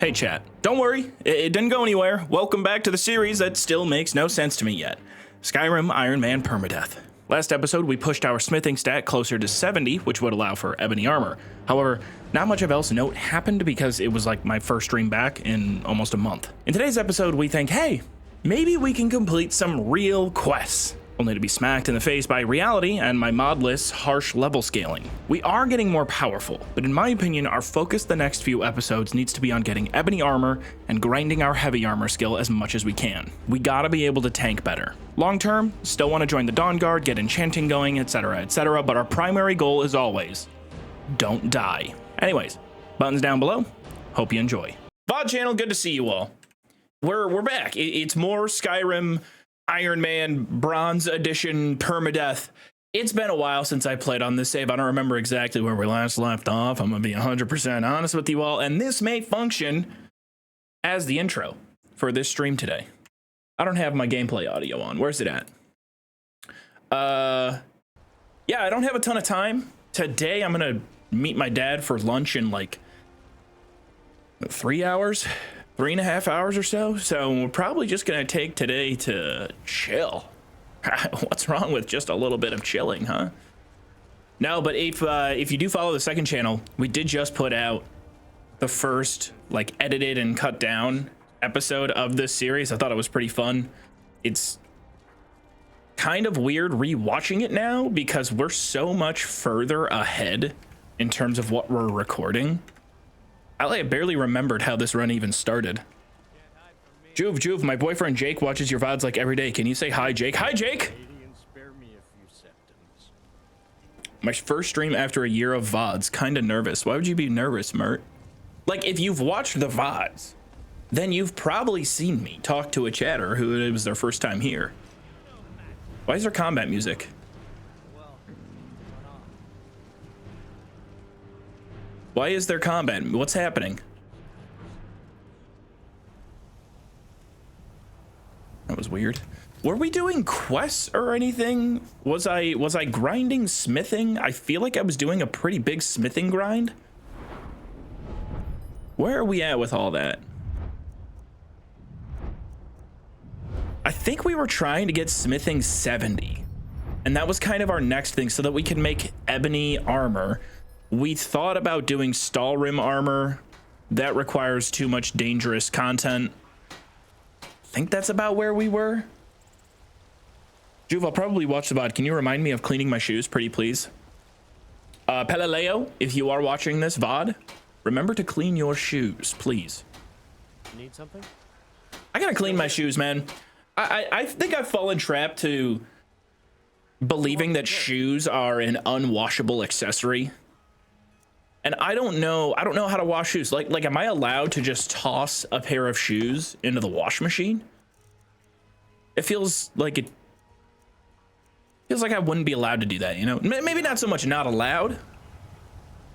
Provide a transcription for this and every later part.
Hey chat, don't worry, it didn't go anywhere. Welcome back to the series that still makes no sense to me yet. Skyrim Iron Man Permadeath. Last episode we pushed our smithing stat closer to 70, which would allow for ebony armor. However, not much of else note happened because it was like my first stream back in almost a month. In today's episode we think, hey, maybe we can complete some real quests. Only to be smacked in the face by reality and my modless, harsh level scaling. We are getting more powerful, but in my opinion, our focus the next few episodes needs to be on getting ebony armor and grinding our heavy armor skill as much as we can. We gotta be able to tank better. Long term, still want to join the Dawn Guard, get enchanting going, etc, but our primary goal is always, don't die. Anyways, buttons down below, hope you enjoy. VOD channel, good to see you all. We're back. It's more Skyrim Iron Man Bronze Edition Permadeath. It's been a while since I played on this save. I don't remember exactly where we last left off. I'm gonna be 100% honest with you all, and this may function as the intro for this stream today. I don't have my gameplay audio on. Where's it at? Yeah, I don't have a ton of time. Today I'm gonna meet my dad for lunch in like 3 hours. 3.5 hours or so. So we're probably just gonna take today to chill. What's wrong with just a little bit of chilling, huh? No, but if you do follow the second channel, we did just put out the first like edited and cut down episode of this series. I thought it was pretty fun. It's kind of weird rewatching it now because we're so much further ahead in terms of what we're recording. I barely remembered how this run even started. Joov, my boyfriend Jake watches your VODs like every day. Can you say hi, Jake? Hi, Jake! My first stream after a year of VODs. Kinda nervous. Why would you be nervous, Mert? Like, if you've watched the VODs, then you've probably seen me talk to a chatter who it was their first time here. Why is there combat music? Why is there combat? What's happening? That was weird. Were we doing quests or anything? Was I grinding smithing? I feel like I was doing a pretty big smithing grind. Where are we at with all that? I think we were trying to get smithing 70. And that was kind of our next thing so that we can make ebony armor. We thought about doing Stalrim armor. That requires too much dangerous content. I think that's about where we were. Joov, I'll probably watch the VOD. Can you remind me of cleaning my shoes, pretty please? Peleleo, if you are watching this VOD, remember to clean your shoes, please. Need something? I gotta clean my shoes, man. I think I've fallen trapped to believing that shoes are an unwashable accessory. And I don't know how to wash shoes. Like, am I allowed to just toss a pair of shoes into the wash machine? It feels like I wouldn't be allowed to do that, you know? Maybe not so much not allowed.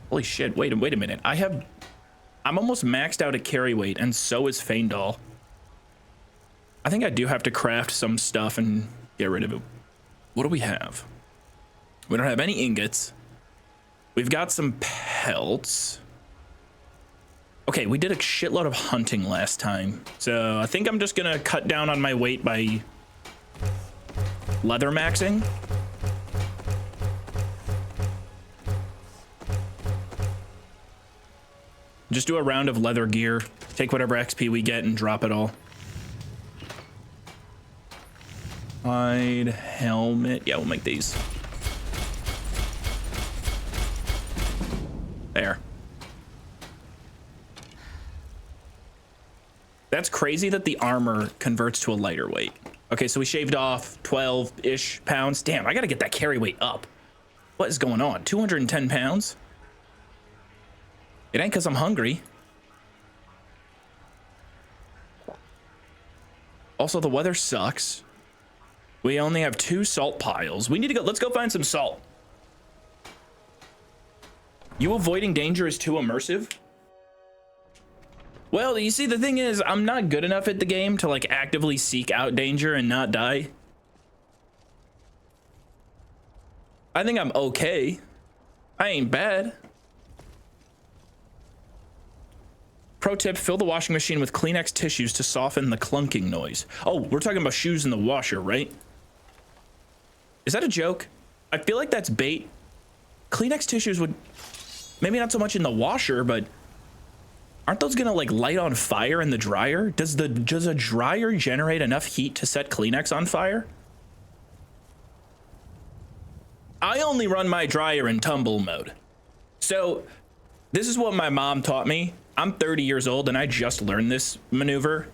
Holy shit, wait a minute. I'm almost maxed out at carry weight, and so is Feindal. I think I do have to craft some stuff and get rid of it. What do we have? We don't have any ingots. We've got some pelts. Okay, we did a shitload of hunting last time. So I think I'm just gonna cut down on my weight by leather maxing. Just do a round of leather gear. Take whatever XP we get and drop it all. Hide, helmet. Yeah, we'll make these. There. That's crazy that the armor converts to a lighter weight. Okay, so we shaved off 12-ish pounds. Damn, I gotta get that carry weight up. What is going on? 210 pounds? It ain't because I'm hungry. Also, the weather sucks. We only have 2 salt piles. We need to go. Let's go find some salt. You avoiding danger is too immersive? Well, you see, the thing is, I'm not good enough at the game to like actively seek out danger and not die. I think I'm okay. I ain't bad. Pro tip, fill the washing machine with Kleenex tissues to soften the clunking noise. Oh, we're talking about shoes in the washer, right? Is that a joke? I feel like that's bait. Kleenex tissues would, maybe not so much in the washer, but aren't those gonna like light on fire in the dryer? Does a dryer generate enough heat to set Kleenex on fire? I only run my dryer in tumble mode. So this is what my mom taught me. I'm 30 years old and I just learned this maneuver.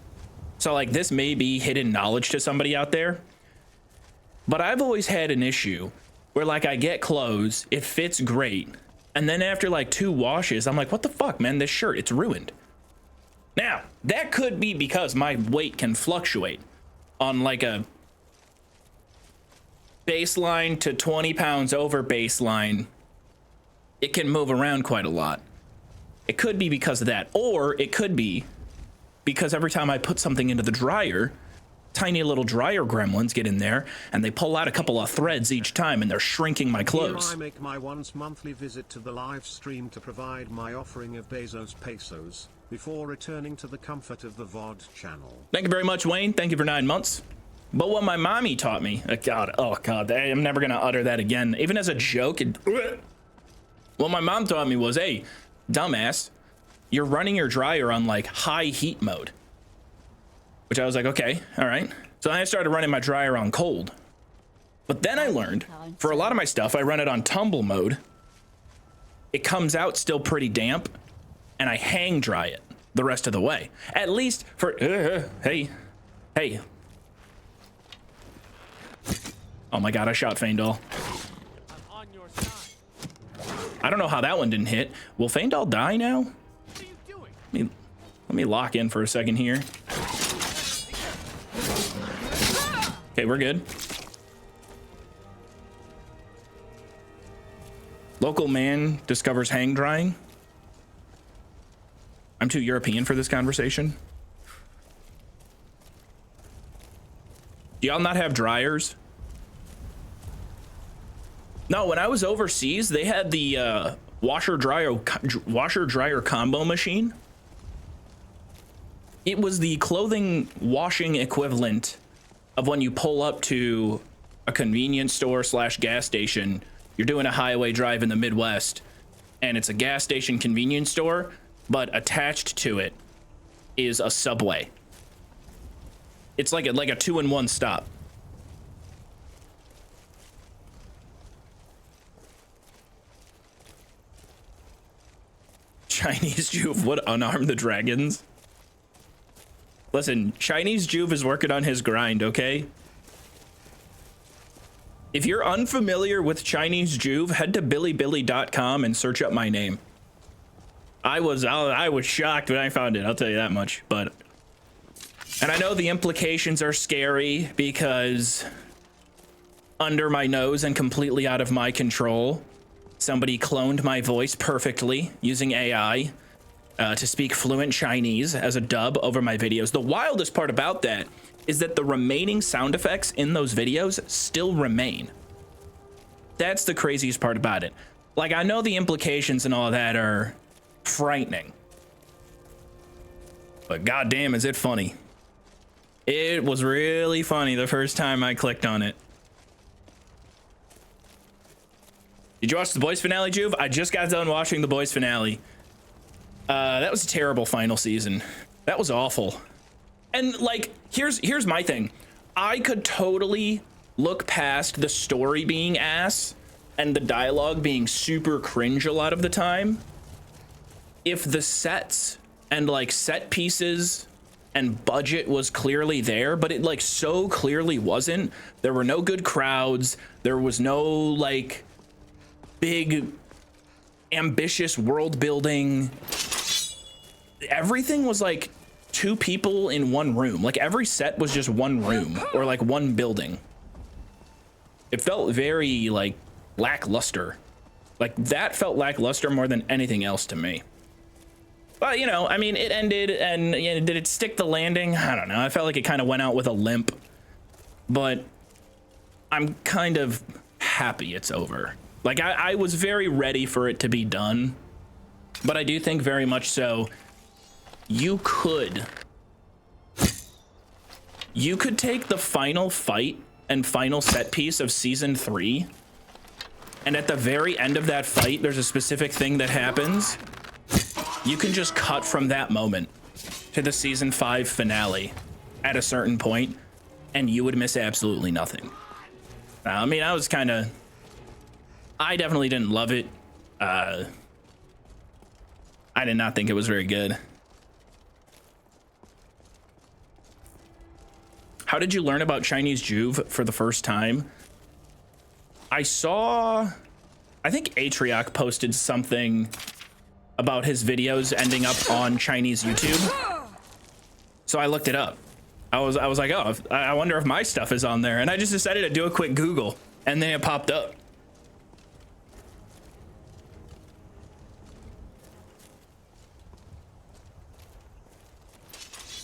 So like this may be hidden knowledge to somebody out there. But I've always had an issue where like I get clothes, it fits great. And then after like 2 washes, I'm like, what the fuck, man, this shirt, it's ruined. Now, that could be because my weight can fluctuate on like a baseline to 20 pounds over baseline. It can move around quite a lot. It could be because of that, or it could be because every time I put something into the dryer, tiny little dryer gremlins get in there and they pull out a couple of threads each time and they're shrinking my clothes. Here I make my once monthly visit to the live stream to provide my offering of Bezos pesos before returning to the comfort of the VOD channel. Thank you very much, Wayne. Thank you for 9 months. But what my mommy taught me, oh God, I'm never gonna utter that again, even as a joke. What my mom taught me was, hey, dumbass, you're running your dryer on like high heat mode. Which I was like, okay, all right. So I started running my dryer on cold. But then I learned, for a lot of my stuff, I run it on tumble mode. It comes out still pretty damp, and I hang dry it the rest of the way. At least for, hey. Oh my God, I shot Faendal. I'm on your side. I don't know how that one didn't hit. Will Faendal die now? What are you doing? Let me lock in for a second here. Okay, we're good. Local man discovers hang drying. I'm too European for this conversation. Do y'all not have dryers? No, when I was overseas, they had the washer dryer combo machine. It was the clothing washing equivalent of when you pull up to a convenience store / gas station. You're doing a highway drive in the Midwest, and it's a gas station convenience store, but attached to it is a Subway. It's like a 2-in-1 stop. Chinese Joov would unarm the dragons. Listen, Chinese Joov is working on his grind, okay? If you're unfamiliar with Chinese Joov, head to billybilly.com and search up my name. I was shocked when I found it, I'll tell you that much. And I know the implications are scary because under my nose and completely out of my control, somebody cloned my voice perfectly using AI to speak fluent Chinese as a dub over my videos. The wildest part about that is that the remaining sound effects in those videos still remain. That's the craziest part about it. Like, I know the implications and all of that are frightening, but goddamn, is it funny. It was really funny the first time I clicked on it. Did you watch the boys finale, Joov? I just got done watching the boys finale. That was a terrible final season. That was awful. And like, here's my thing. I could totally look past the story being ass and the dialogue being super cringe a lot of the time if the sets and like set pieces and budget was clearly there, but it like so clearly wasn't. There were no good crowds. There was no like big ambitious world building. Everything was like 2 people in 1 room. Like every set was just 1 room or like 1 building. It felt very like lackluster. Like that felt lackluster more than anything else to me. But you know, I mean, it ended, and you know, did it stick the landing? I don't know. I felt like it kind of went out with a limp, but I'm kind of happy it's over. Like I was very ready for it to be done, but I do think very much so you could take the final fight and final set piece of season 3, and at the very end of that fight, there's a specific thing that happens. You can just cut from that moment to the season 5 finale at a certain point, and you would miss absolutely nothing. I mean, I definitely didn't love it. I did not think it was very good. How did you learn about Chinese Joov for the first time? I think Atrioc posted something about his videos ending up on Chinese YouTube. So I looked it up. I was like, oh, I wonder if my stuff is on there. And I just decided to do a quick Google, and then it popped up.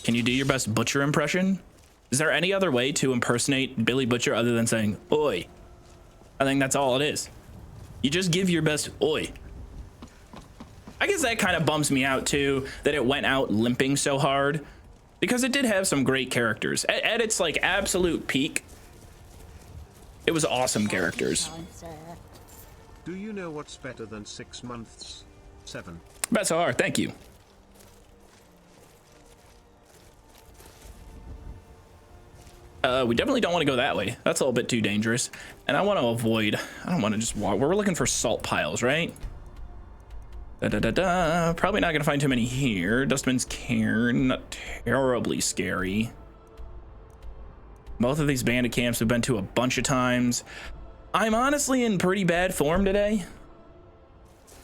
Can you do your best Butcher impression? Is there any other way to impersonate Billy Butcher other than saying, oi? I think that's all it is. You just give your best oi. I guess that kind of bums me out too, that it went out limping so hard, because it did have some great characters. At its like absolute peak, it was awesome characters. Do you know what's better than 6 months? 7. Betsar, thank you. We definitely don't want to go that way. That's a little bit too dangerous. And I want to avoid, I don't want to just walk. We're looking for salt piles, right? Probably not going to find too many here. Dustman's Cairn, not terribly scary. Both of these bandit camps we've been to a bunch of times. I'm honestly in pretty bad form today.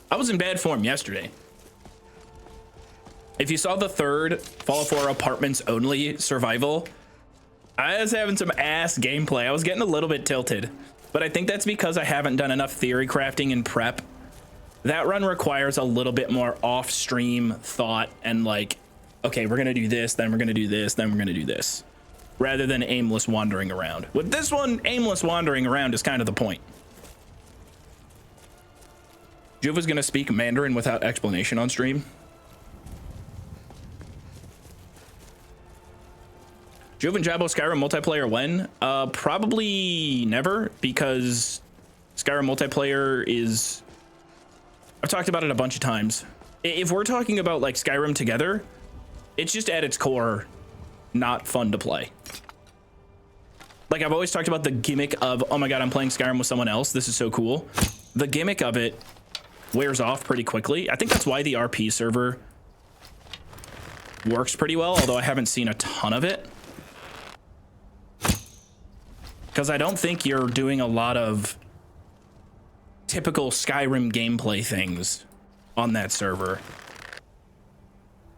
I was in bad form yesterday. If you saw the third Fallout 4 Apartments Only survival, I was having some ass gameplay. I was getting a little bit tilted, but I think that's because I haven't done enough theory crafting and prep. That run requires a little bit more off-stream thought and like, okay, we're gonna do this, then we're gonna do this, then we're gonna do this, rather than aimless wandering around. With this one, aimless wandering around is kind of the point. Joov is gonna speak Mandarin without explanation on stream. Joov and Jabo Skyrim multiplayer when? Probably never, because Skyrim multiplayer is... I've talked about it a bunch of times. If we're talking about like Skyrim together, it's just at its core not fun to play. Like I've always talked about the gimmick of, oh my god, I'm playing Skyrim with someone else, this is so cool. The gimmick of it wears off pretty quickly. I think that's why the RP server works pretty well, although I haven't seen a ton of it. Because I don't think you're doing a lot of typical Skyrim gameplay things on that server.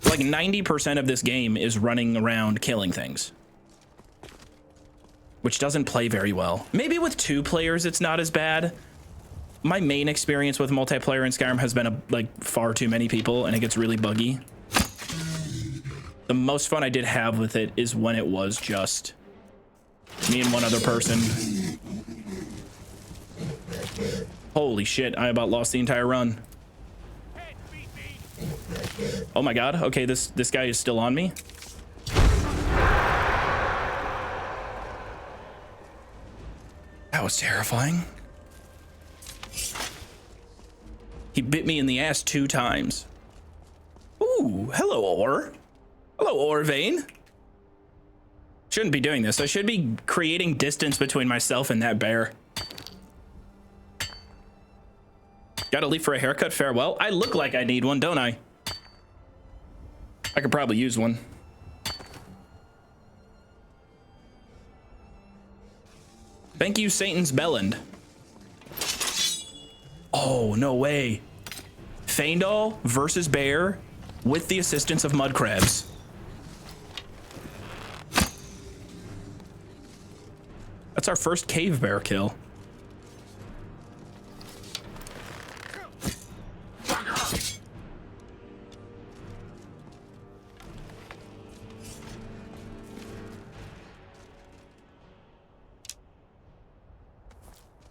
Like 90% of this game is running around killing things, which doesn't play very well. Maybe with 2 players it's not as bad. My main experience with multiplayer in Skyrim has been like far too many people, and it gets really buggy. The most fun I did have with it is when it was just me and one other person. Holy shit, I about lost the entire run. Oh my god, okay, this guy is still on me. That was terrifying. He bit me in the ass 2 times. Ooh, hello, Or. Hello, Orvane. Shouldn't be doing this. I should be creating distance between myself and that bear. Gotta leave for a haircut, farewell. I look like I need one, don't I? I could probably use one. Thank you, Satan's Belland. Oh, no way. Feindal versus bear with the assistance of mud crabs. That's our first cave bear kill.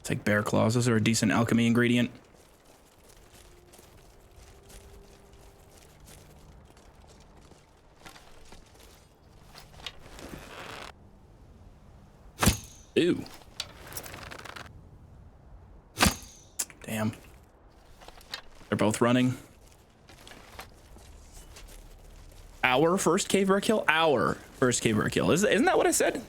Take bear claws. Those are a decent alchemy ingredient. Ooh. Damn. They're both running. Our first caver kill? Our first caver kill. Isn't that what I said?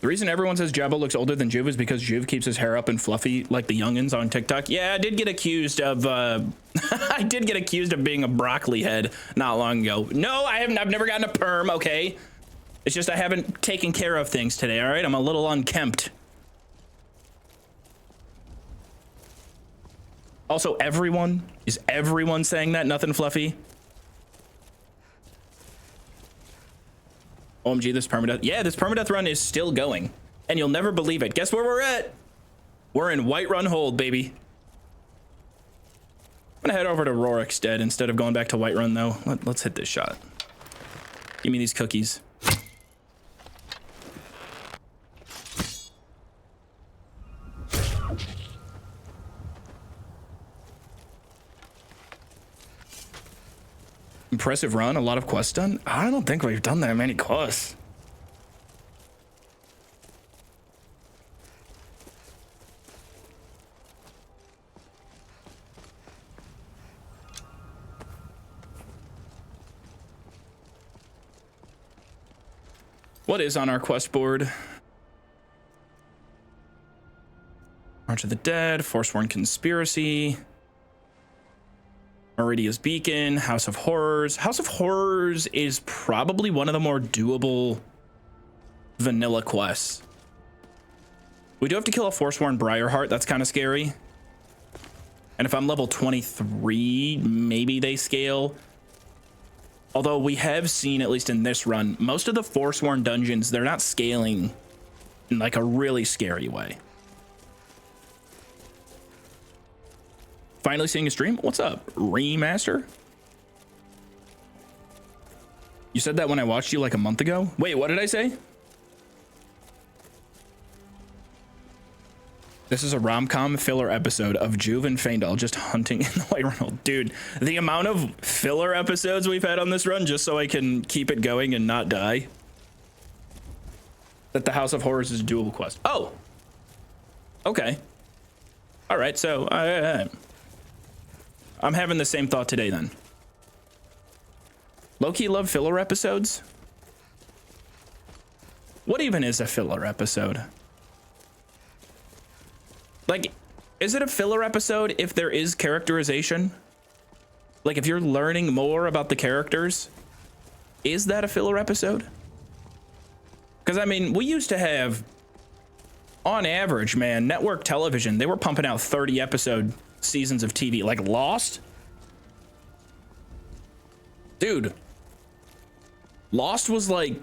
The reason everyone says Jabba looks older than Joov is because Joov keeps his hair up and fluffy like the youngins on TikTok. Yeah, I did get accused of I did get accused of being a broccoli head not long ago. No, I haven't. I've never gotten a perm, okay? It's just I haven't taken care of things today, all right? I'm a little unkempt. Also, everyone saying that? Nothing fluffy? OMG, this permadeath. Yeah, this permadeath run is still going. And you'll never believe it. Guess where we're at? We're in Whiterun Hold, baby. I'm gonna head over to Hagstead instead of going back to Whiterun, though. Let's hit this shot. Give me these cookies. Impressive run, a lot of quests done. I don't think we've done that many quests. What is on our quest board? March of the Dead, Forsworn Conspiracy, Meridia's Beacon, House of Horrors. House of Horrors is probably one of the more doable vanilla quests. We do have to kill a Forsworn Briarheart. That's kind of scary. And if I'm level 23, maybe they scale. Although we have seen, at least in this run, most of the Forsworn dungeons, they're not scaling in like a really scary way. Finally seeing a stream. What's up, Remaster? You said that when I watched you like a month ago. Wait, what did I say? This is a rom-com filler episode of Joov and Faendal just hunting in the Whiterun Hold. Dude, the amount of filler episodes we've had on this run just so I can keep it going and not die. That the House of Horrors is a doable quest. Oh! Okay. Alright, so I'm having the same thought today then. Low-key love filler episodes? What even is a filler episode? Like, is it a filler episode if there is characterization? Like, if you're learning more about the characters, is that a filler episode? Because, I mean, we used to have, on average, man, network television, they were pumping out 30-episode seasons of TV. Like, Lost? Dude. Lost was like,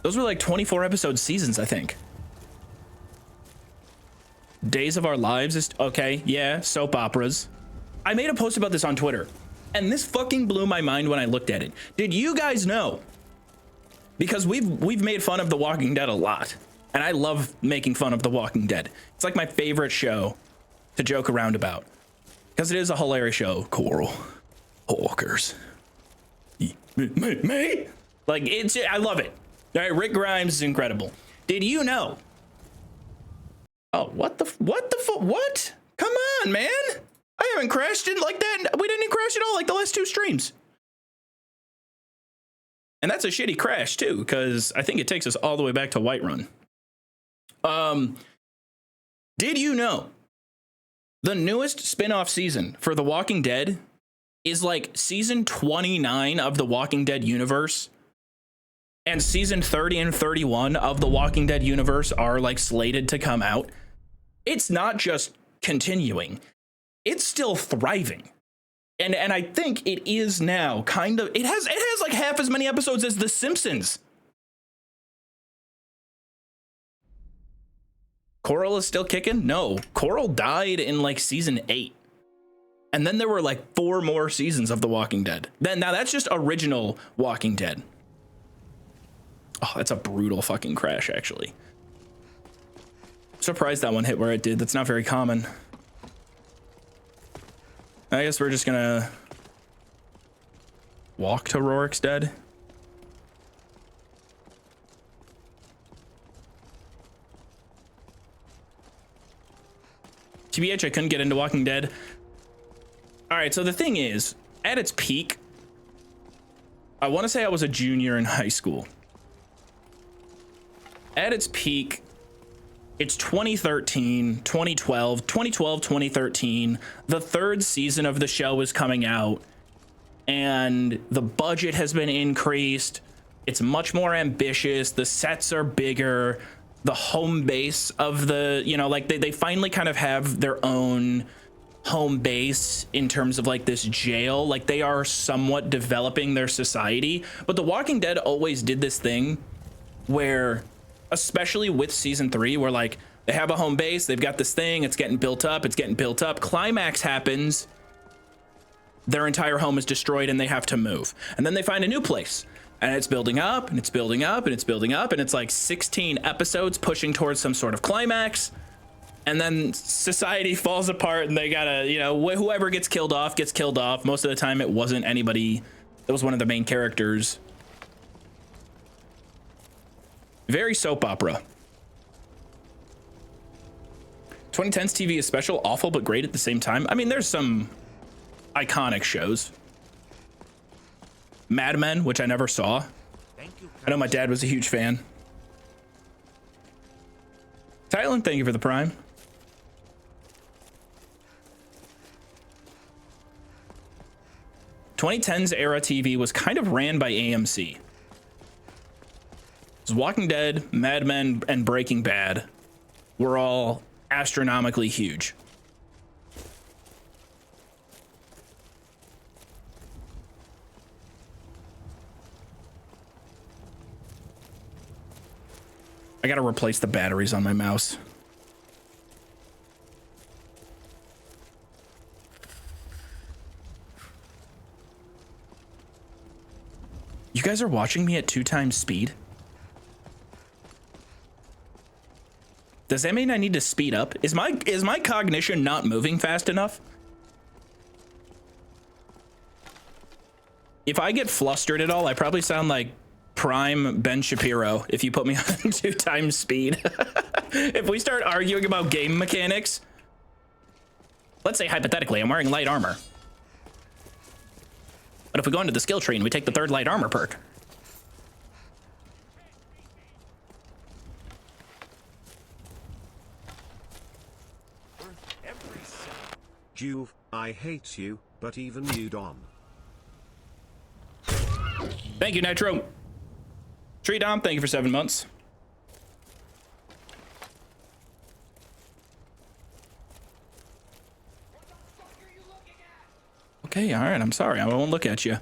those were like 24-episode seasons, I think. Days of Our Lives is okay. Yeah, soap operas. I made a post about this on Twitter, and this fucking blew my mind when I looked at it. Did you guys know? Because we've made fun of The Walking Dead a lot, and I love making fun of The Walking Dead. It's like my favorite show to joke around about because it is a hilarious show. Coral Hawkers. Me? Like, it's, I love it. All right, Rick Grimes is incredible. Did you know? Oh, what? Come on, man. I haven't crashed in like that. We didn't even crash at all like the last two streams. And that's a shitty crash too, because I think it takes us all the way back to Whiterun. Did you know the newest spin-off season for The Walking Dead is like season 29 of The Walking Dead universe? And season 30 and 31 of The Walking Dead universe are like slated to come out. It's not just continuing. It's still thriving. And I think it is now kind of, it has like half as many episodes as The Simpsons. Coral is still kicking? No, Coral died in like season 8. And then there were like 4 more seasons of The Walking Dead. Now that's just original Walking Dead. Oh, that's a brutal fucking crash, actually. Surprised that one hit where it did. That's not very common. I guess we're just gonna walk to Hagstead. TBH, I couldn't get into Walking Dead. All right, so the thing is, at its peak, I want to say I was a junior in high school. At its peak, it's 2013, 2012, 2013. The third season of the show is coming out, and the budget has been increased. It's much more ambitious. The sets are bigger. The home base of the, you know, like they finally kind of have their own home base in terms of like this jail. Like they are somewhat developing their society. But The Walking Dead always did this thing where, especially with season 3, where like they have a home base, they've got this thing, it's getting built up, climax happens, their entire home is destroyed and they have to move, and then they find a new place, and it's building up and it's building up and it's building up, and it's like 16 episodes pushing towards some sort of climax, and then society falls apart and they gotta, you know, whoever gets killed off gets killed off. Most of the time it wasn't anybody, it was one of the main characters. Very soap opera. 2010's TV is special, awful, but great at the same time. I mean, there's some iconic shows. Mad Men, which I never saw. I know my dad was a huge fan. Thailand, thank you for the Prime. '10s era TV was kind of ran by AMC. It was Walking Dead, Mad Men, and Breaking Bad were all astronomically huge. I gotta replace the batteries on my mouse. You guys are watching me at 2 times speed? Does that mean I need to speed up? Is my cognition not moving fast enough? If I get flustered at all, I probably sound like Prime Ben Shapiro if you put me on 2 times speed. If we start arguing about game mechanics, let's say hypothetically I'm wearing light armor. But if we go into the skill tree and we take the 3rd light armor perk, Joov, I hate you, but even you Dom. thank you, Nitro. Tree Dom, thank you for 7 months. Okay, all right, I'm sorry. I won't look at you.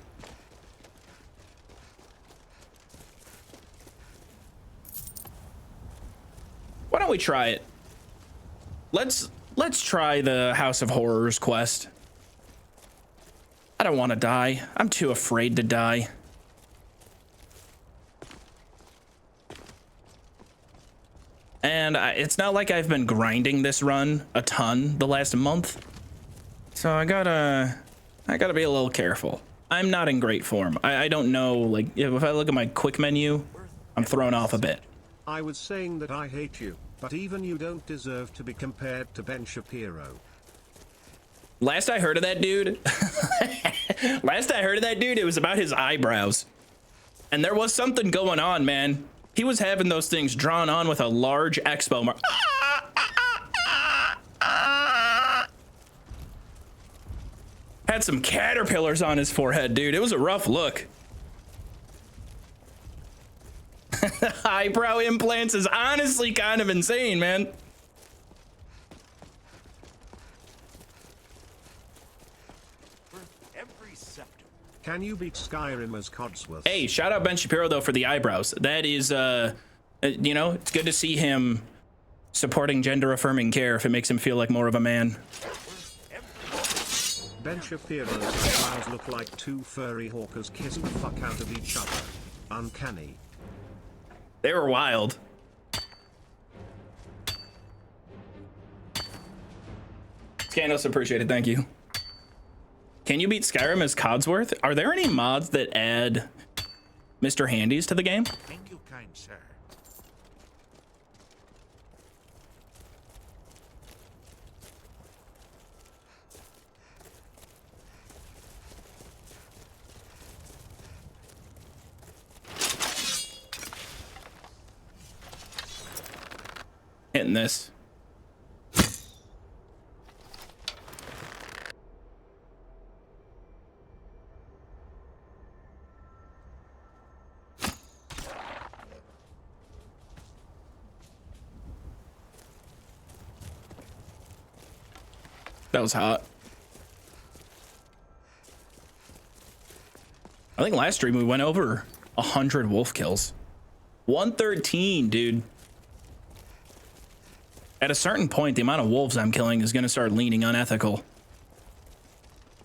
Why don't we try it? Let's try the House of Horrors quest. I don't want to die. I'm too afraid to die. And it's not like I've been grinding this run a ton the last month. So I gotta be a little careful. I'm not in great form. I don't know, like, if I look at my quick menu, I'm thrown off a bit. I was saying that I hate you, but even you don't deserve to be compared to Ben Shapiro. Last I heard of that dude, it was about his eyebrows. And there was something going on, man. He was having those things drawn on with a large expo mark. Had some caterpillars on his forehead, dude. It was a rough look. Eyebrow implants is honestly kind of insane, man. Can you beat Skyrim as Codsworth? Hey, shout out Ben Shapiro though for the eyebrows. That is, you know, it's good to see him supporting gender affirming care if it makes him feel like more of a man. Ben Shapiro's eyebrows look like 2 furry hawkers kissing the fuck out of each other. Uncanny. They were wild. Scanos appreciated, thank you. Can you beat Skyrim as Codsworth? Are there any mods that add Mr. Handies to the game? Thank you, kind sir. Hitting this. That was hot. I think last stream we went over 100 wolf kills. 113, dude. At a certain point, the amount of wolves I'm killing is going to start leaning unethical.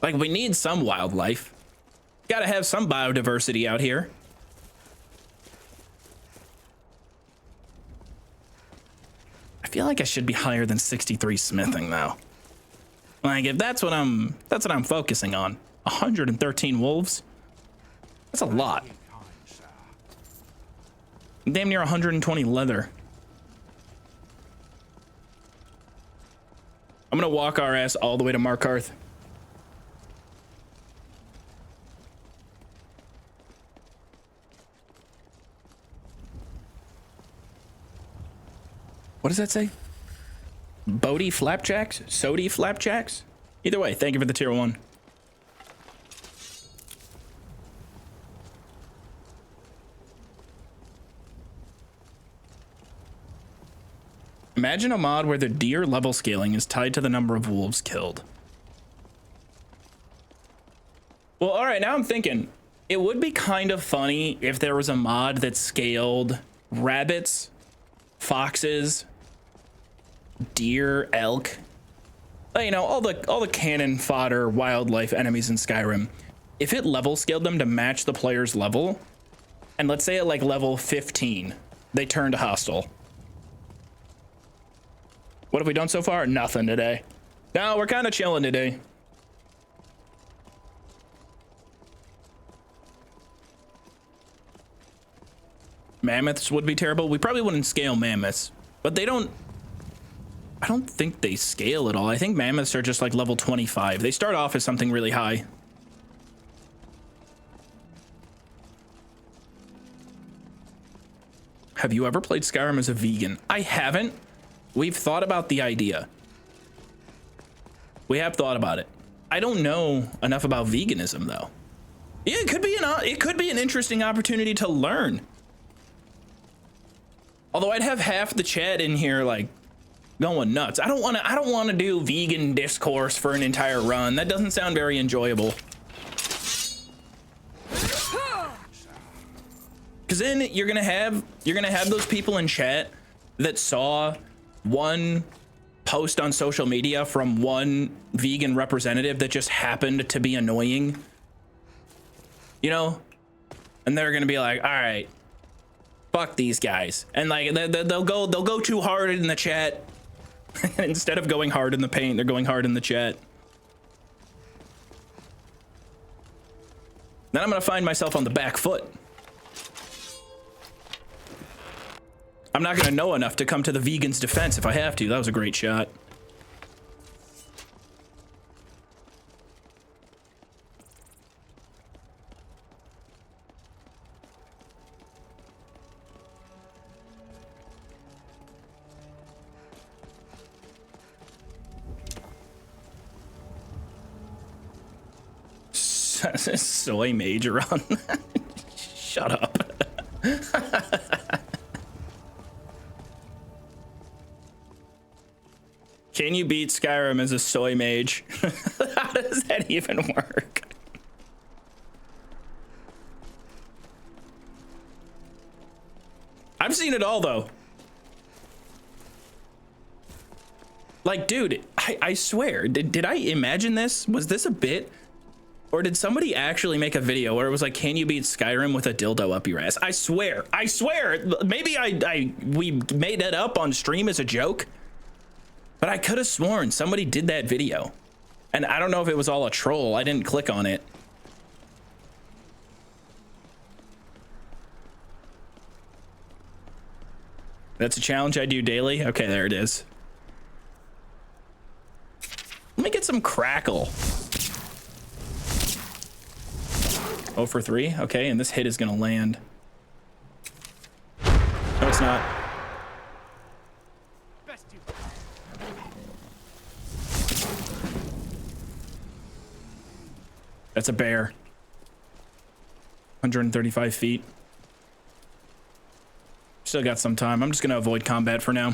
Like, we need some wildlife. Gotta have some biodiversity out here. I feel like I should be higher than 63 smithing, though. Like, if that's what I'm focusing on. 113 wolves. That's a lot. Damn near 120 leather. I'm gonna walk our ass all the way to Markarth. What does that say? Bodie flapjacks? Sody flapjacks? Either way, thank you for the tier 1. Imagine a mod where the deer level scaling is tied to the number of wolves killed. Well, all right, now I'm thinking it would be kind of funny if there was a mod that scaled rabbits, foxes, deer, elk, you know, all the cannon fodder wildlife enemies in Skyrim. If it level scaled them to match the player's level, and let's say at like level 15, they turned hostile. What have we done so far? Nothing today. No, we're kind of chilling today. Mammoths would be terrible. We probably wouldn't scale mammoths, but I don't think they scale at all. I think mammoths are just like level 25. They start off as something really high. Have you ever played Skyrim as a vegan? I haven't. We've thought about the idea. We have thought about it. I don't know enough about veganism though. Yeah, it could be an interesting opportunity to learn. Although I'd have half the chat in here like going nuts. I don't want to do vegan discourse for an entire run. That doesn't sound very enjoyable. Cuz then you're going to have those people in chat that saw one post on social media from one vegan representative that just happened to be annoying, you know, and they're gonna be like, all right, fuck these guys, and like they'll go too hard in the chat. Instead of going hard in the paint, they're going hard in the chat. Then I'm gonna find myself on the back foot. I'm not gonna know enough to come to the vegan's defense if I have to. That was a great shot. Soy major on. Shut up. Can you beat Skyrim as a soy mage? How does that even work? I've seen it all though. Like, dude, I swear, did I imagine this? Was this a bit? Or did somebody actually make a video where it was like, can you beat Skyrim with a dildo up your ass? I swear, maybe we made that up on stream as a joke, but I could have sworn somebody did that video. And I don't know if it was all a troll. I didn't click on it. That's a challenge I do daily. Okay, there it is. Let me get some crackle. 0 for 3. Okay, and this hit is gonna land. No, it's not. Best you. That's a bear. 135 feet. Still got some time. I'm just gonna avoid combat for now.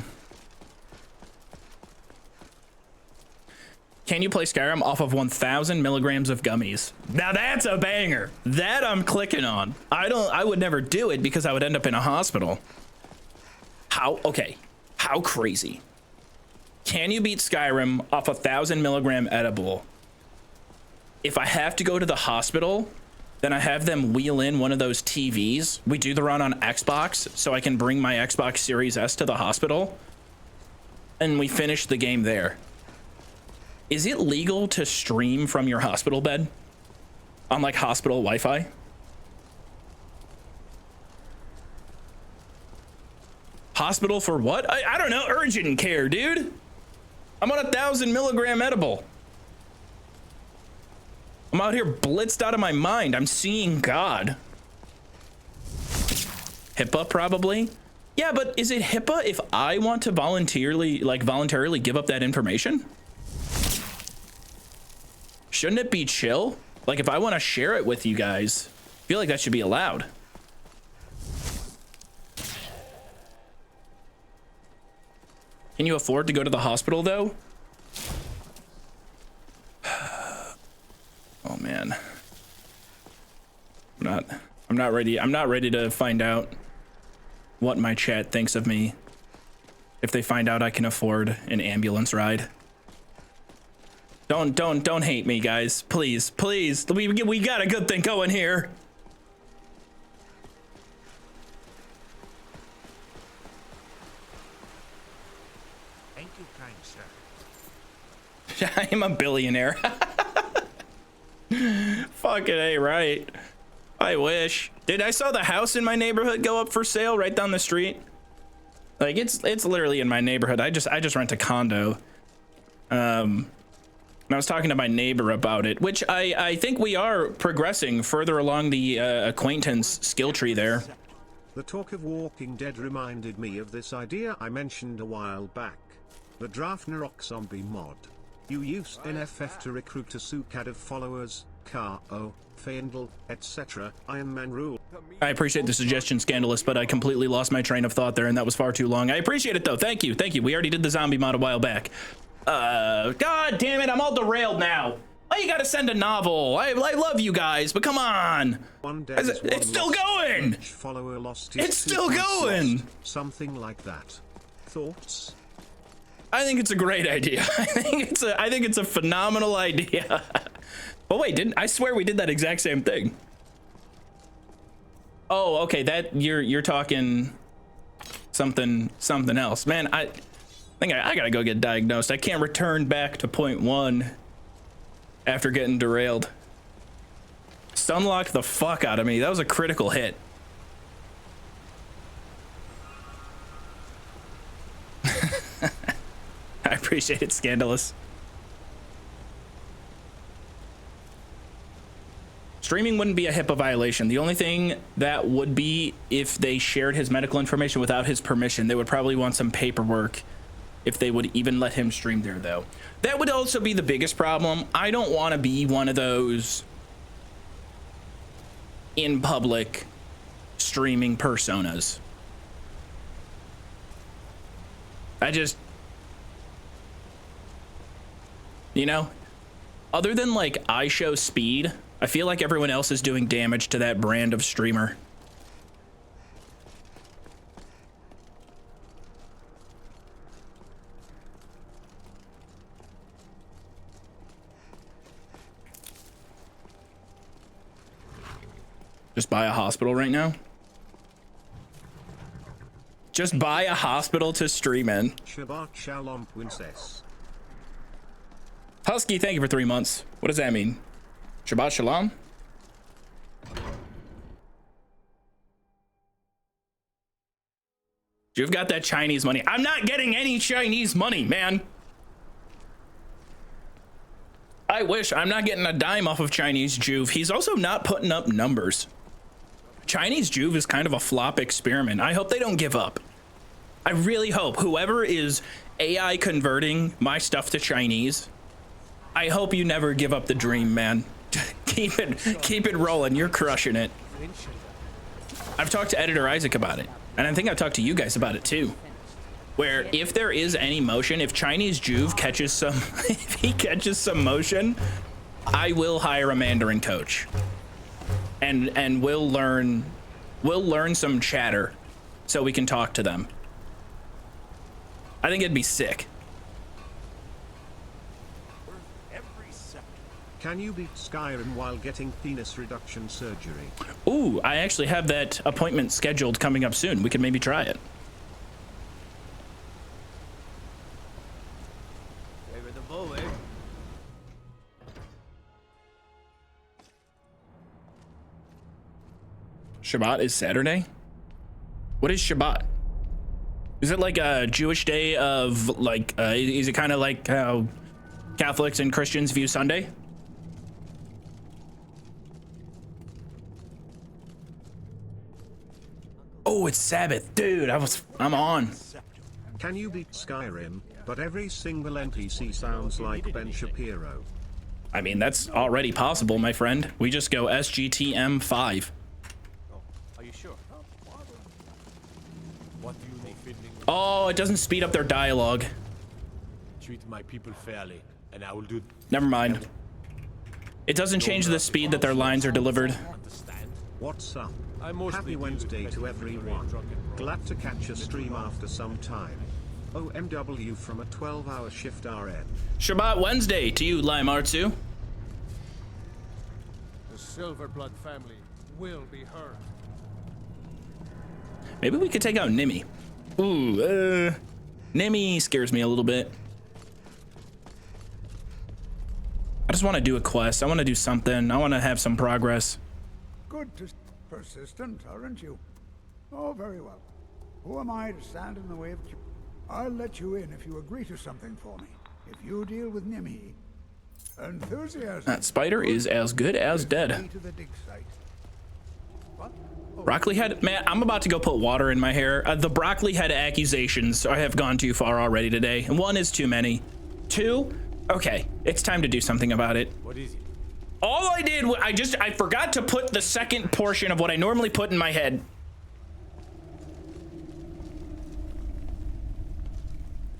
Can you play Skyrim off of 1,000 milligrams of gummies? Now that's a banger. That I'm clicking on. I would never do it because I would end up in a hospital. Okay, how crazy. Can you beat Skyrim off 1,000 milligram edible? If I have to go to the hospital, then I have them wheel in one of those TVs. We do the run on Xbox, so I can bring my Xbox Series S to the hospital, and we finish the game there. Is it legal to stream from your hospital bed on like hospital Wi-Fi? Hospital for what? I don't know. Urgent care, dude. I'm on 1,000 milligram edible. I'm out here blitzed out of my mind. I'm seeing God. HIPAA probably. Yeah, but is it HIPAA if I want to voluntarily give up that information? Shouldn't it be chill? Like if I want to share it with you guys, I feel like that should be allowed. Can you afford to go to the hospital though? Oh man. I'm not ready to find out what my chat thinks of me if they find out I can afford an ambulance ride. Don't hate me, guys. Please. We got a good thing going here. Thank you, kind sir. I am a billionaire. Fucking A, right. I wish. Dude, I saw the house in my neighborhood go up for sale right down the street. Like it's literally in my neighborhood. I just rent a condo. And I was talking to my neighbor about it, which I think we are progressing further along the acquaintance skill tree there. The talk of Walking Dead reminded me of this idea I mentioned a while back. The Draft Narok Zombie mod. You use NFF to recruit a sucad of followers, K.O., Feindl, etc. Iron Man rule. I appreciate the suggestion, Scandalous, but I completely lost my train of thought there, and that was far too long. I appreciate it, though. Thank you. We already did the zombie mod a while back. God damn it, I'm all derailed now. Why you gotta send a novel? I love you guys, but come on. It's still going. Follower lost his it's still going. Lost, something like that. Thoughts? I think it's a great idea. I think it's a phenomenal idea. But wait, I swear we did that exact same thing. Oh, okay, that you're talking something else. Man, I think I gotta go get diagnosed. I can't return back to point 1 after getting derailed. Stunlocked the fuck out of me. That was a critical hit. I appreciate it, Scandalous. Streaming wouldn't be a HIPAA violation. The only thing that would be if they shared his medical information without his permission. They would probably want some paperwork if they would even let him stream there, though. That would also be the biggest problem. I don't want to be one of those in public streaming personas. You know, other than like I show speed, I feel like everyone else is doing damage to that brand of streamer. Just buy a hospital right now. Just buy a hospital to stream in. Shabbat Shalom, Princess. Husky, thank you for 3 months. What does that mean? Shabbat Shalom? You've got that Chinese money. I'm not getting any Chinese money, man. I wish. I'm not getting a dime off of Chinese Joov. He's also not putting up numbers. Chinese Joov is kind of a flop experiment. I hope they don't give up. I really hope whoever is AI converting my stuff to Chinese, I hope you never give up the dream, man. keep it rolling. You're crushing it. I've talked to editor Isaac about it, and I think I've talked to you guys about it too. Where if there is any motion, if Chinese Joov catches some, if he catches some motion, I will hire a Mandarin coach, and we'll learn some chatter, so we can talk to them. I think it'd be sick. Can you beat Skyrim while getting penis reduction surgery? Ooh, I actually have that appointment scheduled coming up soon. We could maybe try it. Shabbat is Saturday? What is Shabbat? Is it like a Jewish day of like, is it kind of like how Catholics and Christians view Sunday? Oh, it's Sabbath. Dude, I'm on. Can you beat Skyrim, but every single NPC sounds like Ben Shapiro? I mean, that's already possible, my friend. We just go SGTM5. Are you sure? What do you need? Oh, it doesn't speed up their dialogue. Treat my people fairly, and I will do. Never mind. It doesn't change the speed that their lines are delivered. Understand? What's up? I mostly Happy deal with Wednesday petty to everyone. drunken bros. Glad to catch a stream after some time. OMW from a 12-hour shift RN. Shabbat Wednesday to you, Lime Artsu. The Silverblood family will be heard. Maybe we could take out Nimmy. Ooh, Nimmy scares me a little bit. I just want to do a quest. I want to do something. I want to have some progress. Good to persistent, aren't you? Oh, very well. Who am I to stand in the way of... I'll let you in if you agree to something for me. If you deal with Nimhi. Enthusiasm. That spider is as good as dead. To the dig site. What? Oh, Broccoli head, man, I'm about to go put water in my hair. The broccoli head accusations I have gone too far already today. And 1 is too many. 2? Okay, it's time to do something about it. What is it? All I did was I forgot to put the second portion of what I normally put in my head.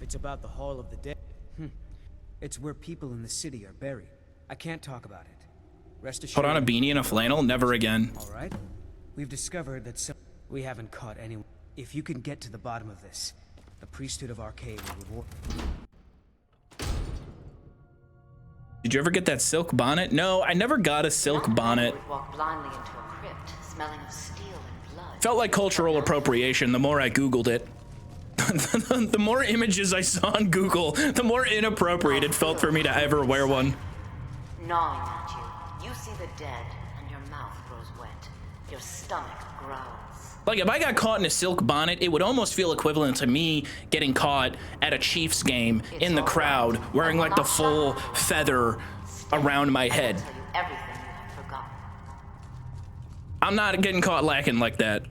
It's about the Hall of the Dead. It's where people in the city are buried. I can't talk about it. Rest assured. Put on a beanie and a flannel, never again. All right. We've discovered that we haven't caught anyone. If you can get to the bottom of this, the priesthood of Arcade will reward. Did you ever get that silk bonnet? No, I never got a silk bonnet. Walk blindly into a crypt, smelling of steel and blood. Felt like cultural appropriation the more I Googled it. The more images I saw on Google, the more inappropriate it felt for me to ever wear one. Gnawing at you, you see the dead, and your mouth grows wet. Your stomach growls. Like, if I got caught in a silk bonnet, it would almost feel equivalent to me getting caught at a Chiefs game in the crowd, wearing like the full feather around my head. Tell you everything you have forgotten. I'm not getting caught lacking like that.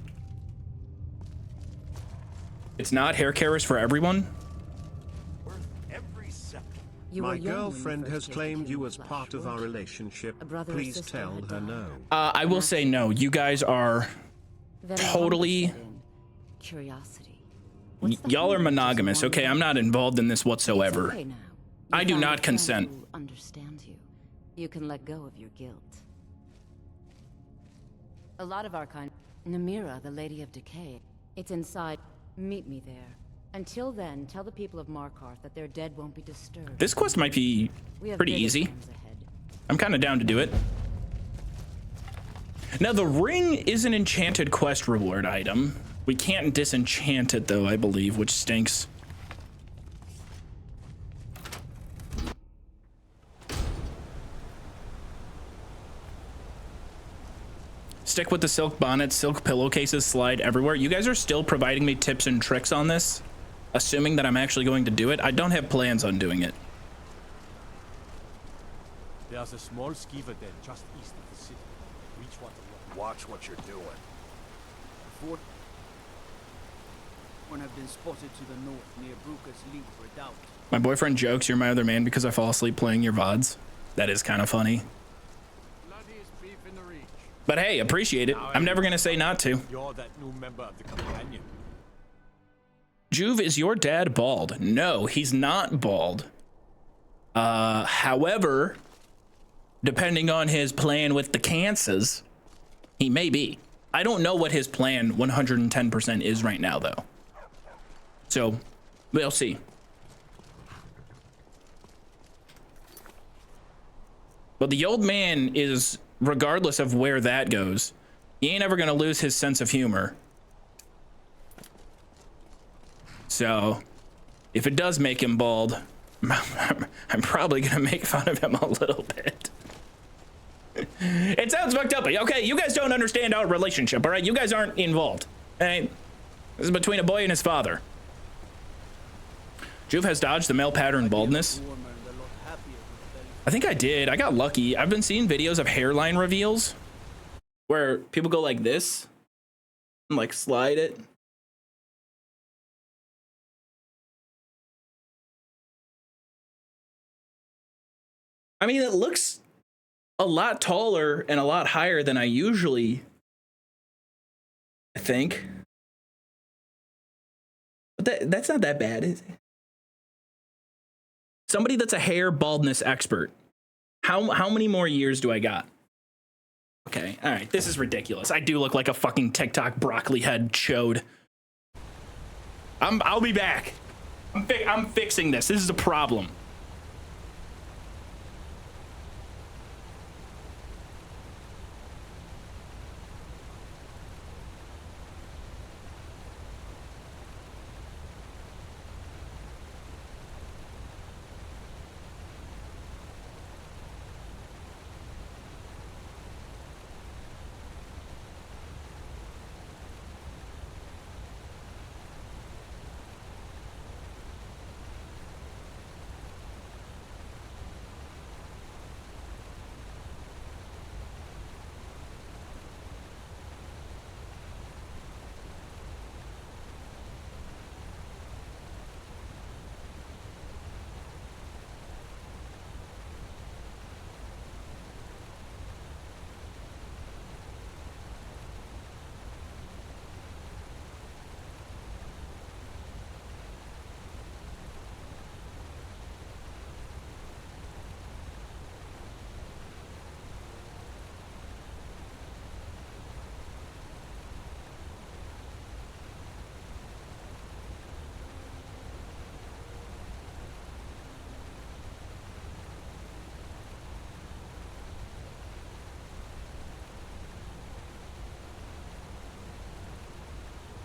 It's not hair care is for everyone. My girlfriend has claimed you as part of our relationship. Please tell her no. I will say no. You guys are totally... Curiosity. Y'all are monogamous, okay? I'm not involved in this whatsoever. Okay now. I do not consent. Who understands you. You can let go of your guilt. A lot of our kind. Namira, the Lady of Decay. It's inside. Meet me there. Until then, tell the people of Markarth that their dead won't be disturbed. This quest might be We have pretty bigger easy. plans ahead. I'm kind of down to do it. Now, the ring is an enchanted quest reward item. We can't disenchant it, though, I believe, which stinks. Stick with the silk bonnets, silk pillowcases slide everywhere. You guys are still providing me tips and tricks on this, assuming that I'm actually going to do it. I don't have plans on doing it. There's a small skeever den just east of the city. Reach water. Watch what you're doing. Before one have been spotted to the north near Bruca's Leap Redoubt. My boyfriend jokes you're my other man because I fall asleep playing your VODs. That is kind of funny. Bloodiest beef in the reach. But hey, appreciate it. I'm never gonna say not to. You're that new member of the companion. Joov, is your dad bald? No, he's not bald. However, depending on his plan with the cancers, he may be. I don't know what his plan 110% is right now, though. So, we'll see. But the old man is, regardless of where that goes, he ain't ever gonna lose his sense of humor. So, if it does make him bald, I'm probably gonna make fun of him a little bit. It sounds fucked up, but okay, you guys don't understand our relationship, all right? You guys aren't involved, all right? This is between a boy and his father. Joov has dodged the male pattern baldness. I think I did. I got lucky. I've been seeing videos of hairline reveals where people go like this and like slide it. I mean, it looks a lot taller and a lot higher than I usually think. But that's not that bad, is it? Somebody that's a hair baldness expert. How many more years do I got? Okay, all right, this is ridiculous. I do look like a fucking TikTok broccoli head chode. I'll be back. I'm fixing this. This is a problem.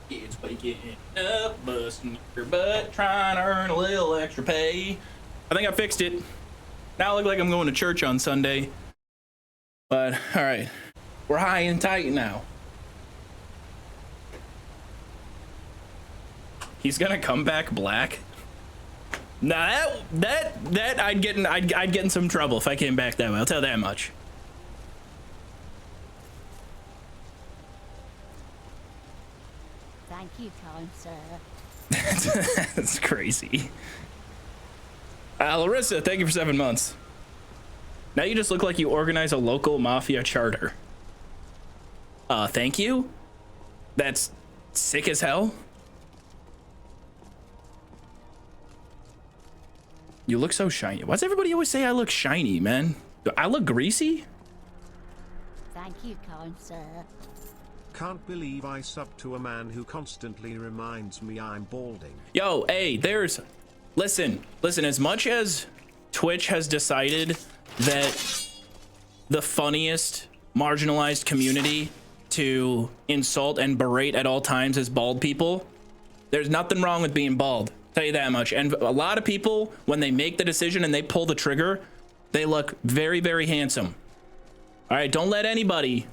Kids waking up, busting your butt, trying to earn a little extra pay. I think I fixed it. Now I look like I'm going to church on Sunday. But, all right. We're high and tight now. He's gonna come back black? Nah, that I'd get in some trouble if I came back that way. I'll tell you that much. Thank you, kind sir. That's crazy. Larissa, thank you for 7 months. Now you just look like you organize a local mafia charter. Thank you? That's sick as hell. You look so shiny. Why does everybody always say I look shiny, man? Do I look greasy? Thank you, kind sir. Can't believe I sub to a man who constantly reminds me I'm balding. Yo, hey, listen, as much as Twitch has decided that the funniest marginalized community to insult and berate at all times is bald people, there's nothing wrong with being bald. Tell you that much. And a lot of people, when they make the decision and they pull the trigger, they look very, very handsome. All right, don't let anybody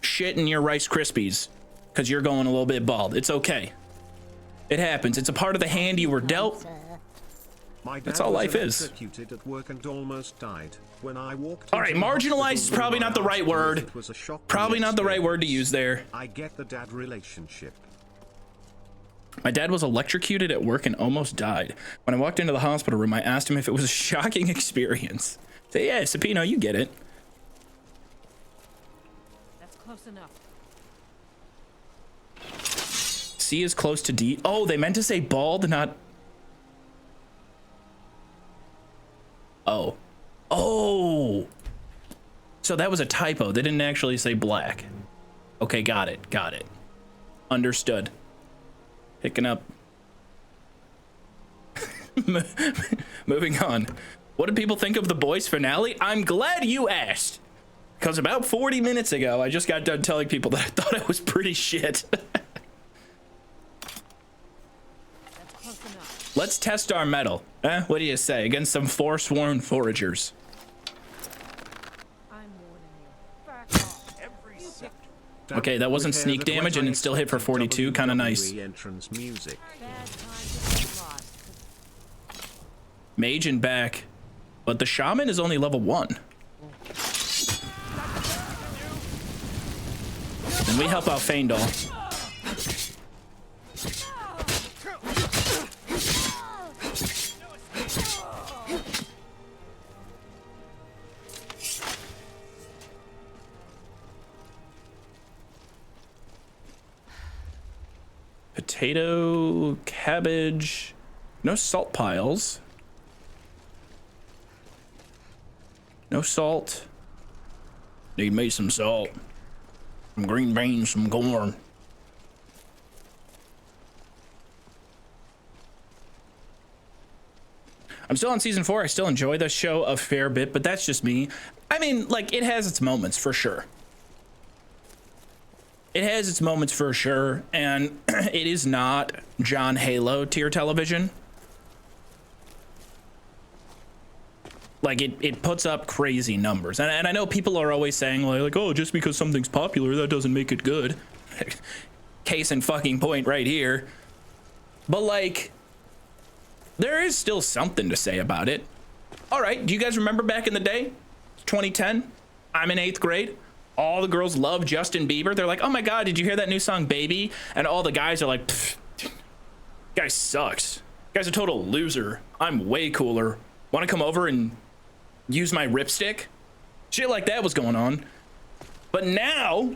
shit in your Rice Krispies because you're going a little bit bald. It's okay. It happens. It's a part of the hand you were dealt. That's all life is. Electrocuted at work and almost died. When I walked all right, marginalized is probably not the right word. Probably not the right word to use there. I get the dad relationship. My dad was electrocuted at work and almost died. When I walked into the hospital room, I asked him if it was a shocking experience. Say, yeah, Sapino, you get it. That's close enough. C is close to D. Oh, they meant to say bald, not... Oh. Oh! So that was a typo. They didn't actually say black. Okay, got it. Got it. Understood. Picking up. Moving on. What did people think of The Boys finale? I'm glad you asked. Because about 40 minutes ago, I just got done telling people that I thought it was pretty shit. Let's test our metal. What do you say? Against some forsworn foragers. Okay, that wasn't sneak damage and it still hit for 42. Kind of nice. Mage and back. But the shaman is only level 1. And we help out Feindal. Potato, cabbage, no salt piles. No salt. Need me some salt. Some green beans, some corn. I'm still on season 4. I still enjoy the show a fair bit, but that's just me. I mean, like, it has its moments for sure. It has its moments for sure, and it is not John Halo tier television. Like, it puts up crazy numbers. And I know people are always saying, like, oh, just because something's popular, that doesn't make it good. Case in fucking point right here. But, like, there is still something to say about it. All right, do you guys remember back in the day? 2010? I'm in 8th grade. All the girls love Justin Bieber. They're like, oh my God, did you hear that new song, Baby? And all the guys are like, guy sucks. Guy's a total loser. I'm way cooler. Want to come over and use my ripstick? Shit like that was going on. But now,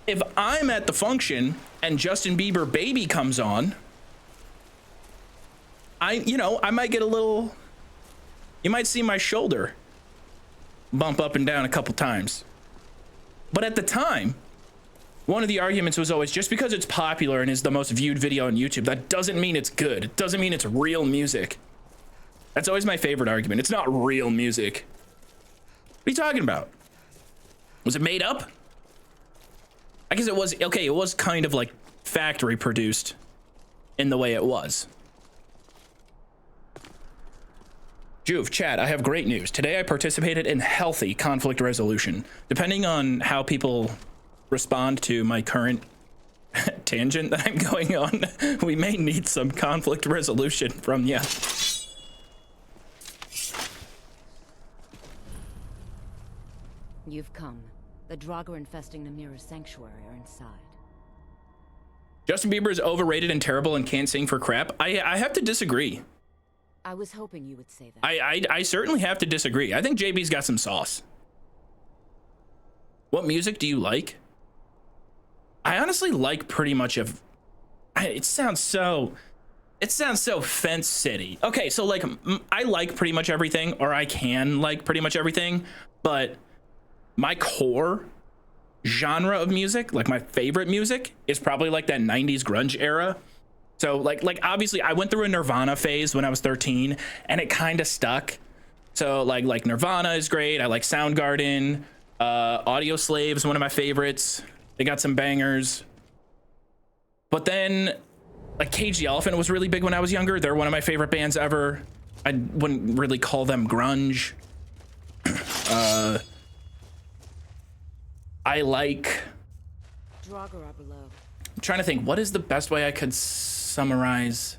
if I'm at the function and Justin Bieber Baby comes on, I might get a little, you might see my shoulder bump up and down a couple times. But at the time, one of the arguments was always, just because it's popular and is the most viewed video on YouTube, that doesn't mean it's good. It doesn't mean it's real music. That's always my favorite argument. It's not real music. What are you talking about? Was it made up? I guess it was. Okay, it was kind of like factory produced in the way it was. Joov, chat, I have great news. Today I participated in healthy conflict resolution. Depending on how people respond to my current tangent that I'm going on, we may need some conflict resolution from you. You've come. The Draugr infesting Namira's sanctuary are inside. Justin Bieber is overrated and terrible and can't sing for crap. I have to disagree. I was hoping you would say that. I certainly have to disagree. I think JB's got some sauce. What music do you like? I honestly like pretty much of, it sounds so Fence City. Okay, so like I like pretty much everything, or I can like pretty much everything, but my core genre of music, like my favorite music, is probably like that 90s grunge era. So like obviously I went through a Nirvana phase when I was 13 and it kind of stuck. So like Nirvana is great. I like Soundgarden. Audio Slave is one of my favorites. They got some bangers. But then like Cage the Elephant was really big when I was younger. They're one of my favorite bands ever. I wouldn't really call them grunge. I like... Draugr are below. I'm trying to think, what is the best way I could summarize?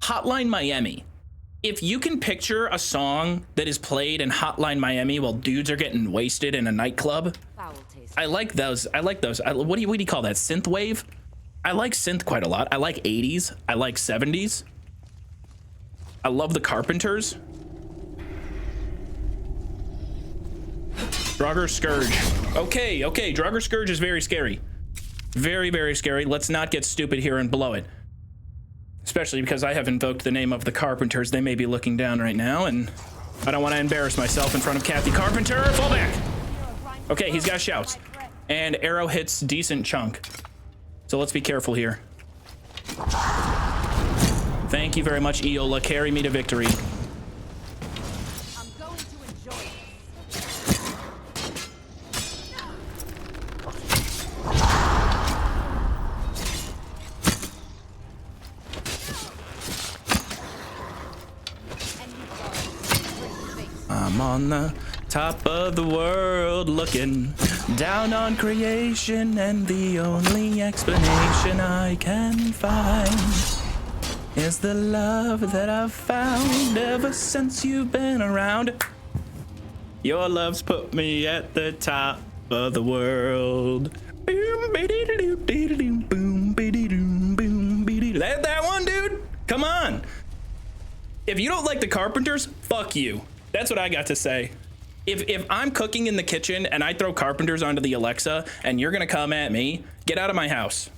Hotline Miami. If you can picture a song that is played in Hotline Miami while dudes are getting wasted in a nightclub, Foul taste. I like those. What do you call that? Synth wave? I like synth quite a lot. I like 80s. I like 70s. I love the Carpenters. Draugr Scourge. Okay. Draugr Scourge is very scary. Very, very scary. Let's not get stupid here and blow it. Especially because I have invoked the name of the Carpenters. They may be looking down right now, and I don't want to embarrass myself in front of Kathy Carpenter. Fall back. Okay, he's got shouts. And arrow hits decent chunk. So let's be careful here. Thank you very much, Eola. Carry me to victory. I'm going to enjoy it. I'm on the top of the world looking down on creation, and the only explanation I can find is the love that I've found ever since you've been around. Your love's put me at the top of the world. That one, dude? Come on. If you don't like the Carpenters, fuck you. That's what I got to say. If I'm cooking in the kitchen and I throw Carpenters onto the Alexa and you're gonna come at me, get out of my house.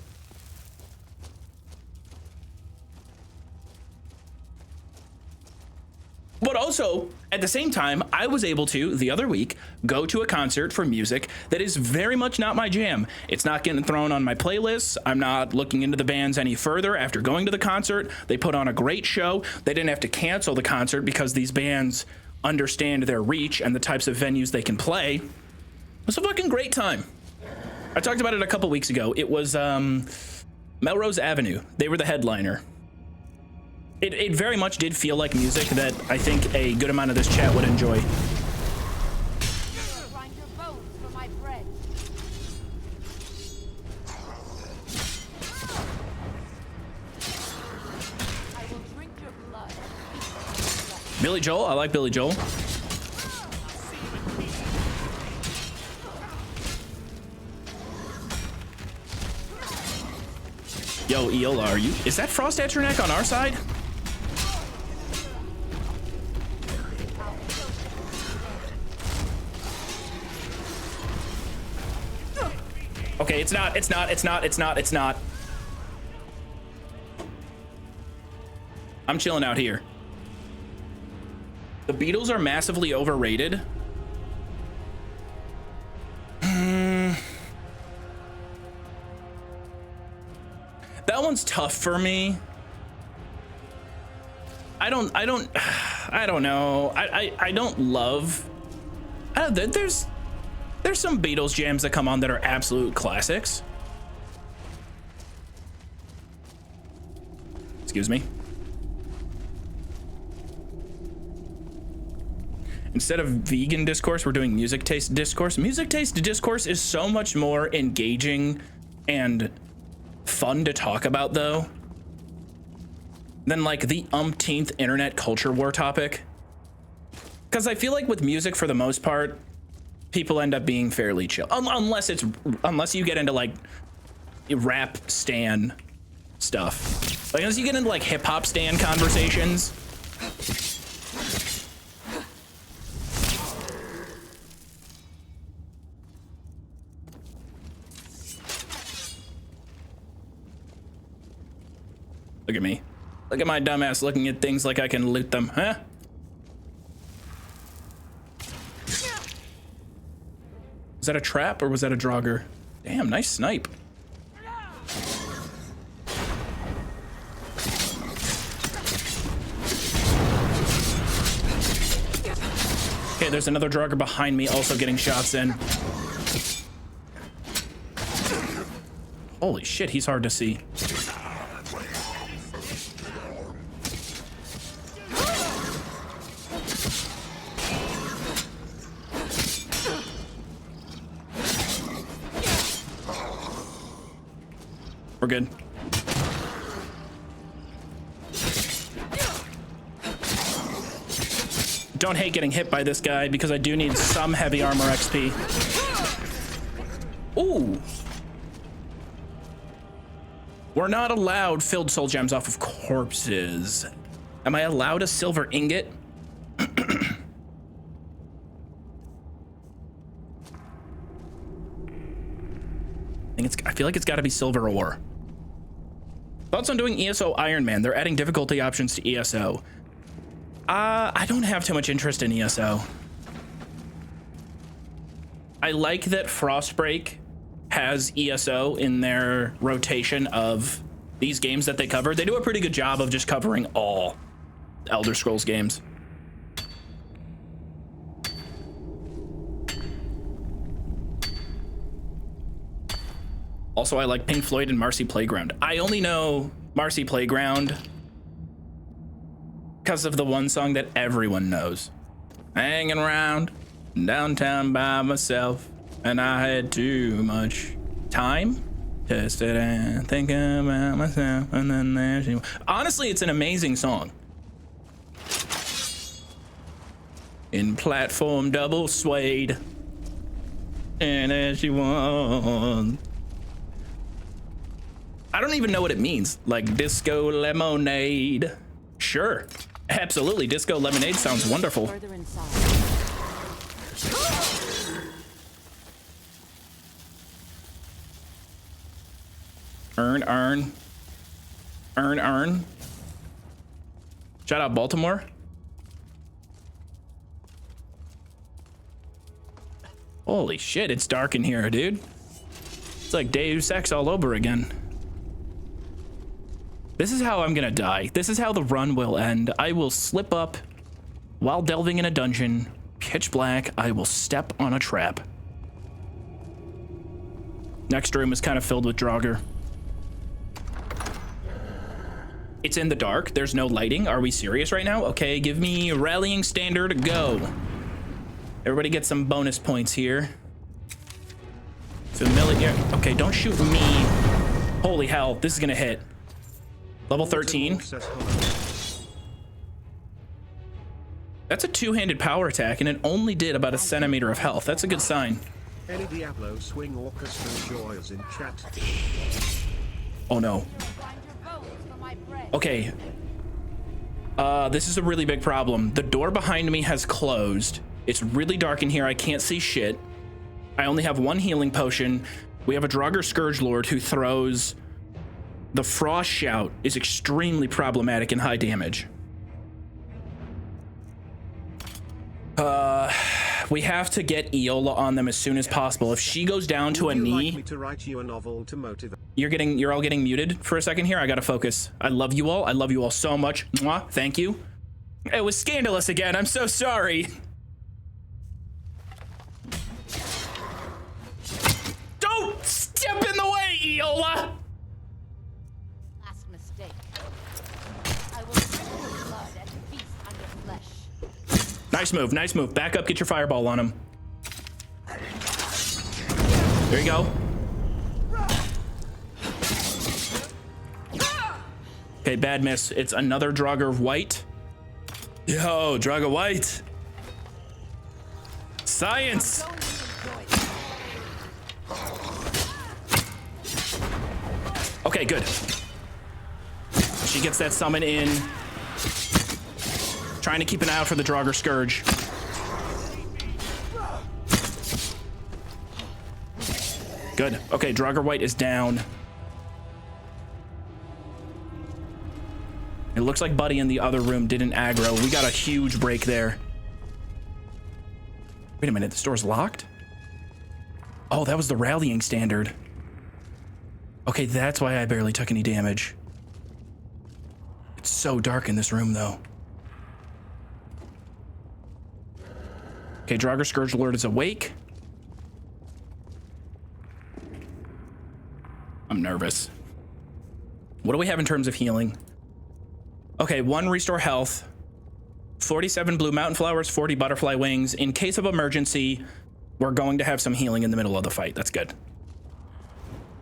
But also, at the same time, I was able to, the other week, go to a concert for music that is very much not my jam. It's not getting thrown on my playlists. I'm not looking into the bands any further. After going to the concert, they put on a great show. They didn't have to cancel the concert because these bands understand their reach and the types of venues they can play. It was a fucking great time. I talked about it a couple weeks ago. It was Melrose Avenue. They were the headliner. It very much did feel like music that I think a good amount of this chat would enjoy. Grind your bones for my bread. I will drink your blood. Billy Joel, I like Billy Joel. Yo, Eola, is that Frost at your neck on our side? Okay, it's not. I'm chilling out here. The Beatles are massively overrated. That one's tough for me. I don't know. I don't love. There's some Beatles jams that come on that are absolute classics. Excuse me. Instead of vegan discourse, we're doing music taste discourse. Music taste discourse is so much more engaging and fun to talk about, though, than like the umpteenth internet culture war topic. Because I feel like with music, for the most part, people end up being fairly chill, unless you get into like rap stan stuff. Like unless you get into like hip hop stan conversations. Look at me. Look at my dumbass looking at things like I can loot them, huh? Was that a trap or was that a Draugr? Damn, nice snipe. Okay, there's another Draugr behind me also getting shots in. Holy shit, he's hard to see. good. Don't hate getting hit by this guy because I do need some heavy armor XP. Ooh. We're not allowed filled soul gems off of corpses. Am I allowed a silver ingot? I feel like it's got to be silver ore. Thoughts on doing ESO Iron Man? They're adding difficulty options to ESO. I don't have too much interest in ESO. I like that Frostbreak has ESO in their rotation of these games that they cover. They do a pretty good job of just covering all Elder Scrolls games. Also, I like Pink Floyd and Marcy Playground. I only know Marcy Playground because of the one song that everyone knows. Hanging around downtown by myself, and I had too much time to sit and think about myself, and then there she was. Honestly, it's an amazing song. In platform double suede, and there she was. I don't even know what it means. Like disco lemonade. Sure, absolutely. Disco lemonade sounds wonderful. Further inside. Earn. Shout out Baltimore. Holy shit, it's dark in here, dude. It's like Deus Ex all over again. This is how I'm gonna die. This is how the run will end. I will slip up while delving in a dungeon, pitch black. I will step on a trap. Next room is kind of filled with Draugr. It's in the dark. There's no lighting. Are we serious right now? Okay, give me rallying standard, go. Everybody get some bonus points here. Familiar. Okay, don't shoot me. Holy hell, this is gonna hit. Level 13. That's a two-handed power attack, and it only did about a centimeter of health. That's a good sign. Any Diablo swing orchestral joys in chat. Oh no. Okay. This is a really big problem. The door behind me has closed. It's really dark in here. I can't see shit. I only have one healing potion. We have a Draugr Scourge Lord who throws... The Frost Shout is extremely problematic and high damage. We have to get Eola on them as soon as possible. If she goes down to a knee... Like me to write you a novel to motivate? You're all getting muted for a second here. I gotta focus. I love you all. I love you all so much. Mwah. Thank you. It was scandalous again. I'm so sorry. Don't step in the way, Eola! Last mistake. I will drink your blood and feast on your flesh. Nice move, nice move. Back up, get your fireball on him. There you go. Okay, bad miss. It's another Draugr White. Yo, Draugr White. Science. Okay, good. She gets that summon in. Trying to keep an eye out for the Draugr Scourge. Good. Okay, Draugr White is down. It looks like Buddy in the other room did an aggro. We got a huge break there. Wait a minute, this door's locked? Oh, that was the rallying standard. Okay, that's why I barely took any damage. It's so dark in this room, though. Okay, Draugr Scourge Lord is awake. I'm nervous. What do we have in terms of healing? Okay, 1 restore health, 47 blue mountain flowers, 40 butterfly wings. In case of emergency, we're going to have some healing in the middle of the fight. That's good.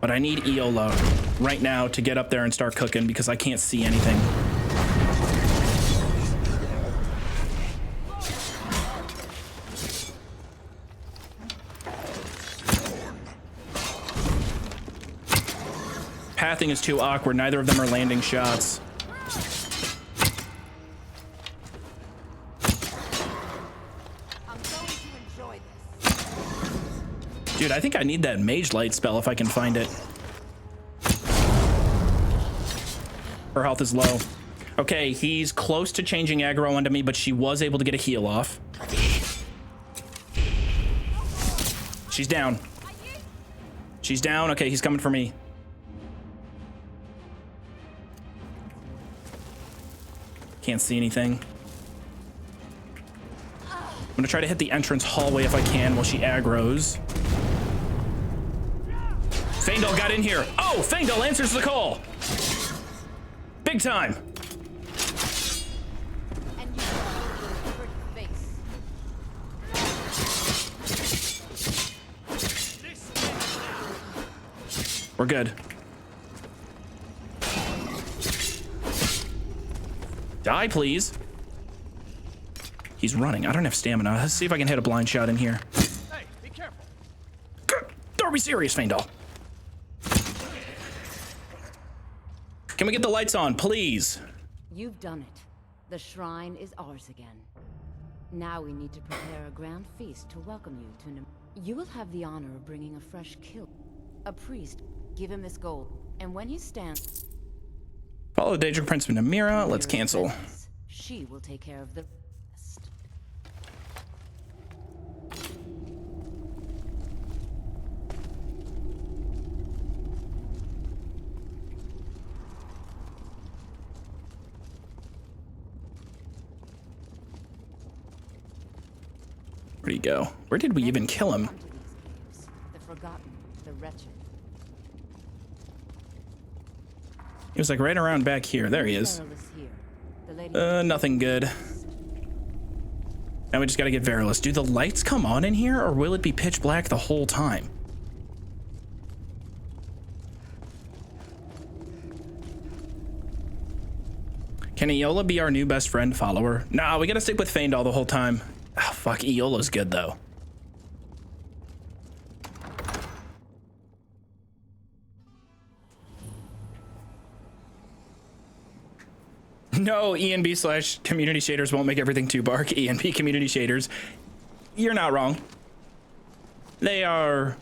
But I need Eola right now to get up there and start cooking because I can't see anything. Pathing is too awkward. Neither of them are landing shots. Dude, I think I need that mage light spell if I can find it. Her health is low. Okay, he's close to changing aggro onto me, but she was able to get a heal off. She's down. She's down. Okay, he's coming for me. Can't see anything. I'm gonna try to hit the entrance hallway if I can while she aggroes. Faendal got in here. Oh, Faendal answers the call. Big time. And you hurt your face. We're good. Die, please. He's running. I don't have stamina. Let's see if I can hit a blind shot in here. Hey, be careful. Don't be serious, Faendal. Can we get the lights on, please? You've done it. The shrine is ours again. Now we need to prepare a grand feast to welcome you to You will have the honor of bringing a fresh kill. A priest. Give him this gold. And when he stands... Follow the Daedric Prince of Namira. Let's cancel. She will take care of the rest. Where'd he go? Where did we even kill him? The forgotten, the wretched. He was like right around back here. There he is. Nothing good. Now we just gotta get Verilus. Do the lights come on in here, or will it be pitch black the whole time? Can Eola be our new best friend follower? Nah, we gotta stick with Faendal the whole time. Oh, fuck, Eola's good though. No, ENB/community shaders won't make everything too bark. ENB community shaders. You're not wrong. They are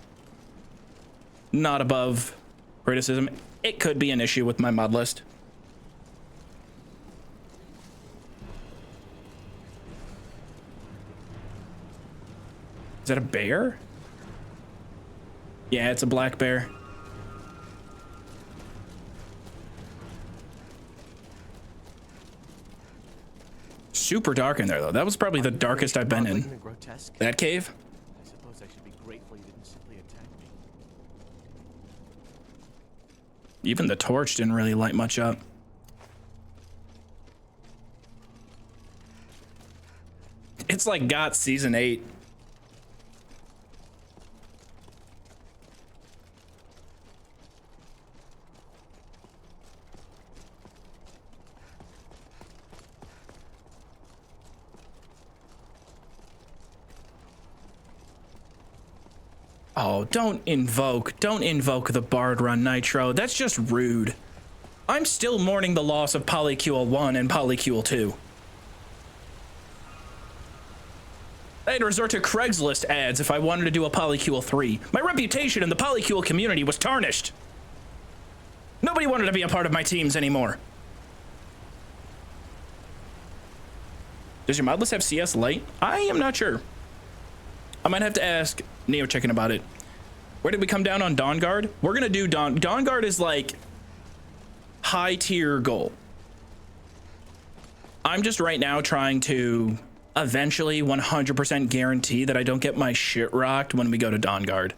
not above criticism. It could be an issue with my mod list. Is that a bear? Yeah, it's a black bear. Super dark in there, though. That was probably the darkest I've been in. That cave? I suppose I should be grateful you didn't simply attack me. Even the torch didn't really light much up. It's like GOT Season 8. Oh, don't invoke the Bard Run Nitro. That's just rude. I'm still mourning the loss of Polycule 1 and Polycule 2. I'd resort to Craigslist ads if I wanted to do a Polycule 3. My reputation in the Polycule community was tarnished. Nobody wanted to be a part of my teams anymore. Does your mod list have CS Lite? I am not sure. I might have to ask Neo Chicken about it. Where did we come down on Dawnguard? We're gonna do Dawnguard is like high tier goal. I'm just right now trying to eventually 100% guarantee that I don't get my shit rocked when we go to Dawnguard.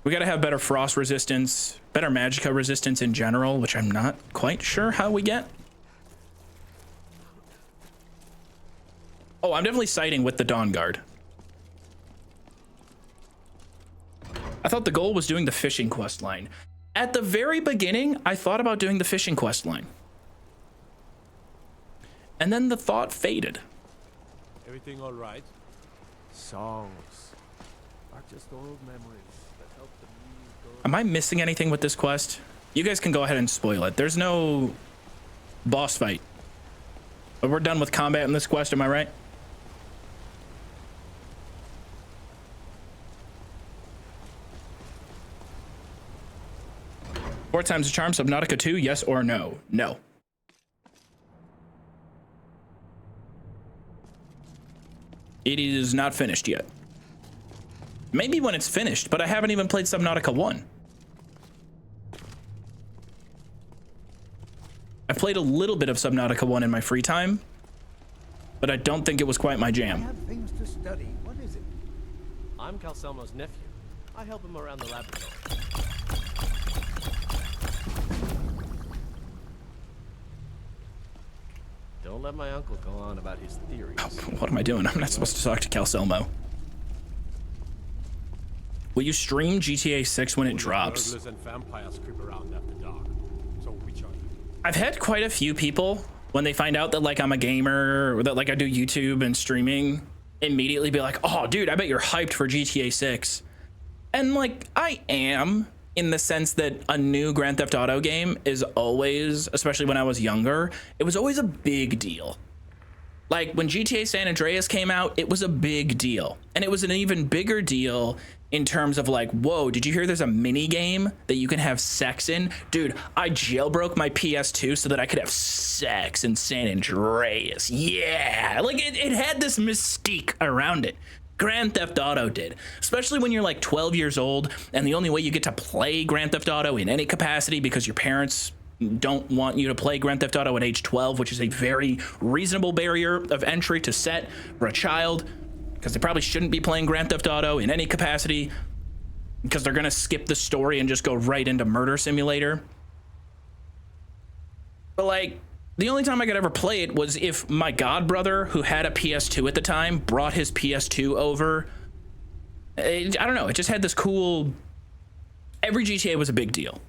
We gotta have better frost resistance, better magicka resistance in general, which I'm not quite sure how we get. Oh, I'm definitely siding with the Dawnguard. I thought the goal was doing the fishing quest line. At the very beginning, I thought about doing the fishing quest line. And then the thought faded. Everything all right? Songs are just old memories that help the muse go. Am I missing anything with this quest? You guys can go ahead and spoil it. There's no boss fight. But we're done with combat in this quest, am I right? Four times the charm, Subnautica 2, yes or no? No. It is not finished yet. Maybe when it's finished, but I haven't even played Subnautica 1. I've played a little bit of Subnautica 1 in my free time, but I don't think it was quite my I jam. have things to study. What is it? I'm Calselmo's nephew. I help him around the laboratory. Don't let my uncle go on about his theories. What am I doing? I'm not supposed to talk to Calselmo. Will you stream GTA 6 when it drops? Burglars and vampires creep around after dark. So which are you? I've had quite a few people, when they find out that like I'm a gamer or that like I do YouTube and streaming, immediately be like, oh dude, I bet you're hyped for GTA 6. And like, I am, in the sense that a new Grand Theft Auto game is always, especially when I was younger, it was always a big deal. Like when GTA San Andreas came out, it was a big deal. And it was an even bigger deal in terms of like, whoa, did you hear there's a mini game that you can have sex in? Dude, I jailbroke my PS2 so that I could have sex in San Andreas. Yeah, like it had this mystique around it. Grand Theft Auto did, especially when you're like 12 years old and the only way you get to play Grand Theft Auto in any capacity because your parents don't want you to play Grand Theft Auto at age 12, which is a very reasonable barrier of entry to set for a child, because they probably shouldn't be playing Grand Theft Auto in any capacity because they're gonna skip the story and just go right into Murder Simulator. But like, the only time I could ever play it was if my god brother, who had a PS2 at the time, brought his PS2 over. I don't know, it just had this cool... Every GTA was a big deal.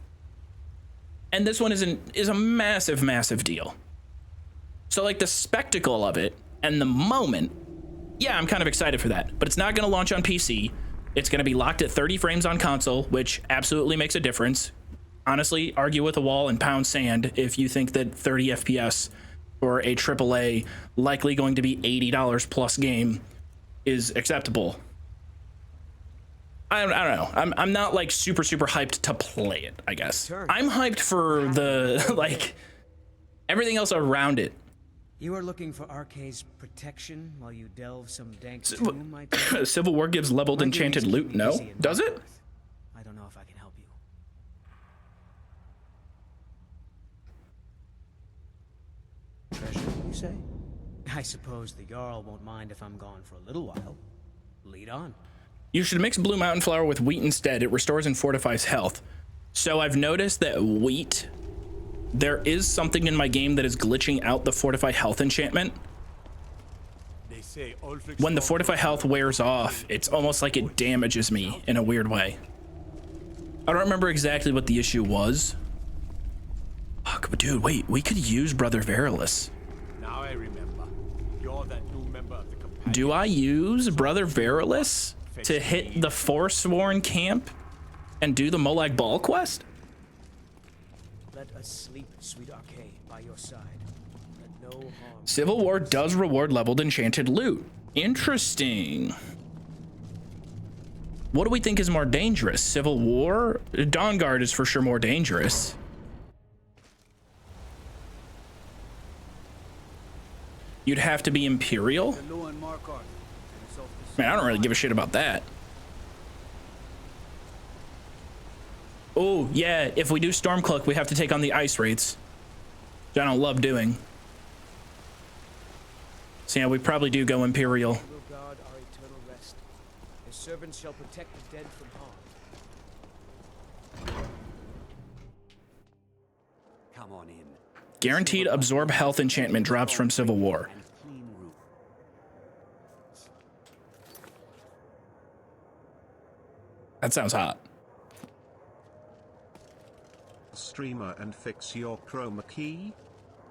And this one is a massive, massive deal. So like the spectacle of it and the moment, yeah, I'm kind of excited for that. But it's not going to launch on PC. It's going to be locked at 30 frames on console, which absolutely makes a difference. Honestly, argue with a wall and pound sand if you think that 30 FPS for a AAA, likely going to be $80 plus game, is acceptable. I don't know. I'm not like super hyped to play it, I guess. I'm hyped for the like everything else around it. You are looking for Arcade's protection while you delve some dank tomb, I take? Civil War gives leveled enchanted loot. No, does it? I don't know if I can help you. Treasure, you say? I suppose the Jarl won't mind if I'm gone for a little while. Lead on. You should mix blue mountain flower with wheat instead. It restores and fortifies health. So I've noticed that wheat, there is something in my game that is glitching out the fortify health enchantment. They say When the fortify health wears off, it's almost like it damages me in a weird way. I don't remember exactly what the issue was. Fuck, but dude, wait, we could use Brother Verilus. Now I remember. You're that new member of the companion. Do I use Brother Verilus to hit the Forsworn camp and do the Molag Bal quest? Let us sleep, sweet Arcade, by your side. Let no harm. Civil War does reward leveled enchanted loot. Interesting. What do we think is more dangerous? Civil War? Dawnguard is for sure more dangerous. You'd have to be Imperial? Man, I don't really give a shit about that. Oh, yeah, if we do Stormcloak, we have to take on the ice wraiths, which I don't love doing. So yeah, we probably do go Imperial. Will guard our eternal rest. His servants shall protect the dead from harm. Come on in. Guaranteed absorb health enchantment drops from Civil War. That sounds hot. streamer and fix your chroma key?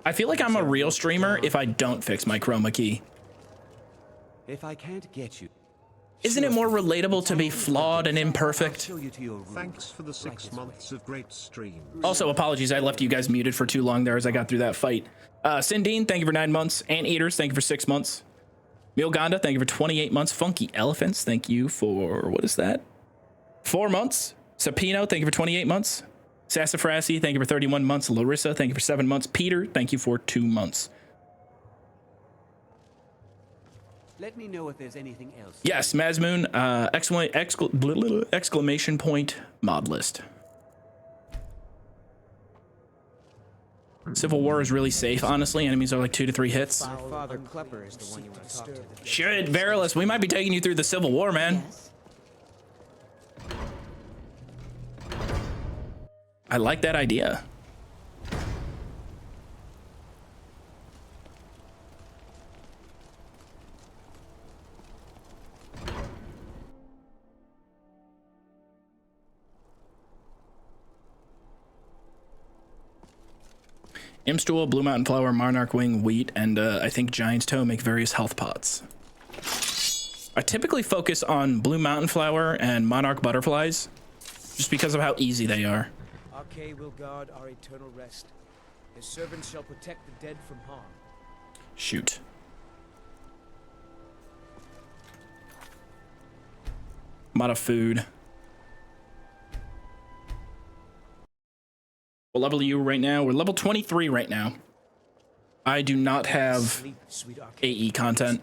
I feel like I'm a real streamer if I don't fix my chroma key. If I can't get you, Isn't it more relatable to be flawed and imperfect? show you to your room. Thanks for the 6 months of great streams. Also, apologies, I left you guys muted for too long there as I got through that fight. Sindine, thank you for 9 months. Anteaters, thank you for 6 months. Milganda, thank you for 28 months. Funky Elephants, thank you for, what is that? 4 months. Sapino, thank you for 28 months. Sassafrassi, thank you for 31 months. Larissa, thank you for 7 months. Peter, thank you for 2 months. Let me know if there's anything else. Yes, Mazmoon, exclamation point mod list. Civil War is really safe, honestly. Enemies are like 2 to 3 hits. Your father Klepper is the one you want to talk to. Shit, Verilus, we might be taking you through the Civil War, man. Yes. I like that idea. Imstool, Blue Mountain Flower, Monarch Wing, Wheat, and I think Giant's Toe make various health pots. I typically focus on Blue Mountain Flower and Monarch Butterflies, just because of how easy they are. Arche will guard our eternal rest. His servants shall protect the dead from harm. Shoot. I'm out of food. What level are you right now? We're level 23 right now. I do not have Sleep, sweet Arche. AE content.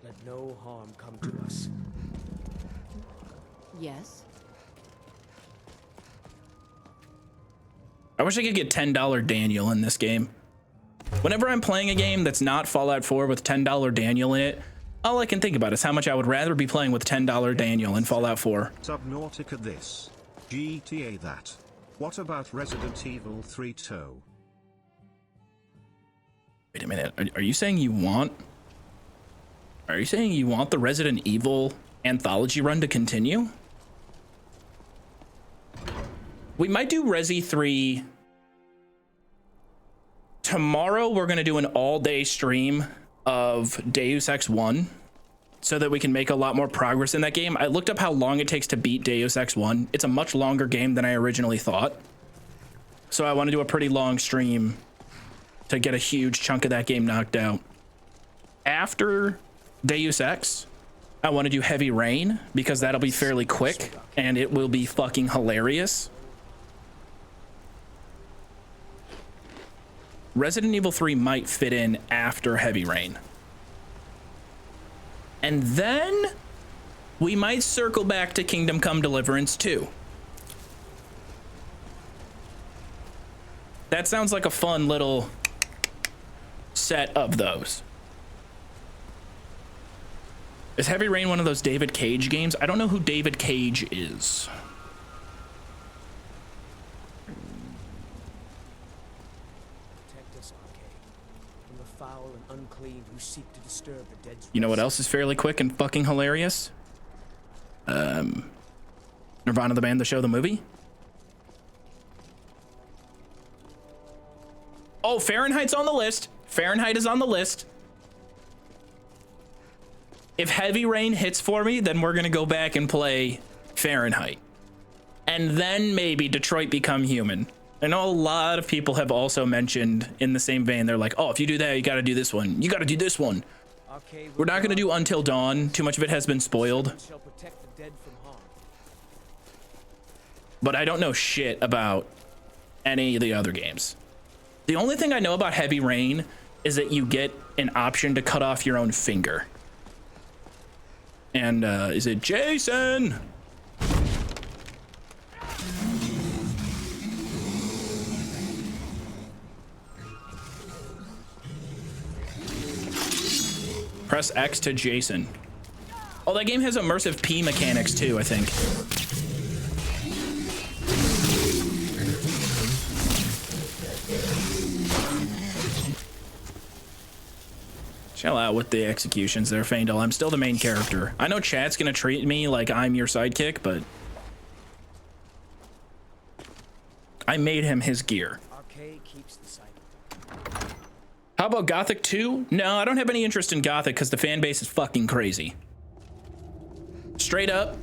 Let no harm come to us. Yes. I wish I could get $10 Daniel in this game. Whenever I'm playing a game that's not Fallout 4 with $10 Daniel in it, all I can think about is how much I would rather be playing with $10 Daniel in Fallout 4. Subnautica this. GTA that. What about Resident Evil 3 Toe? Wait a minute. Are you saying you want... Are you saying you want the Resident Evil anthology run to continue? We might do Resi 3. Tomorrow we're going to do an all-day stream of Deus Ex 1 so that we can make a lot more progress in that game. I looked up how long it takes to beat Deus Ex 1. It's a much longer game than I originally thought. So I want to do a pretty long stream to get a huge chunk of that game knocked out. After Deus Ex, I want to do Heavy Rain because that'll be fairly quick and it will be fucking hilarious. Resident Evil 3 might fit in after Heavy Rain. And then we might circle back to Kingdom Come Deliverance 2. That sounds like a fun little set of those. Is Heavy Rain one of those David Cage games? I don't know who David Cage is. Protect us, Arche, from the foul and unclean who seek to disturb the dead's You know what rest. else is fairly quick and fucking hilarious? Nirvana the band, the show, the movie. Oh, Fahrenheit's on the list. Fahrenheit is on the list. If Heavy Rain hits for me, then we're gonna go back and play Fahrenheit. And then maybe Detroit Become Human. I know a lot of people have also mentioned in the same vein, they're like, oh, if you do that, you gotta do this one. You gotta do this one. Arche will We're not gonna do Until Dawn. Too much of it has been spoiled. servants shall protect the dead from harm. But I don't know shit about any of the other games. The only thing I know about Heavy Rain is that you get an option to cut off your own finger. And is it Jason? Press X to Jason. Oh, that game has immersive P mechanics too, I think. Chill out with the executions there, Faendal. I'm still the main character. I know chat's gonna treat me like I'm your sidekick, but I made him his gear. Arcade keeps the cycle. How about Gothic 2? No, I don't have any interest in Gothic because the fan base is fucking crazy. Straight up,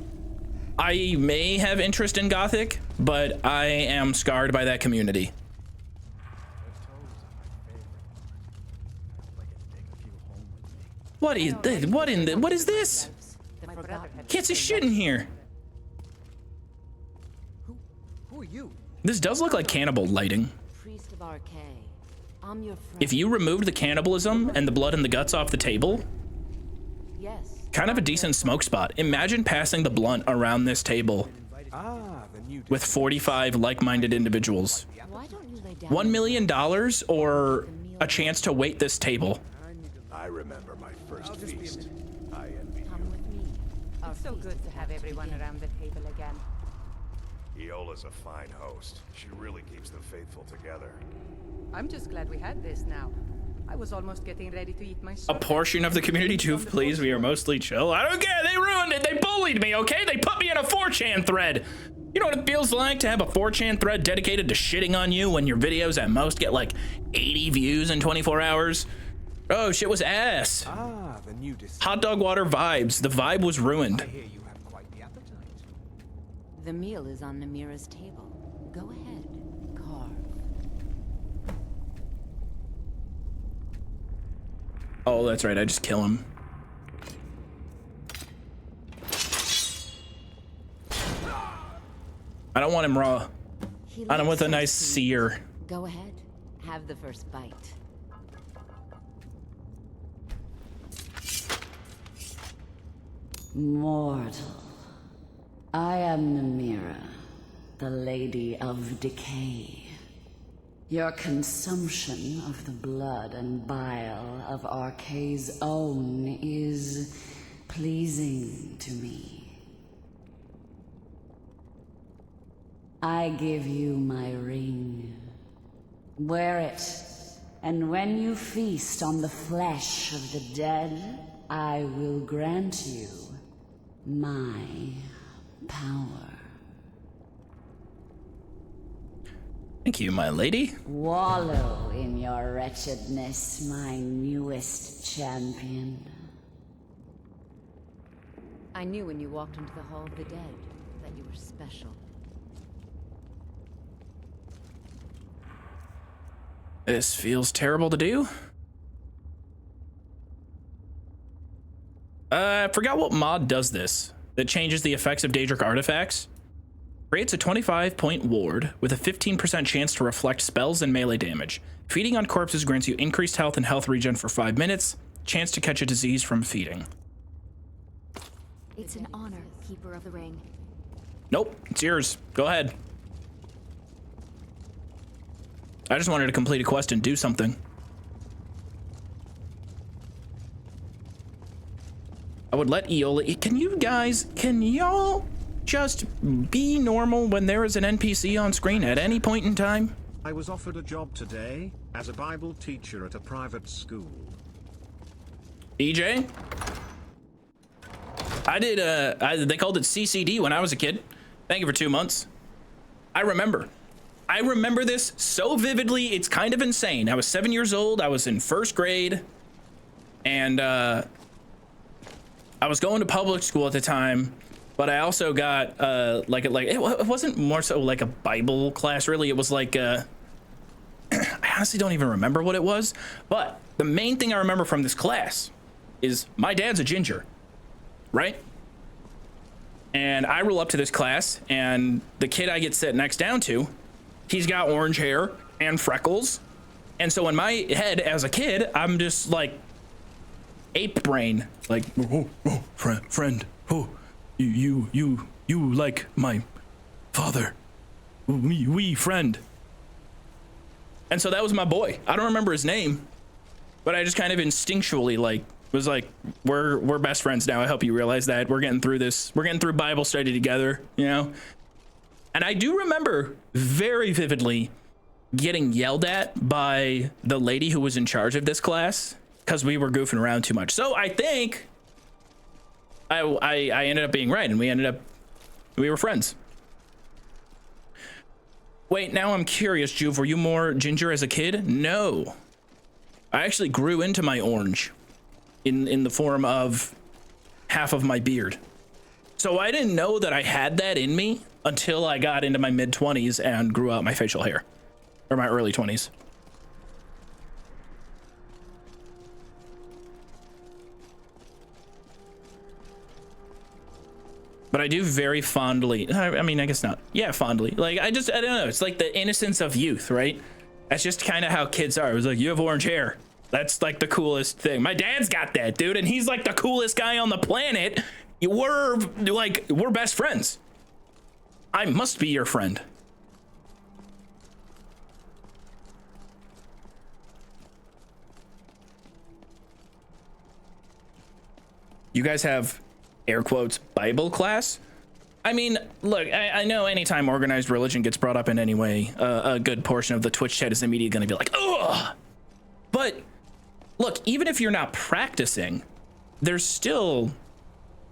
I may have interest in Gothic, but I am scarred by that community. What is this? What is this? Can't see shit in here. Who are you? This does look like cannibal lighting. Priest of Arcade. I'm your friend. If you removed the cannibalism and the blood and the guts off the table, Yes. kind of a decent smoke spot. Imagine passing the blunt around this table with 45 like-minded individuals. Why don't you lay down? $1 million or a chance to wait this table. I remember my first feast. I envy Come with me. Our It's so feast good is to have about everyone begin. around the table again. Iola's a fine host. She really keeps the faithful together. I'm just glad we had this now. I was almost getting ready to eat my A supper. portion of the community, Joov, please. We are mostly chill. I don't care. They ruined it. They bullied me, okay? They put me in a 4chan thread. You know what it feels like to have a 4chan thread dedicated to shitting on you when your videos at most get like 80 views in 24 hours? Oh, shit was ass. The new Hot dog water vibes. The vibe was ruined. hear you have quite the appetite. The meal is on Namira's table. Go ahead. Carve. Oh, that's right. I just kill him. I don't want him raw. He I don't likes want a nice sushi. sear. Go ahead. Have the first bite. Mortal. I am Namira, the Lady of Decay. Your consumption of the blood and bile of Arcade's own is pleasing to me. I give you my ring. Wear it, and when you feast on the flesh of the dead, I will grant you my power. Thank you, my lady. Wallow in your wretchedness, my newest champion. I knew when you walked into the Hall of the Dead that you were special. This feels terrible to do. I forgot what mod does this. That changes the effects of Daedric artifacts. Creates a 25-point ward with a 15% chance to reflect spells and melee damage. Feeding on corpses grants you increased health and health regen for 5 minutes. Chance to catch a disease from feeding. It's an honor, Keeper of the Ring. Nope, it's yours. Go ahead. I just wanted to complete a quest and do something. I would let Iola... Can y'all just be normal when there is an NPC on screen at any point in time? I was offered a job today as a Bible teacher at a private school. EJ? I did, they called it CCD when I was a kid. Thank you for 2 months. I remember this so vividly, it's kind of insane. I was 7 years old, I was in 1st grade, and I was going to public school at the time, but I also got it wasn't more so like a Bible class really. It was like I honestly don't even remember what it was, but the main thing I remember from this class is my dad's a ginger, right? And I roll up to this class, and the kid I get sit next down to, he's got orange hair and freckles, and so in my head as a kid, I'm just like ape brain, like, oh, friend, oh, you like my father, we friend. And so that was my boy. I don't remember his name, but I just kind of instinctually was like, we're best friends now. I hope you realize that. We're getting through this. We're getting through Bible study together, you know? And I do remember very vividly getting yelled at by the lady who was in charge of this class because we were goofing around too much. So I think I ended up being right, and we were friends. Wait, now I'm curious, Joov, were you more ginger as a kid? No. I actually grew into my orange in the form of half of my beard. So I didn't know that I had that in me until I got into my mid-20s and grew out my facial hair. Or my early 20s. But I do very fondly, I mean, I guess not. Yeah, fondly. Like, I don't know. It's like the innocence of youth, right? That's just kind of how kids are. It was like, you have orange hair. That's like the coolest thing. My dad's got that, dude. And he's like the coolest guy on the planet. We're best friends. I must be your friend. You guys have air quotes Bible class? I mean, look, I know anytime organized religion gets brought up in any way, a good portion of the Twitch chat is immediately going to be like, ugh. But look, even if you're not practicing, there's still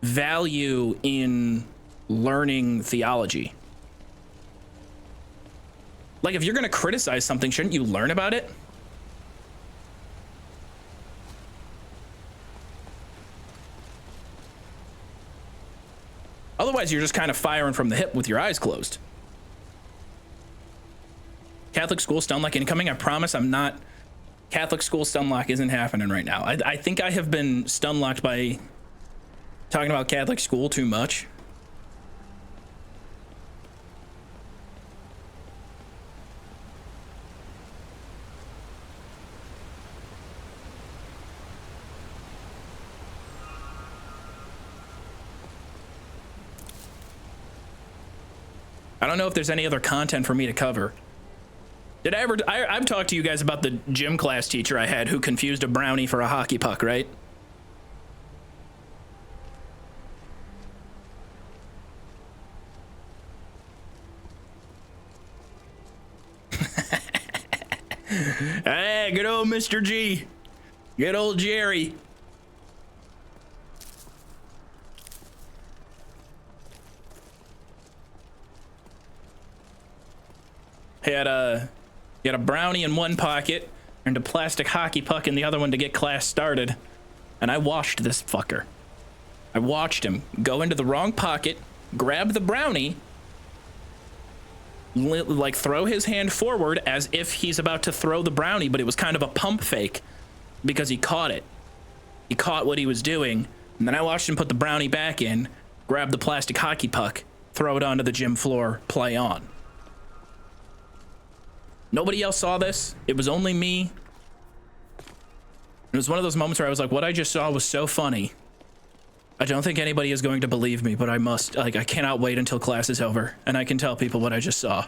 value in learning theology. Like, if you're going to criticize something, shouldn't you learn about it? Otherwise, you're just kind of firing from the hip with your eyes closed. Catholic school stunlock incoming. I promise I'm not. Catholic school stunlock isn't happening right now. I think I have been stunlocked by talking about Catholic school too much. I don't know if there's any other content for me to cover. Did I ever? I've talked to you guys about the gym class teacher I had who confused a brownie for a hockey puck, right? Hey, good old Mr. G. Good old Jerry. He had a brownie in one pocket and a plastic hockey puck in the other one to get class started. And I watched this fucker. I watched him go into the wrong pocket, grab the brownie, like throw his hand forward as if he's about to throw the brownie, but it was kind of a pump fake because he caught it. He caught what he was doing. And then I watched him put the brownie back in, grab the plastic hockey puck, throw it onto the gym floor, play on. Nobody else saw this. It was only me. It was one of those moments where I was like, what I just saw was so funny. I don't think anybody is going to believe me, but I must. Like, I cannot wait until class is over and I can tell people what I just saw.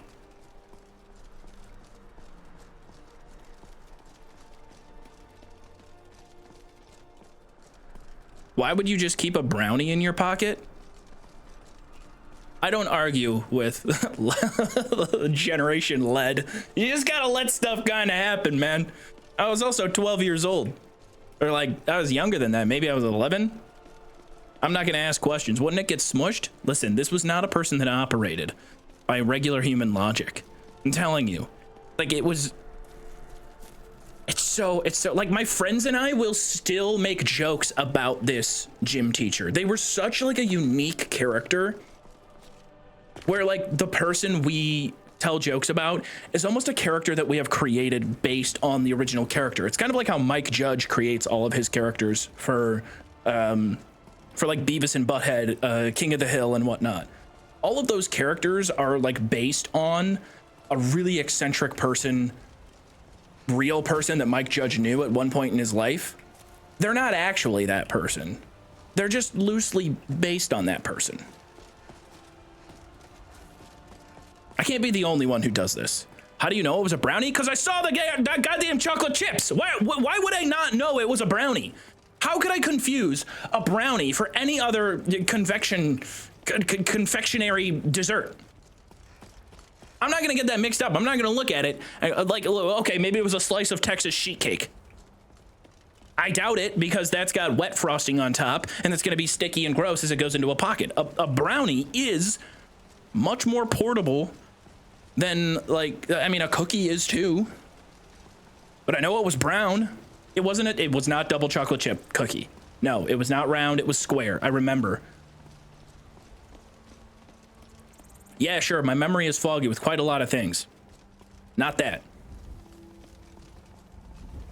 Why would you just keep a brownie in your pocket? I don't argue with Generation Lead. You just gotta let stuff kind of happen, man. I was also 12 years old. Or like, I was younger than that. Maybe I was 11. I'm not gonna ask questions. Wouldn't it get smushed? Listen, this was not a person that operated by regular human logic. I'm telling you. Like, it was... It's so, like, my friends and I will still make jokes about this gym teacher. They were such, like, a unique character. Where, like, the person we tell jokes about is almost a character that we have created based on the original character. It's kind of like how Mike Judge creates all of his characters for like Beavis and Butthead, King of the Hill and whatnot. All of those characters are like based on a really eccentric person, real person that Mike Judge knew at one point in his life. They're not actually that person. They're just loosely based on that person. I can't be the only one who does this. How do you know it was a brownie? Because I saw the goddamn chocolate chips. Why would I not know it was a brownie? How could I confuse a brownie for any other confectionery dessert? I'm not gonna get that mixed up. I'm not gonna look at it like, okay, maybe it was a slice of Texas sheet cake. I doubt it, because that's got wet frosting on top and it's gonna be sticky and gross as it goes into a pocket. A brownie is much more portable then like, I mean, a cookie is too. But I know it was brown. It wasn't. It was not double chocolate chip cookie. No, it was not round. It was square. I remember. Yeah, sure. My memory is foggy with quite a lot of things. Not that.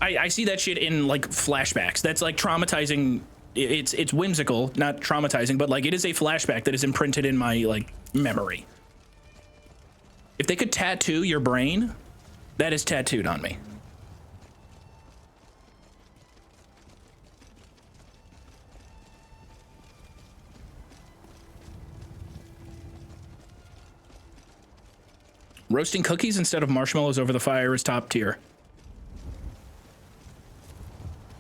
I see that shit in like flashbacks. That's like traumatizing. It's whimsical, not traumatizing, but like it is a flashback that is imprinted in my like memory. If they could tattoo your brain, that is tattooed on me. Roasting cookies instead of marshmallows over the fire is top tier.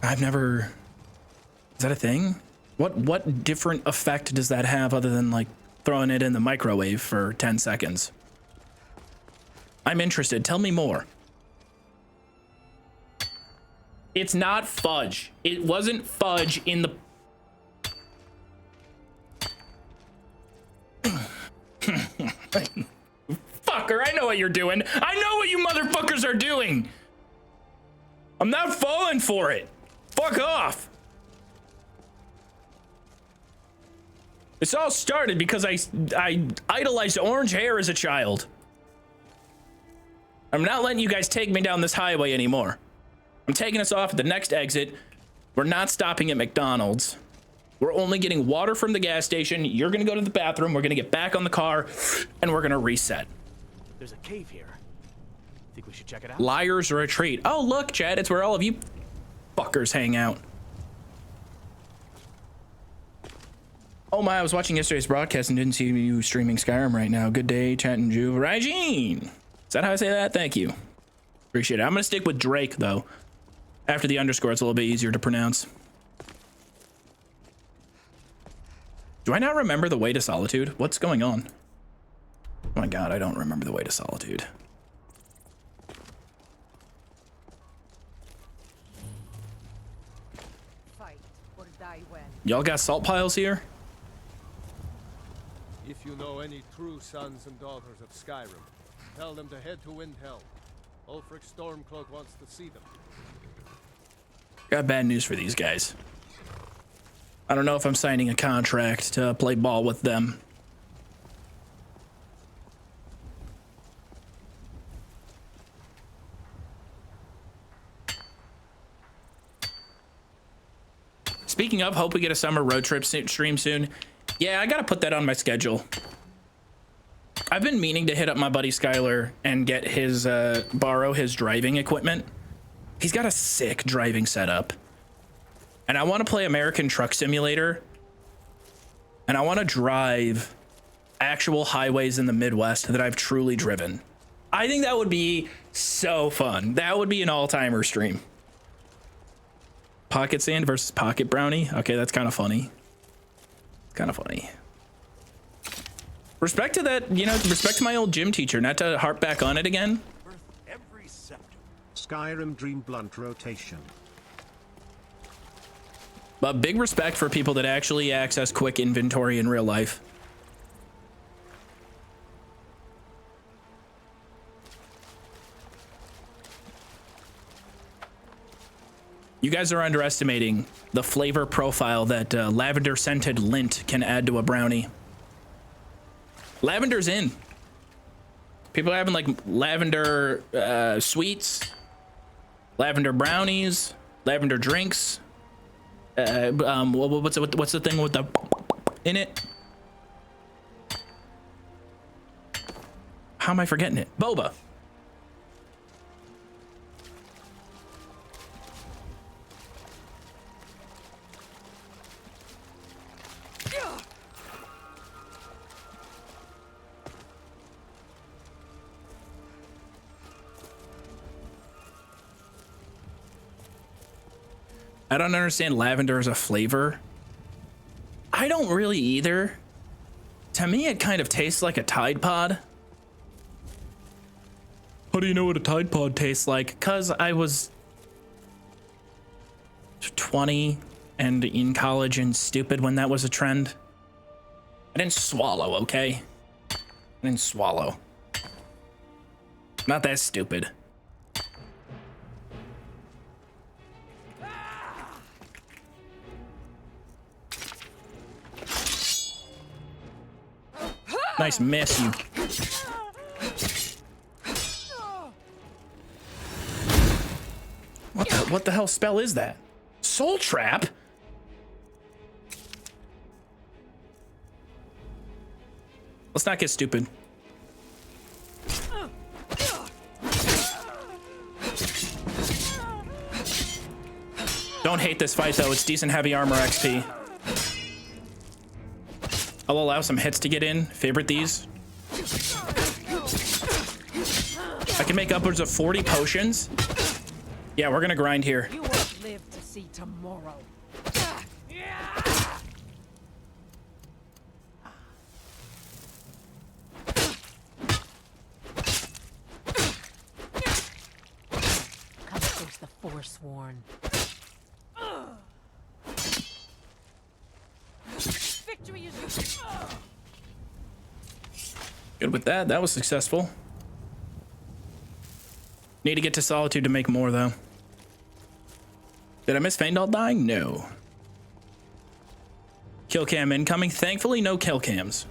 I've never... Is that a thing? What different effect does that have other than like throwing it in the microwave for 10 seconds? I'm interested. Tell me more. It's not fudge. It wasn't fudge in the... Fucker, I know what you're doing. I know what you motherfuckers are doing. I'm not falling for it. Fuck off. This all started because I idolized orange hair as a child. I'm not letting you guys take me down this highway anymore. I'm taking us off at the next exit. We're not stopping at McDonald's. We're only getting water from the gas station. You're gonna go to the bathroom. We're gonna get back on the car and we're gonna reset. There's a cave here. Think we should check it out? Liars Retreat. Oh, look, Chad, it's where all of you fuckers hang out. Oh my, I was watching yesterday's broadcast and didn't see you streaming Skyrim right now. Good day, chat and Joov. Rajin! Is that how I say that? Thank you. Appreciate it. I'm gonna stick with Drake, though. After the underscore, it's a little bit easier to pronounce. Do I not remember the way to Solitude? What's going on? Oh my god, I don't remember the way to Solitude. Fight or die when. Y'all got salt piles here? If you know any true sons and daughters of Skyrim, tell them to head to Windhelm. Ulfric Stormcloak wants to see them. Got bad news for these guys. I don't know if I'm signing a contract to play ball with them. Speaking of, hope we get a summer road trip stream soon. Yeah, I gotta put that on my schedule. I've been meaning to hit up my buddy Skylar and get his, borrow his driving equipment. He's got a sick driving setup. And I want to play American Truck Simulator. And I want to drive actual highways in the Midwest that I've truly driven. I think that would be so fun. That would be an all-timer stream. Pocket sand versus pocket brownie. Okay, that's kind of funny. Kind of funny. Respect to that, you know, respect to my old gym teacher, not to harp back on it again. Skyrim Dream Blunt Rotation. But big respect for people that actually access quick inventory in real life. You guys are underestimating the flavor profile that lavender scented lint can add to a brownie. Lavender's in. People are having like lavender sweets, lavender brownies, lavender drinks. What's the thing with the in it? How am I forgetting it? Boba. I don't understand lavender as a flavor. I don't really either. To me, it kind of tastes like a Tide Pod. How do you know what a Tide Pod tastes like? Because I was 20 and in college and stupid when that was a trend. I didn't swallow, okay? I didn't swallow. Not that stupid. Nice miss, you. What the hell spell is that? Soul Trap? Let's not get stupid. Don't hate this fight though, it's decent heavy armor XP. I'll allow some hits to get in. Favorite these. I can make upwards of 40 potions. Yeah, we're gonna grind here. You won't live to see tomorrow. Come face the Forsworn. Victory is yours. Good with that. That was successful. Need to get to Solitude to make more, though. Did I miss Feindal dying? No. Kill cam incoming. Thankfully, no kill cams.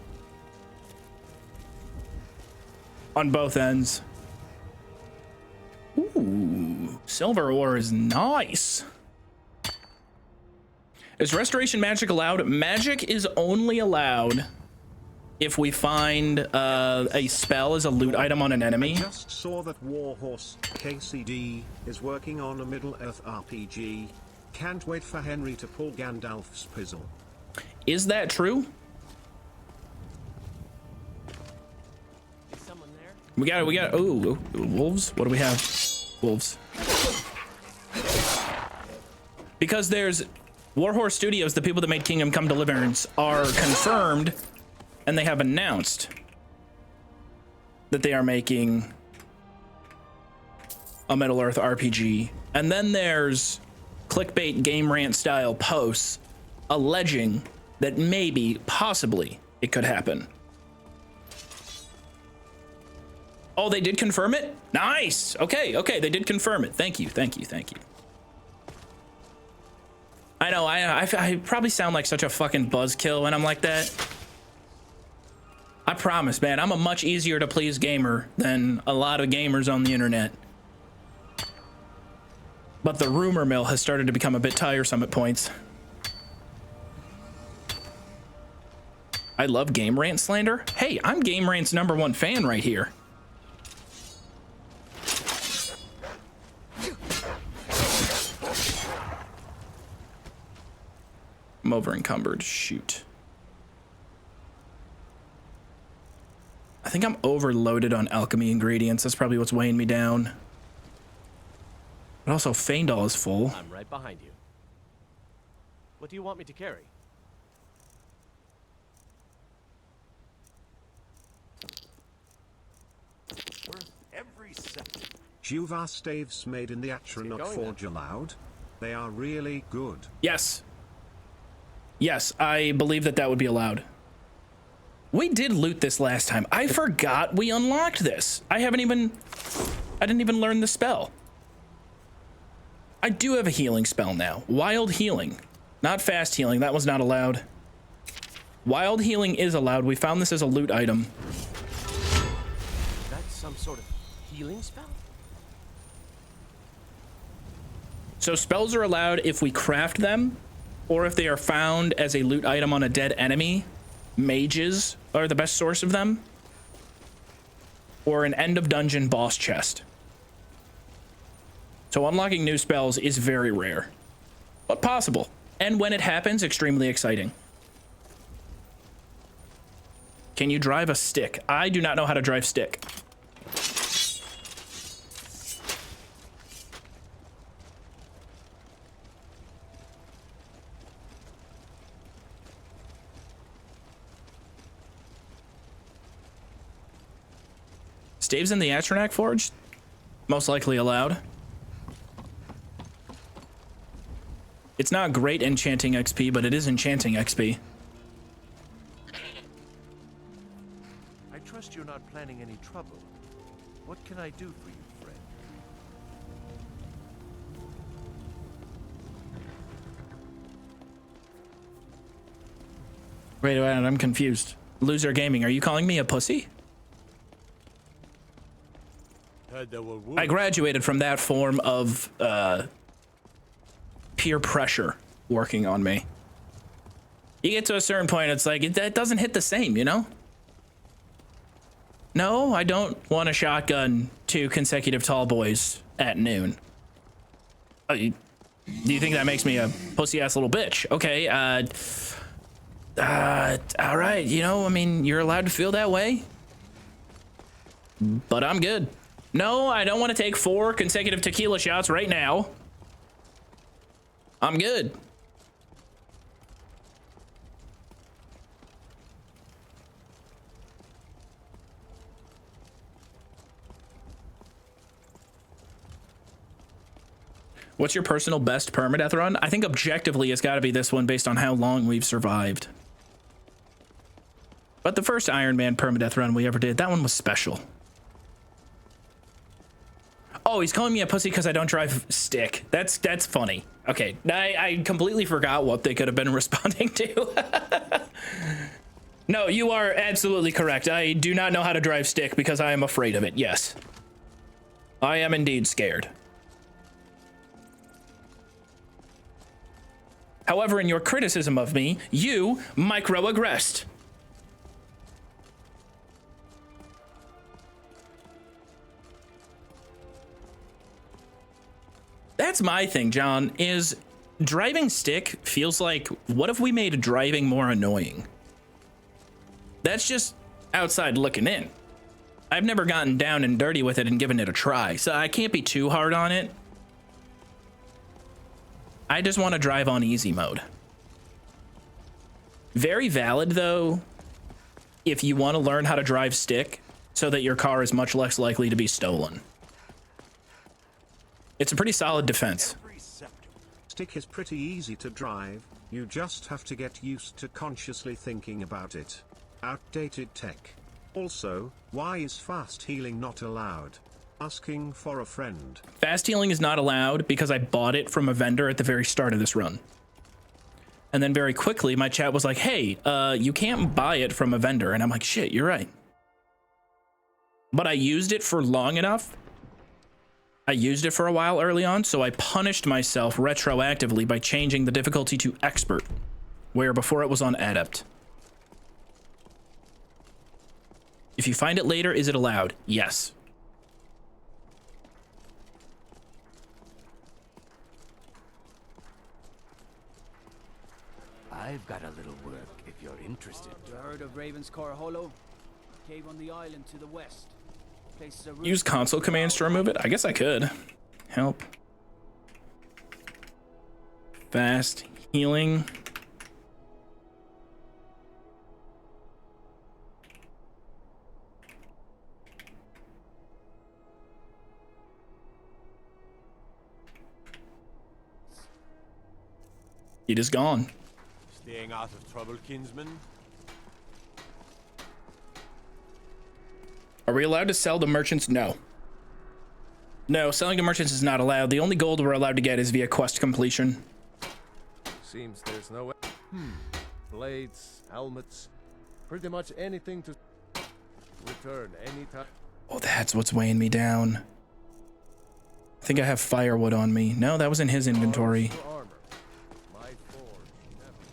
On both ends. Ooh, silver ore is nice. Is restoration magic allowed? Magic is only allowed if we find a spell as a loot item on an enemy. I just saw that Warhorse KCD is working on a Middle-earth RPG. Can't wait for Henry to pull Gandalf's pizzle. Is that true? Is someone there? We got, ooh, wolves? What do we have? Wolves. Because there's Warhorse Studios, the people that made Kingdom Come Deliverance, are confirmed, and they have announced that they are making a Middle-earth RPG. And then there's clickbait game rant style posts alleging that maybe, possibly, it could happen. Oh, they did confirm it? Nice. Okay, they did confirm it. Thank you. I know, I probably sound like such a fucking buzzkill when I'm like that. I promise, man, I'm a much easier to please gamer than a lot of gamers on the internet. But the rumor mill has started to become a bit tiresome at points. I love Game Rant slander. Hey, I'm Game Rant's #1 fan right here. I'm over encumbered. Shoot. I think I'm overloaded on alchemy ingredients. That's probably what's weighing me down. But also, Feindal is full. I'm right behind you. What do you want me to carry? Worth every second. Joov staves made in the Atronach Forge allowed? They are really good. Yes. Yes, I believe that would be allowed. We did loot this last time. I forgot we unlocked this. I didn't even learn the spell. I do have a healing spell now. Wild healing. Not fast healing. That was not allowed. Wild healing is allowed. We found this as a loot item. That's some sort of healing spell? So spells are allowed if we craft them, or if they are found as a loot item on a dead enemy. Mages are the best source of them, or an end of dungeon boss chest. So unlocking new spells is very rare, but possible. And when it happens, extremely exciting. Can you drive a stick? I do not know how to drive stick. Staves in the Atronach Forge? Most likely allowed. It's not great enchanting XP, but it is enchanting XP. I trust you're not planning any trouble. What can I do for you, friend? Wait, I'm confused. Loser Gaming, are you calling me a pussy? Heard there were I graduated from that form of peer pressure working on me. You get to a certain point, it's like, that doesn't hit the same, you know? No, I don't want to shotgun 2 consecutive tall boys at noon. Do you think that makes me a pussy-ass little bitch? Okay, all right, you know, I mean, you're allowed to feel that way. But I'm good. No, I don't want to take 4 consecutive tequila shots right now. I'm good. What's your personal best permadeath run? I think objectively it's got to be this one based on how long we've survived. But the first Iron Man permadeath run we ever did, that one was special. Oh, he's calling me a pussy because I don't drive stick. That's funny. Okay, I completely forgot what they could have been responding to. No, you are absolutely correct. I do not know how to drive stick because I am afraid of it, yes. I am indeed scared. However, in your criticism of me, you microaggressed. That's my thing, John, is driving stick feels like, what if we made driving more annoying? That's just outside looking in. I've never gotten down and dirty with it and given it a try, so I can't be too hard on it. I just want to drive on easy mode. Very valid, though, if you want to learn how to drive stick so that your car is much less likely to be stolen. It's a pretty solid defense. Stick is pretty easy to drive, you just have to get used to consciously thinking about it. Outdated tech. Also, why is fast healing not allowed? Asking for a friend. Fast healing is not allowed because I bought it from a vendor at the very start of this run. And then very quickly, my chat was like, hey, you can't buy it from a vendor. And I'm like, shit, you're right. But I used it for long enough. I used it for a while early on, so I punished myself retroactively by changing the difficulty to expert, where before it was on adept. If you find it later, is it allowed? Yes. I've got a little work if you're interested. You heard of Ravenscar Hollow? Cave on the island to the west. Places are Use console commands to remove it? I guess I could. Help. Fast healing. It is gone. Staying out of trouble, kinsman? Are we allowed to sell to merchants? No. No, selling to merchants is not allowed. The only gold we're allowed to get is via quest completion. Seems there's no... Blades, helmets, pretty much anything to return anytime. Oh, that's what's weighing me down. I think I have firewood on me. No, that was in his inventory.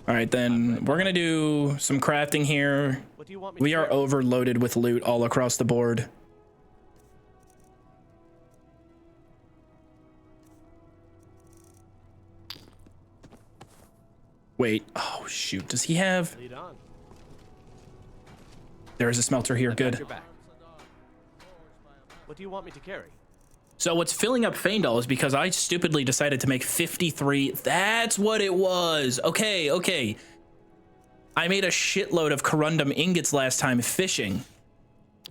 All right, then we're gonna do some crafting here. We are overloaded with loot all across the board. Wait, oh shoot, does he have? There is a smelter here, good. What do you want me to carry? So what's filling up Faendal is because I stupidly decided to make 53. That's what it was. Okay, okay. I made a shitload of corundum ingots last time fishing.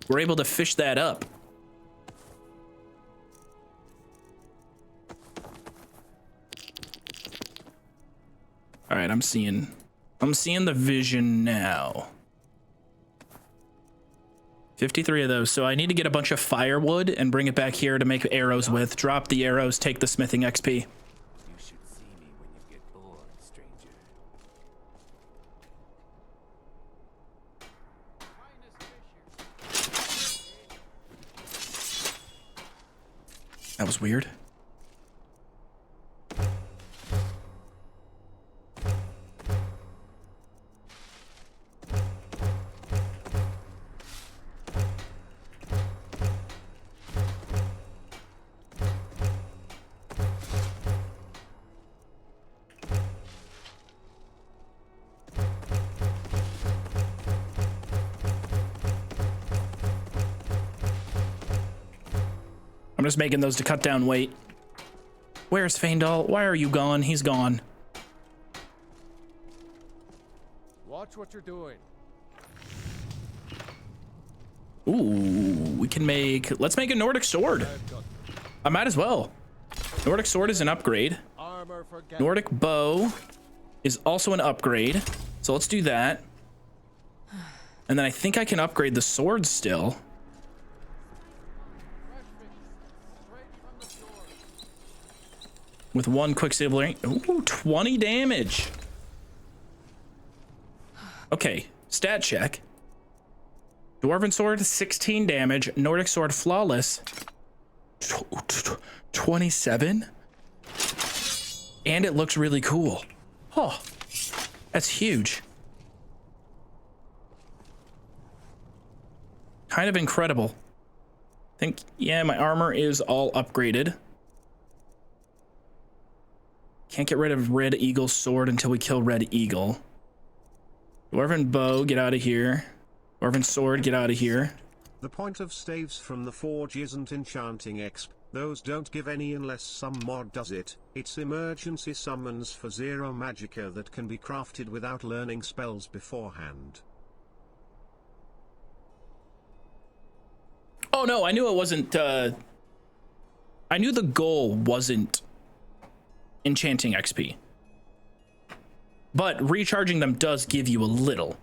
We're able to fish that up. All right, I'm seeing the vision now. 53 of those. So I need to get a bunch of firewood and bring it back here to make arrows with. Drop the arrows, take the smithing XP. You should see me when you get bored, stranger. That was weird. I'm just making those to cut down weight. Where's Faendal? Why are you gone? He's gone. Watch what you're doing. Ooh, we can make... Let's make a Nordic sword. I might as well. Nordic sword is an upgrade. Armor for Nordic bow is also an upgrade. So let's do that. And then I think I can upgrade the sword still. With one quicksilver. Ooh, 20 damage. Okay, stat check. Dwarven sword, 16 damage. Nordic sword, flawless. 27. And it looks really cool. Oh, that's huge. Kind of incredible. I think, yeah, my armor is all upgraded. Can't get rid of Red Eagle's sword until we kill Red Eagle. Dwarven bow, get out of here. Dwarven sword, get out of here. The point of staves from the forge isn't enchanting exp. Those don't give any unless some mod does it. It's emergency summons for zero magicka that can be crafted without learning spells beforehand. Oh no, I knew it wasn't, I knew the goal wasn't enchanting XP. But recharging them does give you a little.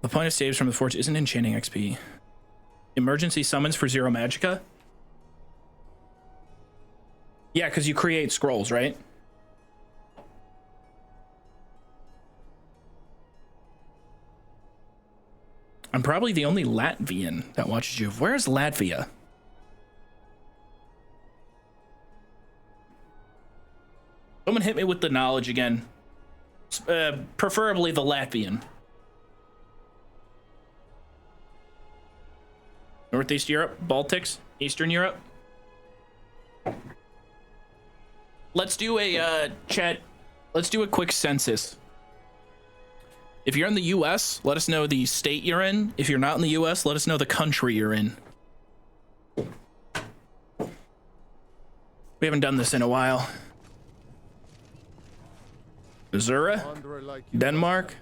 The point of staves from the forge isn't enchanting XP. Emergency summons for zero magicka? Yeah, because you create scrolls, right? I'm probably the only Latvian that watches you. Where's Latvia? Someone hit me with the knowledge again. Preferably the Latvian. Northeast Europe, Baltics, Eastern Europe. Let's do a chat. Let's do a quick census. If you're in the US, let us know the state you're in. If you're not in the US, let us know the country you're in. We haven't done this in a while. Missouri, Denmark.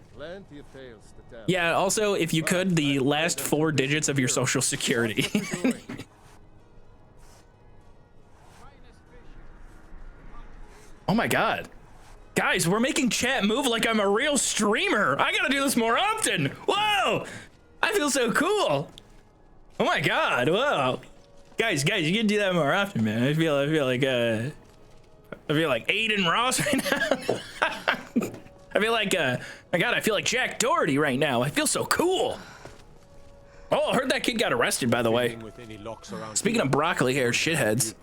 Yeah, also, if you could, the last 4 digits of your social security. Oh my God. Guys, we're making chat move like I'm a real streamer. I gotta do this more often. Whoa! I feel so cool. Oh my God, whoa. Guys, you can do that more often, man. I feel like Aiden Ross right now. I feel like, my God, I feel like Jack Doherty right now. I feel so cool. Oh, I heard that kid got arrested, by the way. Speaking of broccoli hair shitheads.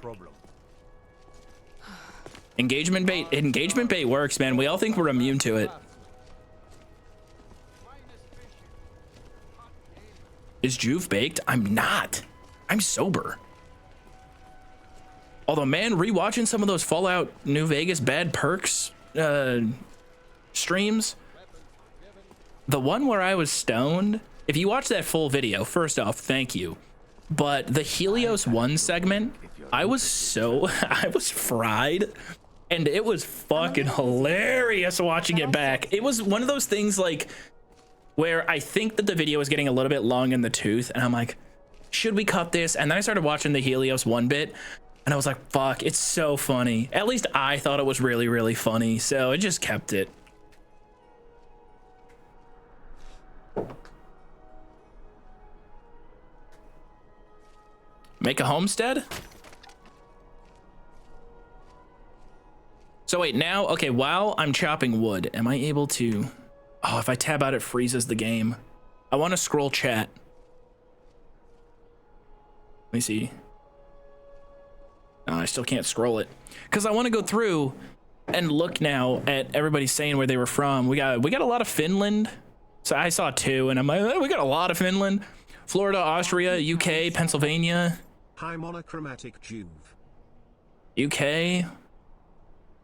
Engagement bait works, man. We all think we're immune to it. Is Joov baked? I'm not. I'm sober. Although, man, rewatching some of those Fallout New Vegas Bad Perks streams, the one where I was stoned, if you watch that full video, first off, thank you. But the Helios 1 segment, I was fried, and it was fucking hilarious watching it back. It was one of those things like where I think that the video is getting a little bit long in the tooth, and I'm like, should we cut this? And then I started watching the Helios 1 bit, and I was like, fuck, it's so funny. At least I thought it was really, really funny, so I just kept it. Make a homestead? So wait, now, okay, while I'm chopping wood, am I able to... Oh, if I tab out, it freezes the game. I want to scroll chat. Let me see. No, I still can't scroll it. Because I want to go through and look now at everybody saying where they were from. We got a lot of Finland. So I saw 2, and I'm like, oh, we got a lot of Finland. Florida, Austria, UK, Pennsylvania. Hi, monochromatic Joov. UK.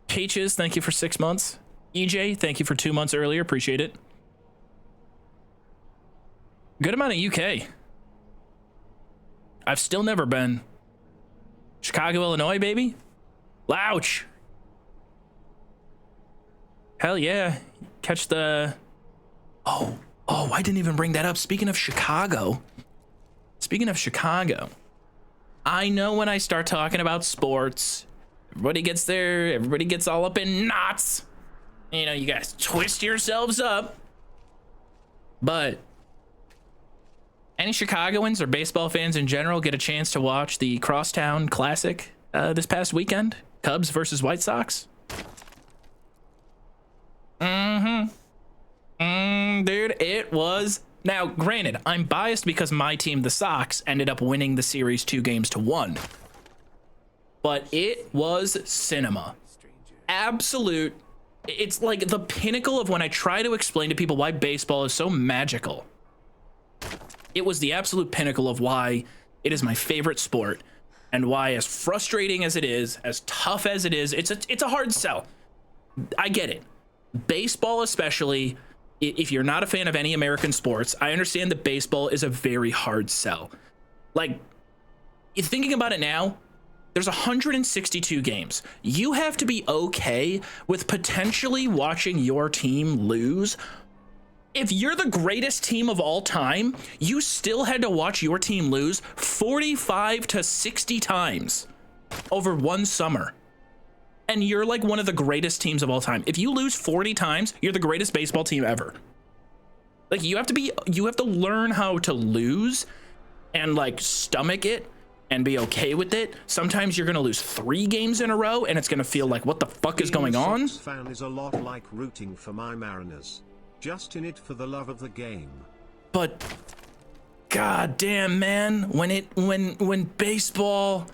Peaches, thank you for 6 months. EJ, thank you for 2 months earlier. Appreciate it. Good amount of UK. I've still never been. Chicago, Illinois, baby. Louch. Hell yeah. Catch the... Oh, I didn't even bring that up. Speaking of Chicago, I know when I start talking about sports, everybody gets all up in knots. You know, you guys twist yourselves up. But any Chicagoans or baseball fans in general get a chance to watch the Crosstown Classic this past weekend? Cubs versus White Sox? Dude, it was... Now, granted, I'm biased because my team, the Sox, ended up winning the series 2-1. But it was cinema. Absolute... It's like the pinnacle of when I try to explain to people why baseball is so magical. It was the absolute pinnacle of why it is my favorite sport, and why, as frustrating as it is, as tough as it is, it's a hard sell. I get it. Baseball especially, if you're not a fan of any American sports, I understand that baseball is a very hard sell. Like, thinking about it now, there's 162 games. You have to be okay with potentially watching your team lose. If you're the greatest team of all time, you still had to watch your team lose 45 to 60 times over one summer. And you're like one of the greatest teams of all time. If you lose 40 times, you're the greatest baseball team ever. Like, you have to learn how to lose and like stomach it and be okay with it. Sometimes you're gonna lose 3 games in a row and it's gonna feel like, what the fuck is going on? Fan is a lot like rooting for my Mariners. Just in it for the love of the game. But god damn, man, when baseball,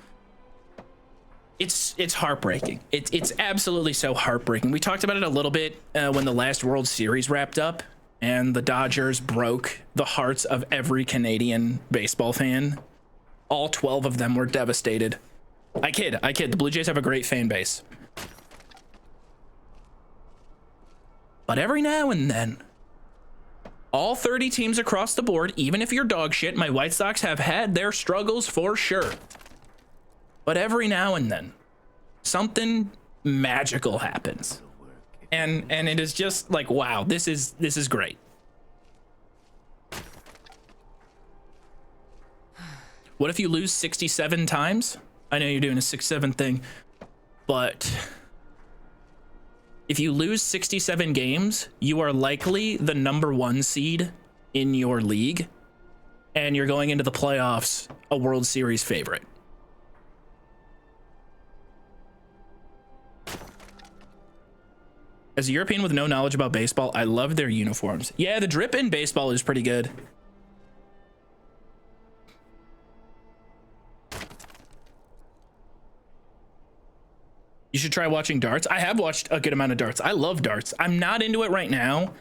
it's heartbreaking. It's absolutely so heartbreaking. We talked about it a little bit when the last World Series wrapped up and the Dodgers broke the hearts of every Canadian baseball fan. All 12 of them were devastated. I kid. The Blue Jays have a great fan base. But every now and then, all 30 teams across the board, even if you're dog shit, my White Sox have had their struggles for sure. But every now and then, something magical happens. And it is just like, wow, this is great. What if you lose 67 times? I know you're doing a 6-7 thing, but if you lose 67 games, you are likely the #1 seed in your league, and you're going into the playoffs a World Series favorite. As a European with no knowledge about baseball, I love their uniforms. Yeah, the drip in baseball is pretty good. You should try watching darts. I have watched a good amount of darts. I love darts. I'm not into it right now.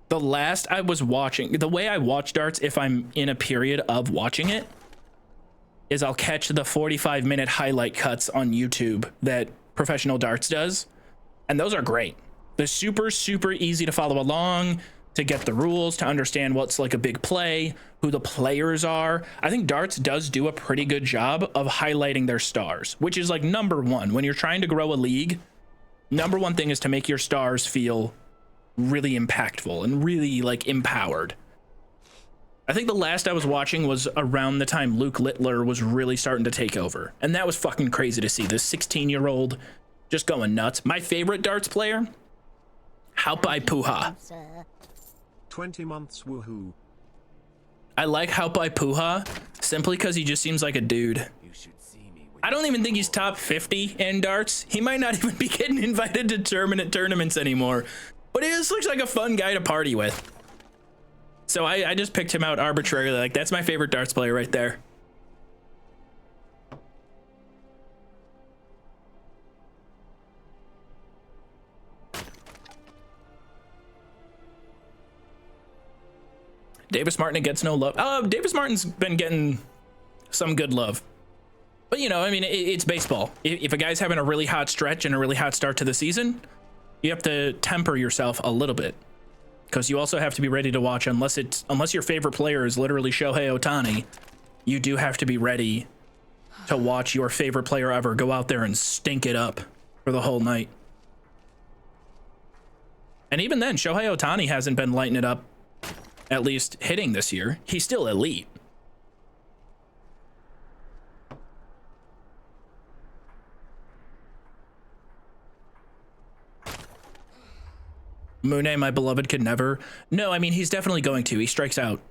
The last I was watching, the way I watch darts, if I'm in a period of watching it, is I'll catch the 45-minute highlight cuts on YouTube that Professional Darts does. And those are great. They're super, super easy to follow along, to get the rules, to understand what's like a big play, who the players are. I think darts does do a pretty good job of highlighting their stars, which is like #1. When you're trying to grow a league, #1 thing is to make your stars feel really impactful and really like empowered. I think the last I was watching was around the time Luke Littler was really starting to take over. And that was fucking crazy to see. This 16-year-old just going nuts. My favorite darts player, Haupai Puha. 20 months, woohoo. I like Halpai Puha simply because he just seems like a dude. I don't even think he's top 50 in darts. He might not even be getting invited to tournaments anymore. But he just looks like a fun guy to party with. So I just picked him out arbitrarily. Like, that's my favorite darts player right there. Davis Martin gets no love. Davis Martin's been getting some good love. But, you know, I mean, it's baseball. If a guy's having a really hot stretch and a really hot start to the season, you have to temper yourself a little bit. Because you also have to be ready to watch, unless your favorite player is literally Shohei Ohtani, you do have to be ready to watch your favorite player ever go out there and stink it up for the whole night. And even then, Shohei Ohtani hasn't been lighting it up, at least hitting this year. He's still elite. Mune, my beloved, could never. No, I mean, he's definitely going to. He strikes out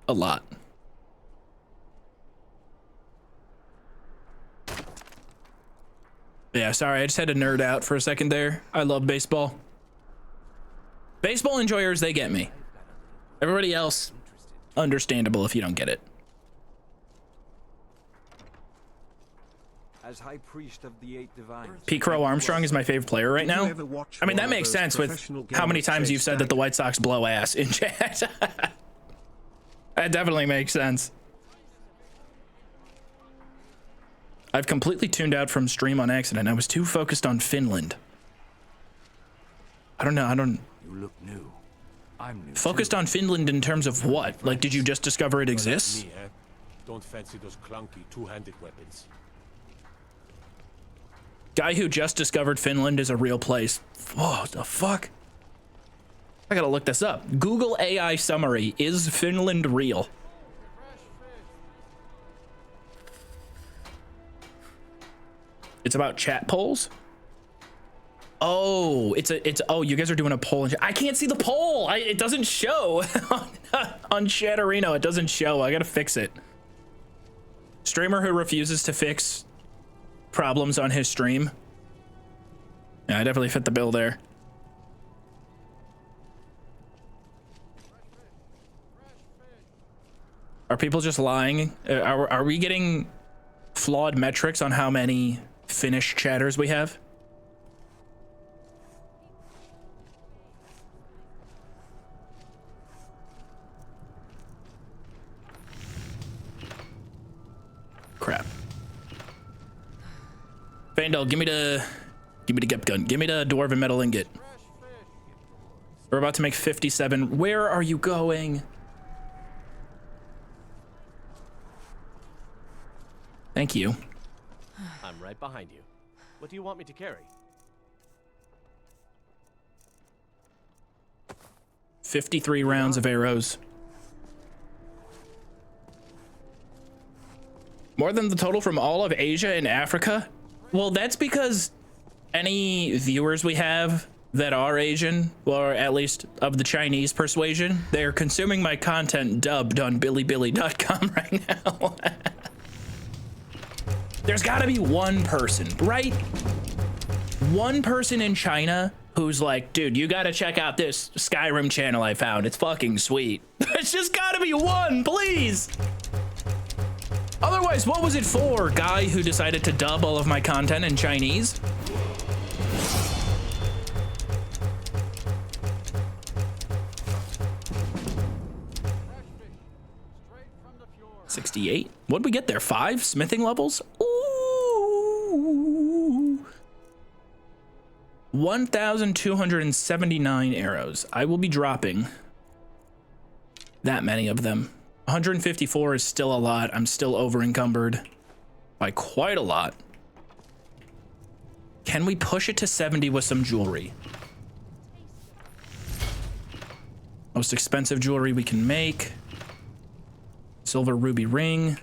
a lot. Yeah, sorry, I just had to nerd out for a second there. I love baseball. Baseball enjoyers, they get me. Everybody else, understandable if you don't get it. As High Priest of the Eight Divines. Pete Crow Armstrong is my favorite player right now. I mean, that makes sense with how many times you've said that the White Sox blow ass in chat. That definitely makes sense. I've completely tuned out from stream on accident. I was too focused on Finland. I don't know. You look new. I'm new. Focused on Finland in terms of what? Like, did you just discover it exists? Me, eh? Don't fancy those clunky two-handed weapons. Guy who just discovered Finland is a real place. Oh, the fuck? I gotta look this up. Google AI summary. Is Finland real? It's about chat polls? Oh, oh, you guys are doing a poll. I can't see the poll. It doesn't show on Chatterino. It doesn't show. I gotta fix it. Streamer who refuses to fix problems on his stream. Yeah, I definitely fit the bill there. Are people just lying? Are we getting flawed metrics on how many Finnish chatters we have? Crap. Vandal, give me the gep gun. Give me the dwarven metal ingot. We're about to make 57. Where are you going? Thank you. I'm right behind you. What do you want me to carry? 53 rounds of arrows. More than the total from all of Asia and Africa? Well, that's because any viewers we have that are Asian, or at least of the Chinese persuasion, they're consuming my content dubbed on billybilly.com right now. There's gotta be one person, right? One person in China who's like, dude, you gotta check out this Skyrim channel I found. It's fucking sweet. It's just gotta be one, please. Otherwise, what was it for, guy who decided to dub all of my content in Chinese? $68. What'd we get there? 5 smithing levels? Ooh. 1,279 arrows. I will be dropping that many of them. 154 is still a lot. I'm still over encumbered by quite a lot. Can we push it to 70 with some jewelry? Most expensive jewelry we can make. Silver ruby ring.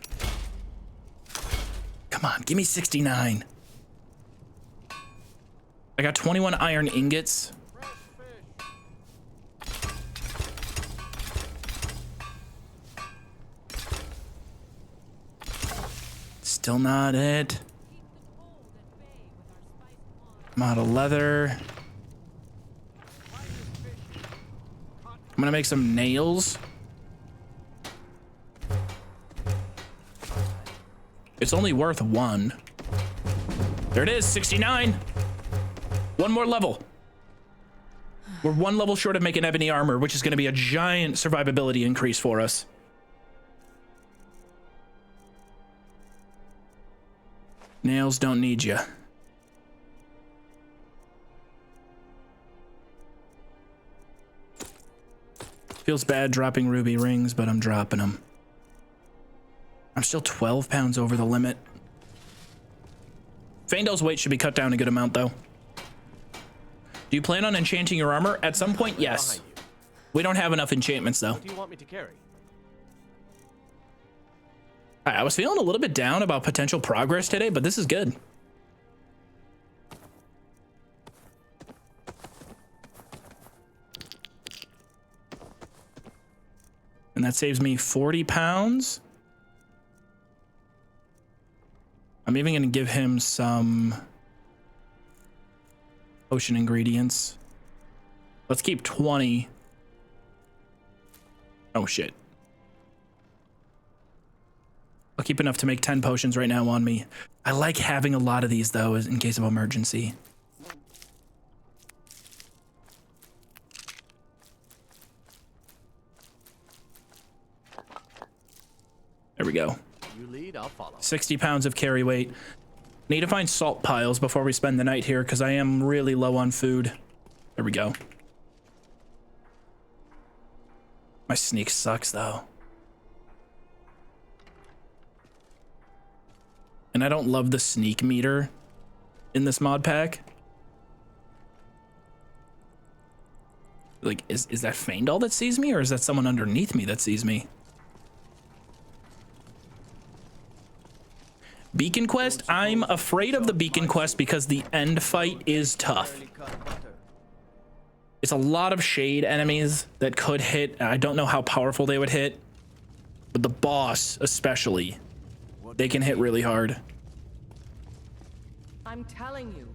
Come on, give me 69. I got 21 iron ingots. Still not it. I'm out of leather. I'm gonna make some nails. It's only worth 1. There it is, 69. 1 more level. We're 1 level short of making ebony armor, which is gonna be a giant survivability increase for us. Nails don't need you. Feels bad dropping ruby rings, but I'm dropping them. I'm still 12 pounds over the limit. Faendal's weight should be cut down a good amount, though. Do you plan on enchanting your armor? At some point, yes. We don't have enough enchantments, though. What do you want me to carry? I was feeling a little bit down about potential progress today, but this is good. And that saves me 40 pounds. I'm even gonna give him some potion ingredients. Let's keep 20. Oh shit. I'll keep enough to make 10 potions right now on me. I like having a lot of these though, in case of emergency. There we go. You lead, I'll follow. 60 pounds of carry weight. Need to find salt piles before we spend the night here because I am really low on food. There we go. My sneak sucks though. And I don't love the sneak meter in this mod pack. Like, is that Faendal that sees me or is that someone underneath me that sees me? Beacon quest? I'm afraid of the beacon quest because the end fight is tough. It's a lot of shade enemies that could hit. I don't know how powerful they would hit, but the boss especially, they can hit really hard. I'm telling you,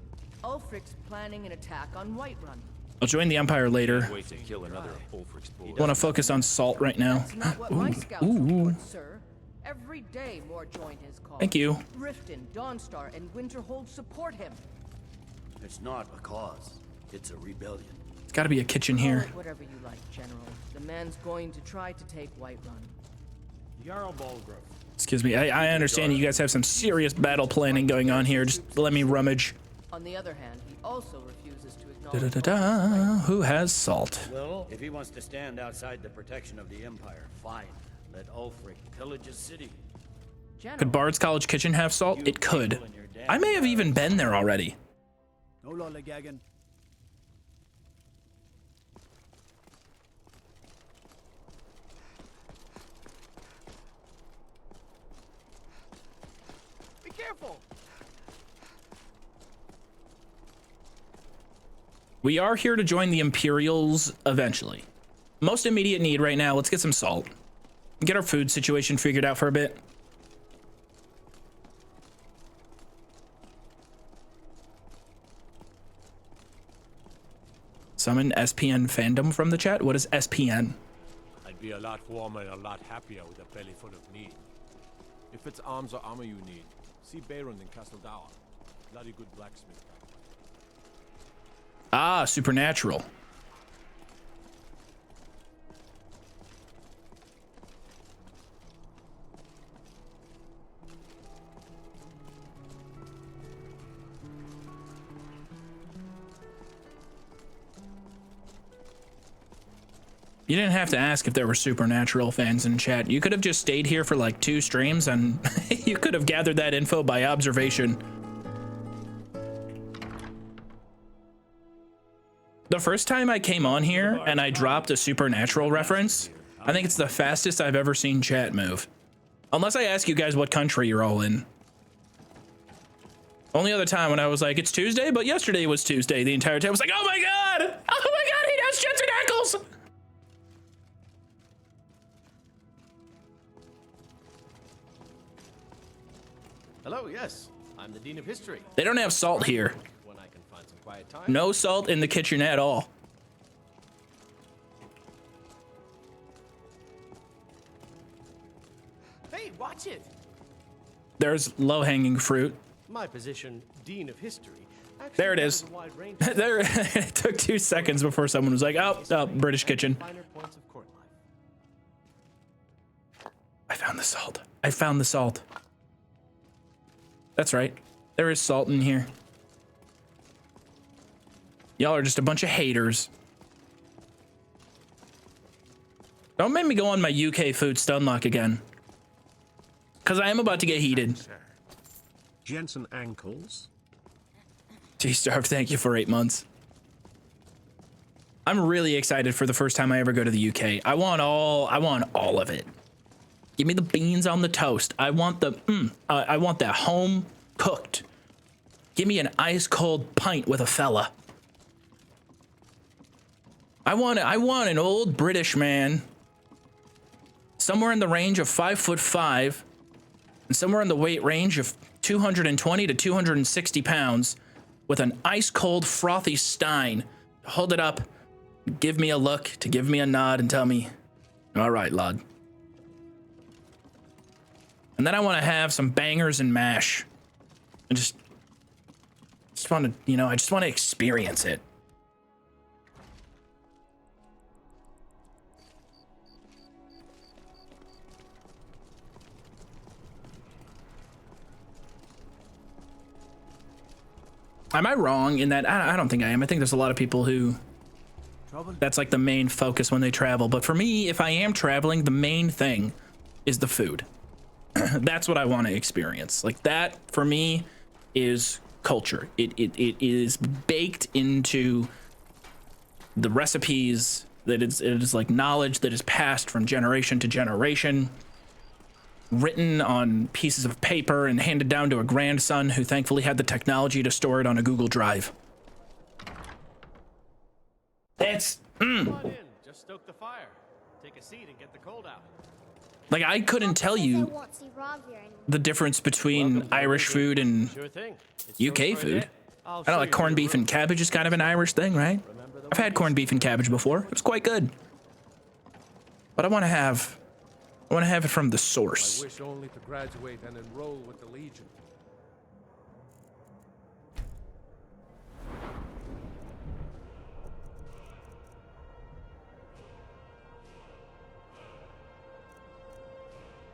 Ulfric's planning an attack on Whiterun. I'll join the Empire later. Wait to kill another Ulfric's boy. I want to focus on salt right now. That's not what my scouts report, sir. Every day more join his cause. Thank you. Riften, Dawnstar, and Winterhold support him. It's not a cause. It's a rebellion. It's got to be a kitchen Call here. it whatever you like, General. The man's going to try to take Whiterun. Jarl Balgrove. Excuse me. I understand you guys have some serious battle planning going on here. Just let me rummage. On the other hand, he also refuses to acknowledge. Who has salt? Well, if he wants to stand outside the protection of the Empire, fine. Let Ulfric pillage his city. Could Bard's College Kitchen have salt? It could. I may have even been there already. No lollygagging. Be careful. We are here to join the Imperials eventually. Most immediate need right now, let's get some salt. Get our food situation figured out for a bit. Summon SPN fandom from the chat. What is SPN? I'd be a lot warmer and a lot happier with a belly full of meat. If it's arms or armor you need, see Beirund in Castle Dower. Bloody good blacksmith. Ah, supernatural. You didn't have to ask if there were supernatural fans in chat. You could have just stayed here for like 2 streams and you could have gathered that info by observation. The first time I came on here and I dropped a supernatural reference, I think it's the fastest I've ever seen chat move. Unless I ask you guys what country you're all in. Only other time when I was like, it's Tuesday, but yesterday was Tuesday. The entire time I was like, oh my God, he knows Jensen Ackles. Hello, yes. I'm the Dean of History. They don't have salt here. When I can find some quiet time. No salt in the kitchen at all. Hey, watch it. There's low-hanging fruit. My position, Dean of History. There it is. There, it took 2 seconds before someone was like, oh, British kitchen. I found the salt. I found the salt. That's right. There is salt in here. Y'all are just a bunch of haters. Don't make me go on my UK food stun lock again. Because I am about to get heated. Jensen ankles. T-Starve, thank you for 8 months. I'm really excited for the first time I ever go to the UK. I want all of it. Give me the beans on the toast. I want that home cooked. Give me an ice cold pint with a fella. I want an old British man, somewhere in the range of 5'5", and somewhere in the weight range of 220 to 260 pounds, with an ice cold frothy stein to hold it up, give me a look, to give me a nod, and tell me, all right, lad. And then I want to have some bangers and mash. I just want to, you know, I just want to experience it. Am I wrong in that? I don't think I am. I think there's a lot of people who that's like the main focus when they travel. But for me, if I am traveling, the main thing is the food. That's what I want to experience. Like that for me is culture. It is baked into the recipes. That it is like knowledge that is passed from generation to generation, written on pieces of paper and handed down to a grandson who thankfully had the technology to store it on a Google Drive. That's Come on in. Just stoke the fire. Take a seat and get the cold out. like I couldn't tell you the difference between Irish food and UK food. I know, like corned beef and cabbage is kind of an Irish thing, right? I've had corned beef and cabbage before. It was quite good. But I want to have it from the source. I wish only to graduate and enroll with the Legion.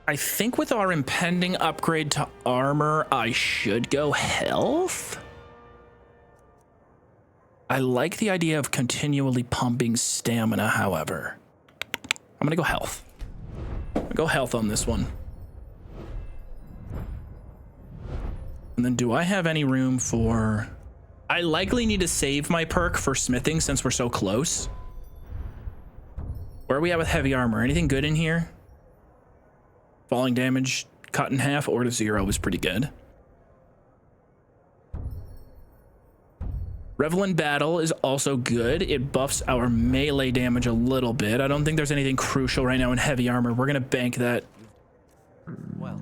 I think with our impending upgrade to armor, I should go health. I like the idea of continually pumping stamina, however. I'm gonna go health. Go health on this one. And then do I have any room for... I likely need to save my perk for smithing since we're so close. Where are we at with heavy armor? Anything good in here? Falling damage, cut in half, or to 0 is pretty good. Revel in Battle is also good. It buffs our melee damage a little bit. I don't think there's anything crucial right now in heavy armor. We're gonna bank that. Well.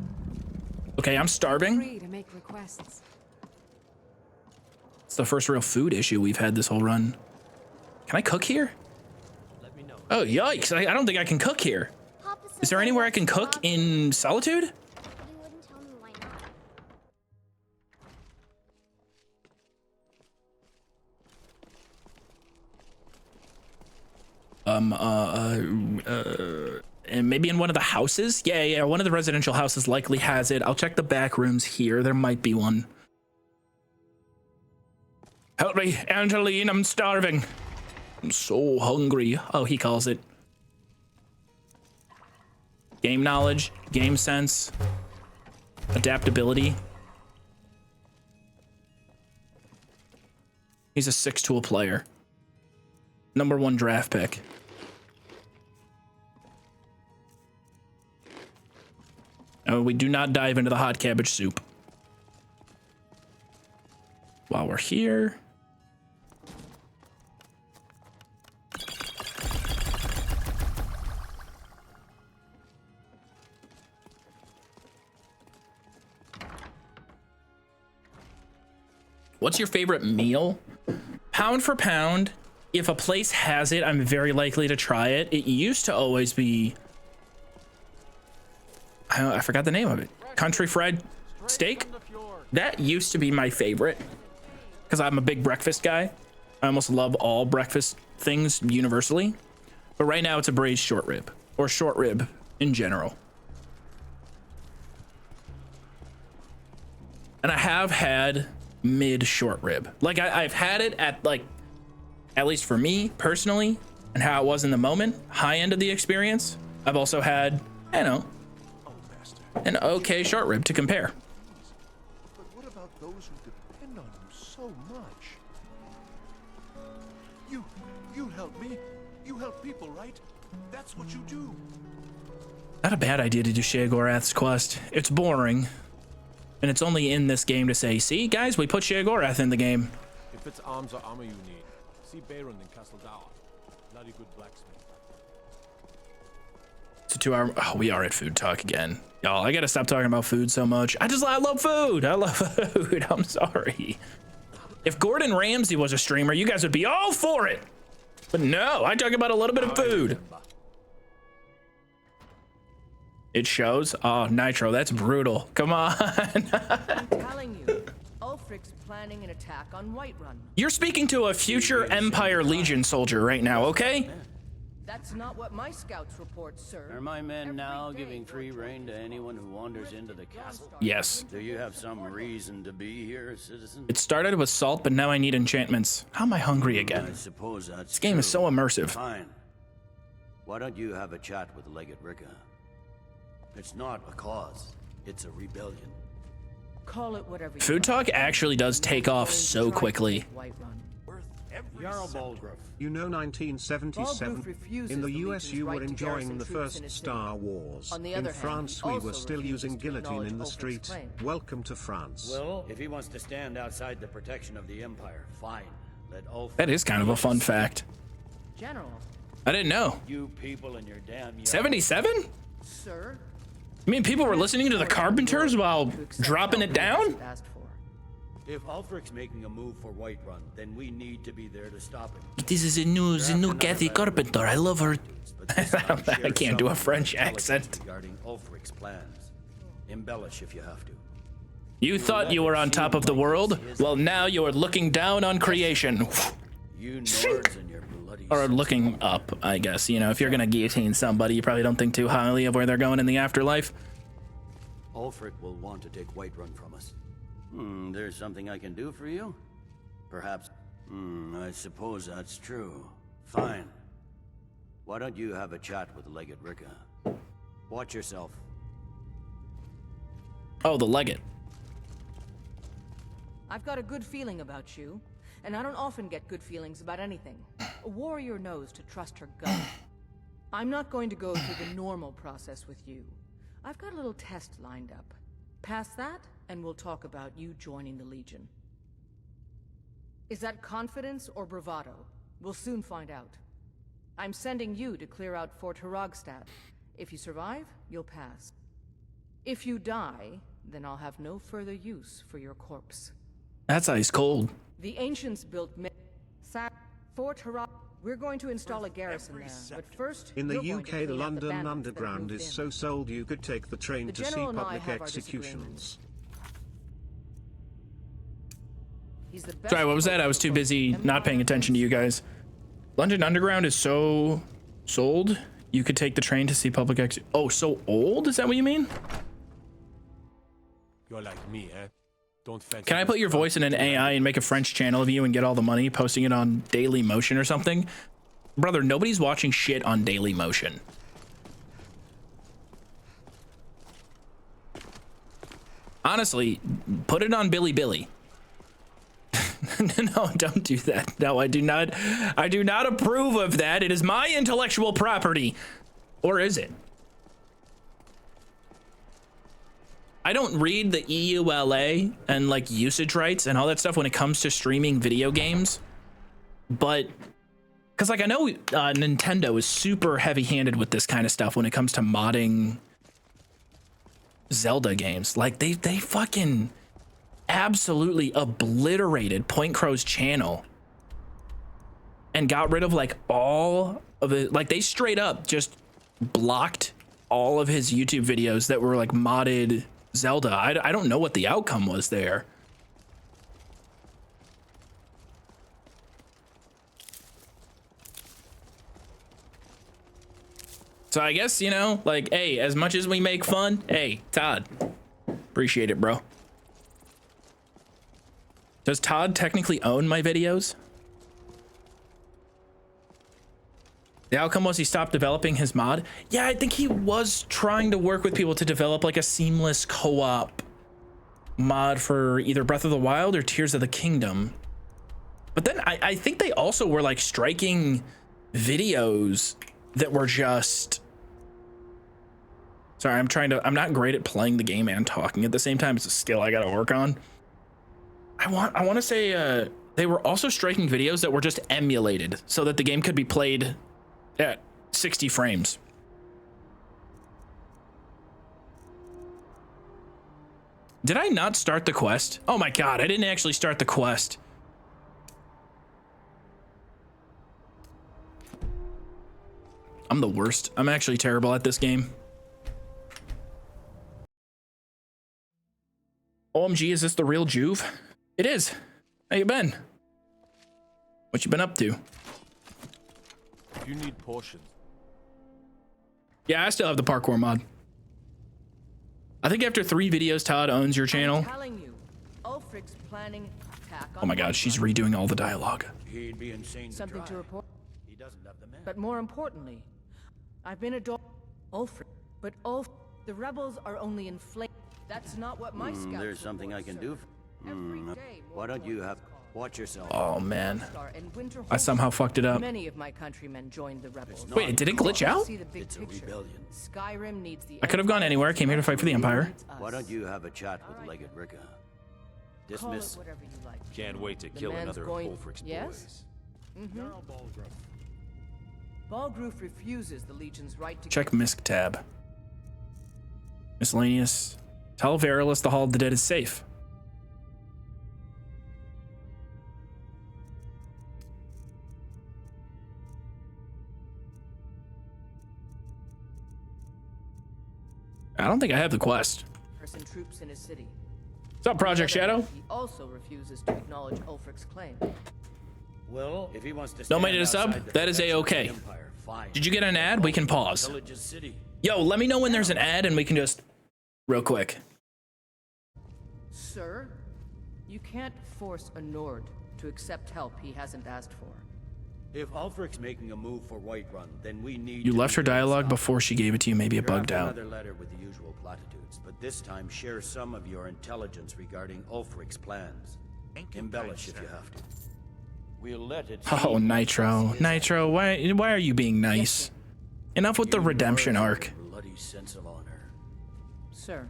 Okay, I'm starving. Free to make requests. It's the first real food issue we've had this whole run. Can I cook here? Let me know. Oh, yikes. I don't think I can cook here. Is there anywhere I can cook in Solitude? And maybe in one of the houses? Yeah, one of the residential houses likely has it. I'll check the back rooms here. There might be one. Help me, Angeline, I'm starving. I'm so hungry. Oh, he calls it. Game knowledge, game sense, adaptability. He's a 6-tool player. #1 draft pick. Oh, we do not dive into the hot cabbage soup. While we're here. What's your favorite meal? Pound for pound, if a place has it, I'm very likely to try it. It used to always be, I forgot the name of it. Country fried steak. That used to be my favorite because I'm a big breakfast guy. I almost love all breakfast things universally. But right now it's a braised short rib, or short rib in general. And I have had mid short rib. Like I've had it at like, at least for me personally, and how it was in the moment, high end of the experience. I've also had, you know, an okay short rib to compare. But what about those who depend on you so much? You help me. You help people, right? That's what you do. Not a bad idea to do Sheogorath's quest. It's boring. And it's only in this game to say, see, guys, we put Sheogorath in the game. If it's arms or armor you need, see Baron in Castle Dower. Bloody good blacksmith. It's a 2 hour. Oh, we are at food talk again. Y'all, I gotta stop talking about food so much. I love food. I love food. I'm sorry. If Gordon Ramsay was a streamer, you guys would be all for it. But no, I talk about a little bit of food. It shows. Oh, Nitro, that's brutal. Come on. I'm telling you, Ulfric's planning an attack on Whiterun. You're speaking to a future Empire Legion soldier right now, okay? That's not what my scouts report, sir. Are my men now giving free rein to anyone who wanders into the castle? Yes. Do you have some reason to be here, citizen? It started with salt, but now I need enchantments. How am I hungry again? I suppose that's This game is so immersive. Fine. Why don't you have a chat with Legate Ricka? It's not a cause. It's a rebellion. Call it whatever you Food talk actually does take off so quickly. Jarl Balgruuf. You know 1977, in the US you were enjoying the first Star Wars. In France we were still using guillotine in the street. Welcome to France. Well, if he wants to stand outside the protection of the Empire, fine. Let Ulfric. That is kind of a fun fact. General. I didn't know. You people and your damn 77? Sir? You mean people were listening to the Carpenters while dropping it down? If Ulfric's making a move for Whiterun, then we need to be there to stop him. This is a new Kathy Carpenter. I love her. I can't do a French accent. Regarding Ulfric's plans. Embellish if you have to. You thought you were on top of the world? Well, now you are looking down on creation. You Nords and your bloody... Or looking up, I guess. You know, if you're gonna guillotine somebody, you probably don't think too highly of where they're going in the afterlife. Ulfric will want to take Whiterun from us. There's something I can do for you? Perhaps. I suppose that's true. Fine. Why don't you have a chat with Legate Ricka? Watch yourself. Oh, the Legate. I've got a good feeling about you, and I don't often get good feelings about anything. A warrior knows to trust her gut. I'm not going to go through the normal process with you. I've got a little test lined up. Pass that, and we'll talk about you joining the Legion. Is that confidence or bravado? We'll soon find out. I'm sending you to clear out Fort Hagstead. If you survive, you'll pass. If you die, then I'll have no further use for your corpse. That's ice cold. The ancients built Fort Hagstead. We're going to install a garrison there, but first, in the UK, the London Underground is so sold you could take the train to see public executions. Sorry, what was that? I was too busy not paying attention to you guys. London Underground is so sold you could take the train to see public Oh, so old? Is that what you mean? You're like me, eh? Can I put your voice in an AI and make a French channel of you and get all the money, posting it on Daily Motion or something? Brother, nobody's watching shit on Daily Motion. Honestly, put it on Billy. No, don't do that. No, I do not approve of that. It is my intellectual property. Or is it? I don't read the EULA and like usage rights and all that stuff when it comes to streaming video games, but because like I know Nintendo is super heavy-handed with this kind of stuff when it comes to modding Zelda games. Like they fucking absolutely obliterated Point Crow's channel and got rid of like all of it. Like they straight up just blocked all of his YouTube videos that were like modded Zelda. I don't know what the outcome was there. So I guess, you know, like, hey, as much as we make fun, hey, Todd, appreciate it, bro. Does Todd technically own my videos? The outcome was he stopped developing his mod. Yeah, I think he was trying to work with people to develop like a seamless co-op mod for either Breath of the Wild or Tears of the Kingdom. But then I think they also were like striking videos that were just... Sorry, I'm not great at playing the game and talking at the same time. It's a skill I gotta work on. I want to say they were also striking videos that were just emulated so that the game could be played at 60 frames. Did I not start the quest? Oh my god, I didn't actually start the quest. I'm the worst. I'm actually terrible at this game. OMG, is this the real Joov? It is. How you been? What you been up to? If you need portions. Yeah, I still have the parkour mod. I think after 3 videos, Todd owns your channel. I'm telling you, Ulfric's planning attack on Oh my god, she's redoing all the dialogue. He'd be insane to something try. to report. He doesn't have the men. But more importantly, I've been Ulfric, but the rebels are only inflamed. That's not what my scouts. There's something I can do. Why don't you watch yourself? Oh man, I somehow fucked it up. Many of my countrymen joined the rebels. Wait, did it glitch out? It's a rebellion. Skyrim needs the I could have gone anywhere. I came here to fight for the Empire. Why don't you have a chat with Legate Ricka? Dismiss. Whatever you like. Can't wait to kill another of Ulfric's boys. Balgruf refuses the Legion's right to Check Misc tab. Miscellaneous. Tell Verilus the Hall of the Dead is safe. I don't think I have the quest. Troops in his city. What's up, Project Shadow? He also refuses to acknowledge Ulfric's claim. Well, if he wants to Nobody did a sub? That is a-okay. Did you get an ad? We can pause. Yo, let me know when there's an ad and we can just... Real quick. Sir, you can't force a Nord to accept help he hasn't asked for. If Ulfric's making a move for Whiterun, then we need. You left her dialogue before she gave it to you. Maybe it bugged out. Another letter with the usual platitudes, but this time share some of your intelligence regarding Ulfric's plans. Embellish if you have to. We'll let it. Oh, Nitro, Nitro, why are you being nice? Enough with the redemption arc. Bloody sense of honor, sir.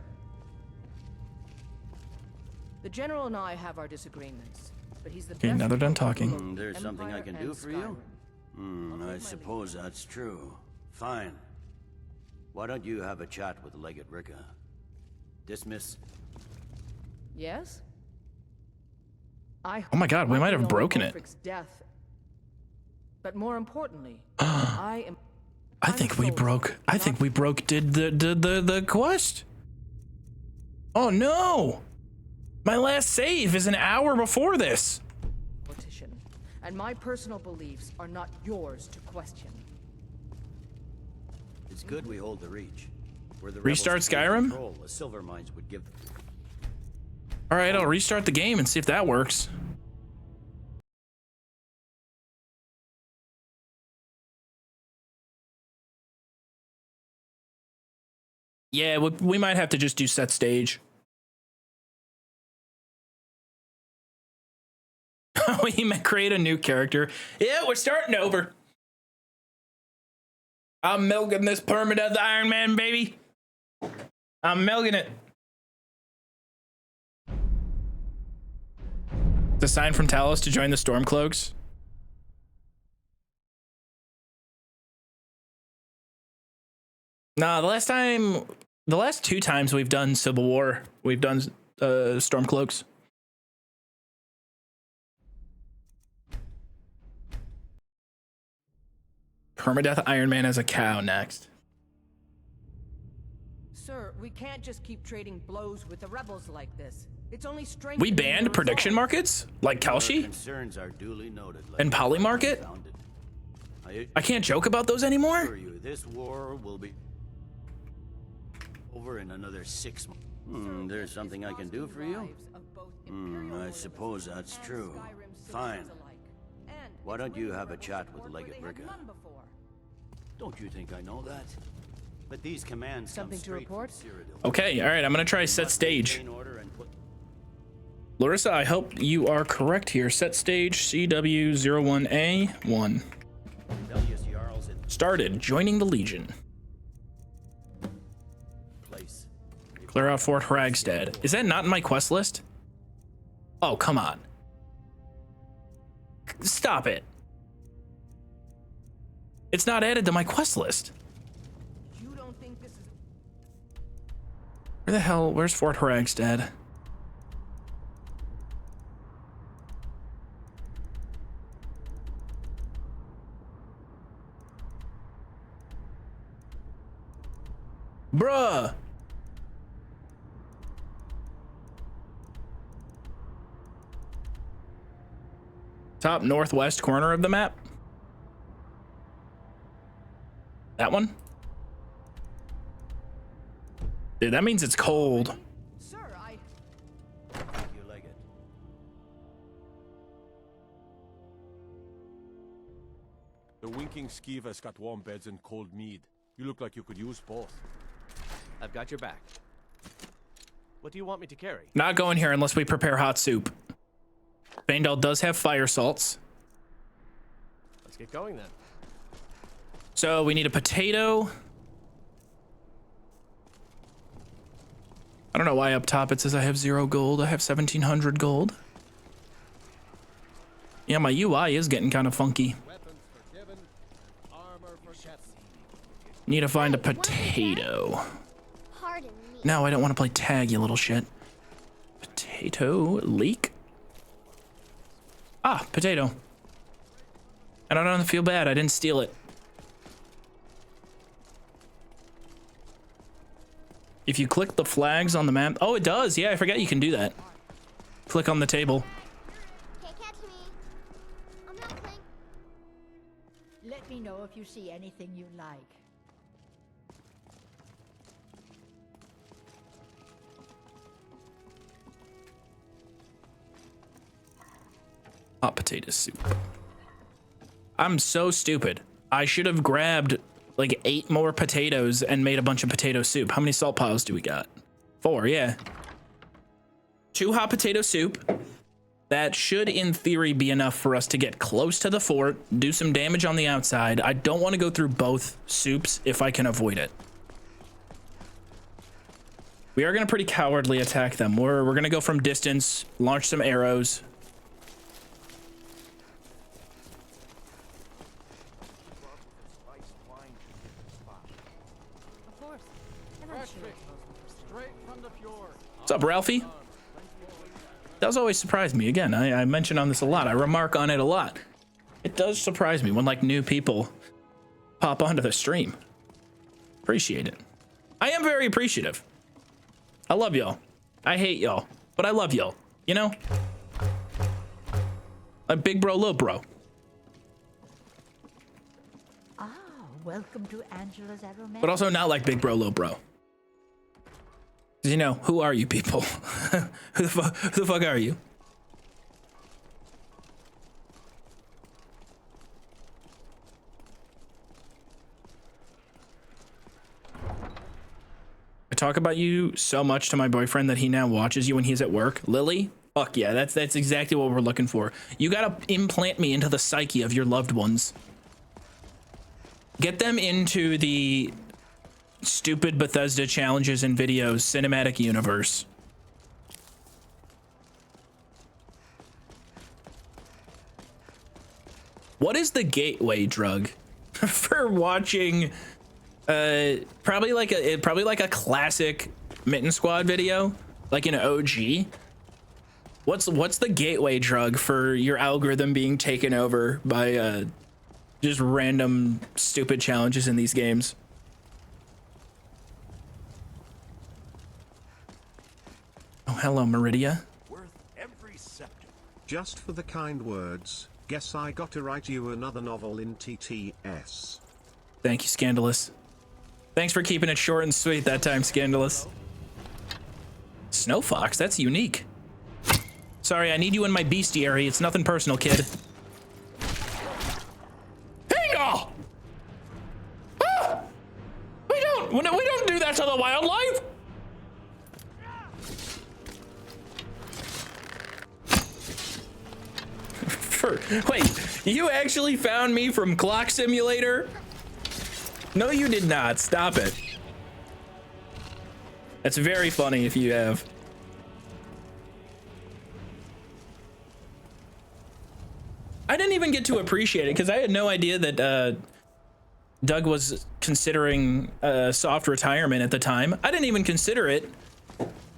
The general and I have our disagreements, but he's the Okay, now they're done talking. There's something I can do for you? I suppose that's true. Fine. Why don't you have a chat with Legate Ricka? Dismiss. Yes? Oh my god, we might have broken it. Death. But more importantly, I think we broke the quest. Oh no! My last save is an hour before this. Politician, and my personal beliefs are not yours to question. It's good we hold the Reach. Where the Restart Skyrim? Control, the silver mines would give. All right, I'll restart the game and see if that works. Yeah, we might have to just do set stage. We might create a new character. Yeah, we're starting over. I'm milking this permadeath Iron Man, baby. I'm milking it. It's a sign from Talos to join the Stormcloaks. Nah, the last 2 times we've done Civil War, we've done Stormcloaks. Permadeath Iron Man as a cow next. Sir, we can't just keep trading blows with the rebels like this. It's only strength. We banned prediction markets like Kalshi Concerns are duly noted. and Polymarket. I can't joke about those anymore. This war will be over in another 6 months. There's something I can do for you? I suppose that's true. Fine. Why don't you have a chat with Legate Ricka? Don't you think I know that? But these commands Something to report? Okay, all right, I'm gonna try set stage. Larissa, I hope you are correct here. Set stage CW01A1. Started, joining the Legion. Clear out Fort Hagstead. Is that not in my quest list? Oh, come on. Stop it. It's not added to my quest list. You don't think this is... Where the hell, where's Fort Hagstead? Bruh. Top northwest corner of the map. That one? Dude, that means it's cold. Sir, You like it? The winking skeever's got warm beds and cold mead. You look like you could use both. I've got your back. What do you want me to carry? Not going here unless we prepare hot soup. Vandal does have fire salts. Let's get going then. So we need a potato. I don't know why up top it says I have 0 gold. I have 1700 gold. Yeah, my UI is getting kind of funky. Need to find a potato. Pardon me. No, I don't want to play tag, you little shit. Potato leak. Ah, potato. I don't feel bad. I didn't steal it. If you click the flags on the map. Oh, it does. Yeah, I forgot you can do that. Click on the table. Can't catch me. I'm not playing. Let me know if you see anything you like. Hot potato soup. I'm so stupid. I should have grabbed like 8 more potatoes and made a bunch of potato soup. How many salt piles do we got? 4, yeah. 2 hot potato soup. That should, in theory, be enough for us to get close to the fort, do some damage on the outside. I don't want to go through both soups if I can avoid it. We are going to pretty cowardly attack them. We're going to go from distance, launch some arrows. What's up, Ralphie? Does always surprise me. Again, I mention on this a lot. I remark on it a lot. It does surprise me when like new people pop onto the stream. Appreciate it. I am very appreciative. I love y'all. I hate y'all, but I love y'all. You know? Like big bro, little bro. Ah, welcome to Angela's Aromatic. But also not like big bro, little bro. You know, who are you people? who the fuck are you? I talk about you so much to my boyfriend that he now watches you when he's at work. Lily? Fuck yeah, that's exactly what we're looking for. You gotta implant me into the psyche of your loved ones. Get them into the stupid Bethesda challenges and videos cinematic universe. What is the gateway drug for watching probably like a classic Mitten Squad video, like an OG? What's the gateway drug for your algorithm being taken over by Just random stupid challenges in these games. Oh, hello, Meridia. Worth every second. Just for the kind words, guess I got to write you another novel in TTS. Thank you, Scandalous. Thanks for keeping it short and sweet that time, Scandalous. Snow Fox, that's unique. Sorry, I need you in my bestiary. It's nothing personal, kid. Hey-go! Ah! We don't do that to the wildlife! Wait, you actually found me from Clock Simulator? No, you did not. Stop it. That's very funny if you have. I didn't even get to appreciate it because I had no idea that Doug was considering a soft retirement at the time. I didn't even consider it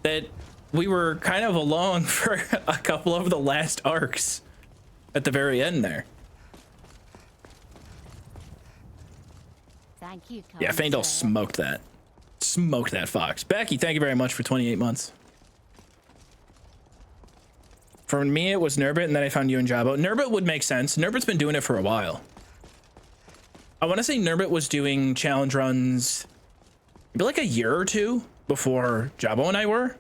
that we were kind of along for a couple of the last arcs at the very end there. Thank you, Yeah, Faendal smoked that. Smoked that fox. Becky, thank you very much for 28 months. For me, it was Nurbit, and then I found you and Jabo. Nurbit would make sense. Nurbit's been doing it for a while. I want to say Nurbit was doing challenge runs maybe like a year or two before Jabo and I were.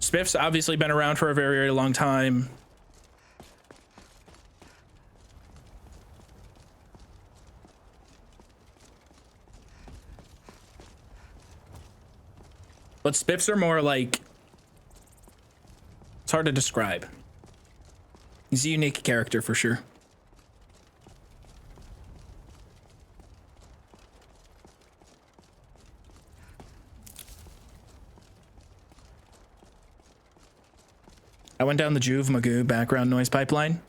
Spiff's obviously been around for a very, very long time. But Spiffs are more like, it's hard to describe. He's a unique character for sure. I went down the Joov Magoo background noise pipeline.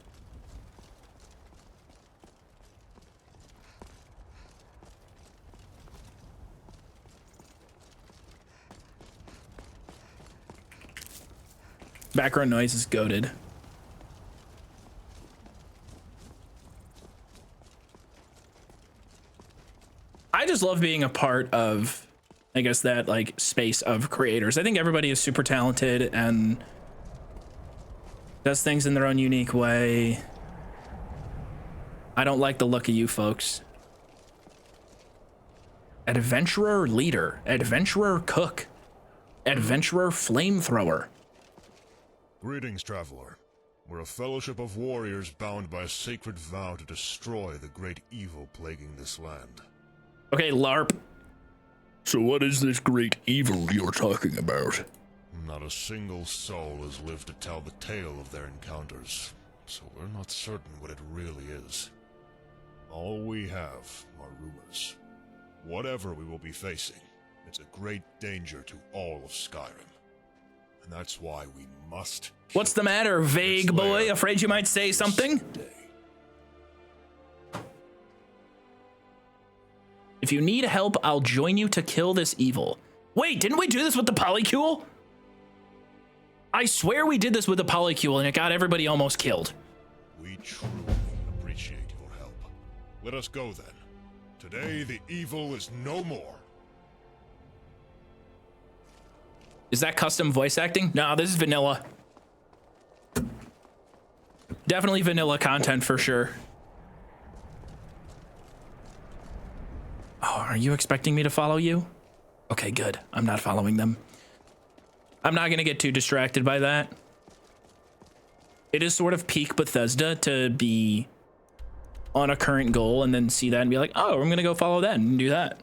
Background noise is goated. I just love being a part of, I guess, that like space of creators. I think everybody is super talented and does things in their own unique way. I don't like the look of you folks. Adventurer leader, adventurer cook, adventurer flamethrower. Greetings, traveler. We're a fellowship of warriors bound by a sacred vow to destroy the great evil plaguing this land. Okay, LARP. So what is this great evil you're talking about? Not a single soul has lived to tell the tale of their encounters, so we're not certain what it really is. All we have are rumors. Whatever we will be facing, it's a great danger to all of Skyrim. And that's why we must... What's the matter, vague boy? Afraid you might say something? If you need help, I'll join you to kill this evil. Wait, didn't we do this with the polycule? I swear we did this with the polycule and it got everybody almost killed. We truly appreciate your help. Let us go then. Today the evil is no more. Is that custom voice acting? No, this is vanilla. Definitely vanilla content for sure. Oh, are you expecting me to follow you? Okay, good. I'm not following them. I'm not gonna get too distracted by that. It is sort of peak Bethesda to be on a current goal and then see that and be like, oh, I'm gonna go follow that and do that.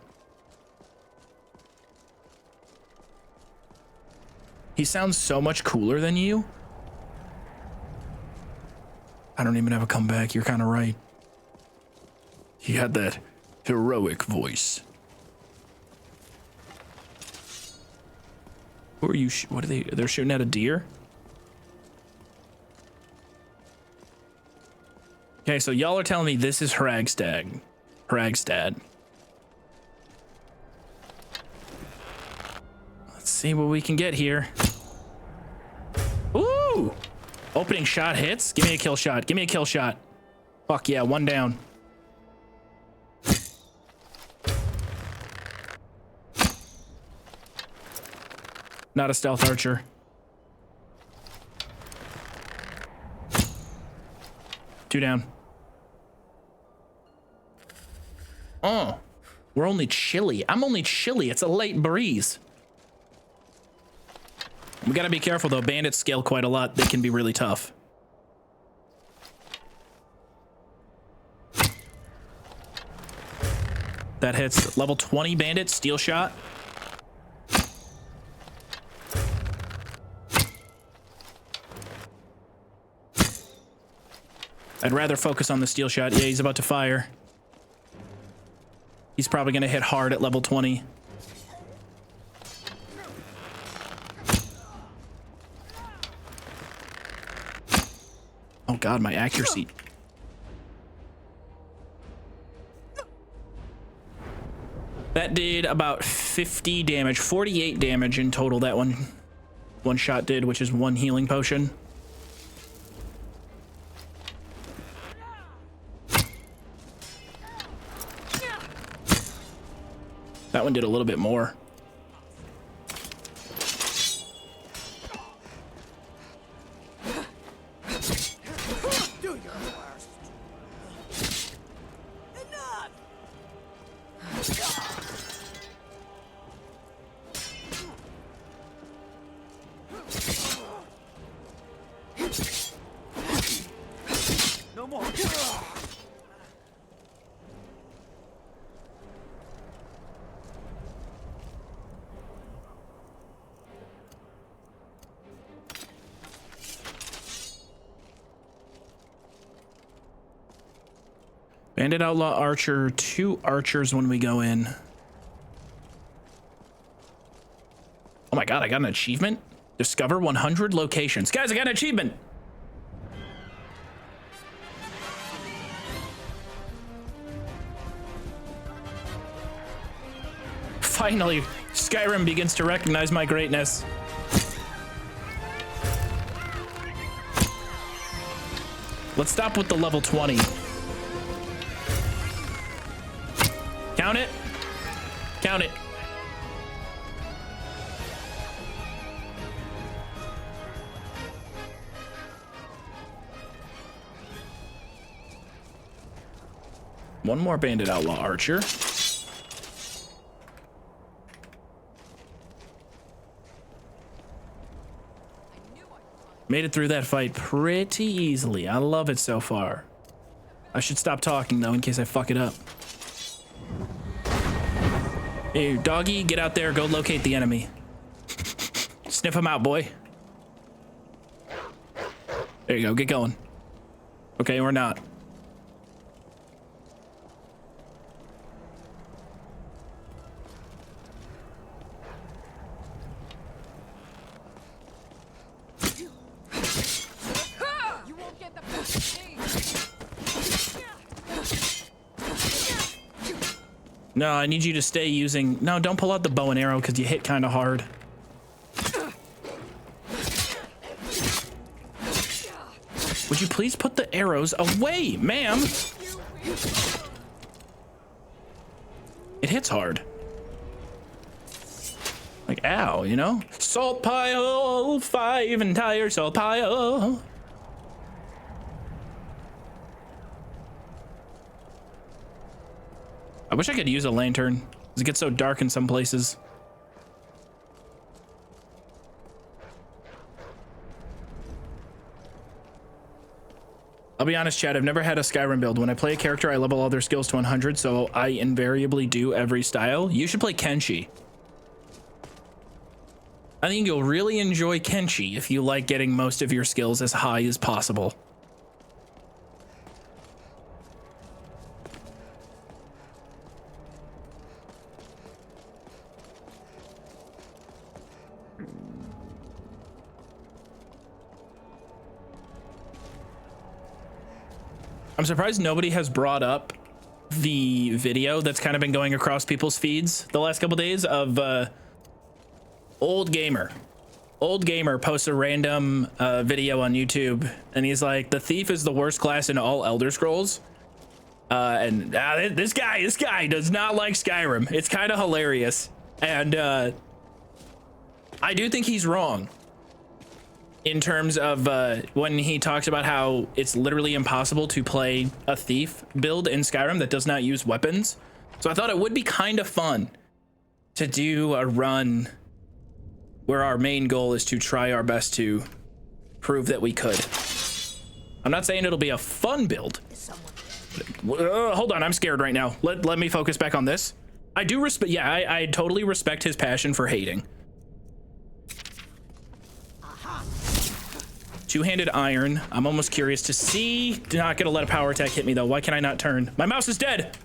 He sounds so much cooler than you. I don't even have a comeback. You're kind of right. He had that heroic voice. Who are you? What are they? They're shooting at a deer? Okay, so y'all are telling me this is Hagstead. Hagstead. Let's see what we can get here. Ooh! Opening shot hits. Give me a kill shot. Give me a kill shot. Fuck yeah, one down. Not a stealth archer. Two down. Oh, we're only chilly. I'm only chilly. It's a late breeze. We gotta be careful though. Bandits scale quite a lot. They can be really tough. That hits. Level 20 bandit, steel shot. I'd rather focus on the steel shot. Yeah, he's about to fire. He's probably gonna hit hard at level 20. Oh god, my accuracy. That did about 50 damage, 48 damage in total. That one shot did, which is one healing potion. That one did a little bit more. No more. Bandit Outlaw Archer, 2 archers when we go in. Oh my god, I got an achievement. Discover 100 locations. Guys, I got an achievement. Finally, Skyrim begins to recognize my greatness. Let's stop with the level 20. Count it. Count it. One more Bandit Outlaw Archer. Made it through that fight pretty easily. I love it so far. I should stop talking though in case I fuck it up. Hey, doggy, get out there. Go locate the enemy. Sniff him out, boy. There you go. Get going. Okay, or not. No, I need you to stay using... No, don't pull out the bow and arrow because you hit kind of hard. Would you please put the arrows away, ma'am? It hits hard. Like, ow, you know? Salt pile, 5 entire salt pile. I wish I could use a lantern. It gets so dark in some places. I'll be honest, Chad, I've never had a Skyrim build. When I play a character, I level all their skills to 100, so I invariably do every style. You should play Kenshi. I think you'll really enjoy Kenshi if you like getting most of your skills as high as possible. I'm surprised nobody has brought up the video that's kind of been going across people's feeds the last couple days of old gamer Old Gamer posts a random video on YouTube, and he's like, the thief is the worst class in all Elder Scrolls. This guy does not like Skyrim. It's kind of hilarious. And I do think he's wrong in terms of when he talks about how it's literally impossible to play a thief build in Skyrim that does not use weapons. So I thought it would be kind of fun to do a run where our main goal is to try our best to prove that we could. I'm not saying it'll be a fun build. Hold on, I'm scared right now. Let me focus back on this. I do respect, yeah, I totally respect his passion for hating. Two-handed iron. I'm almost curious to see. Not gonna let a power attack hit me though. Why can I not turn? My mouse is dead.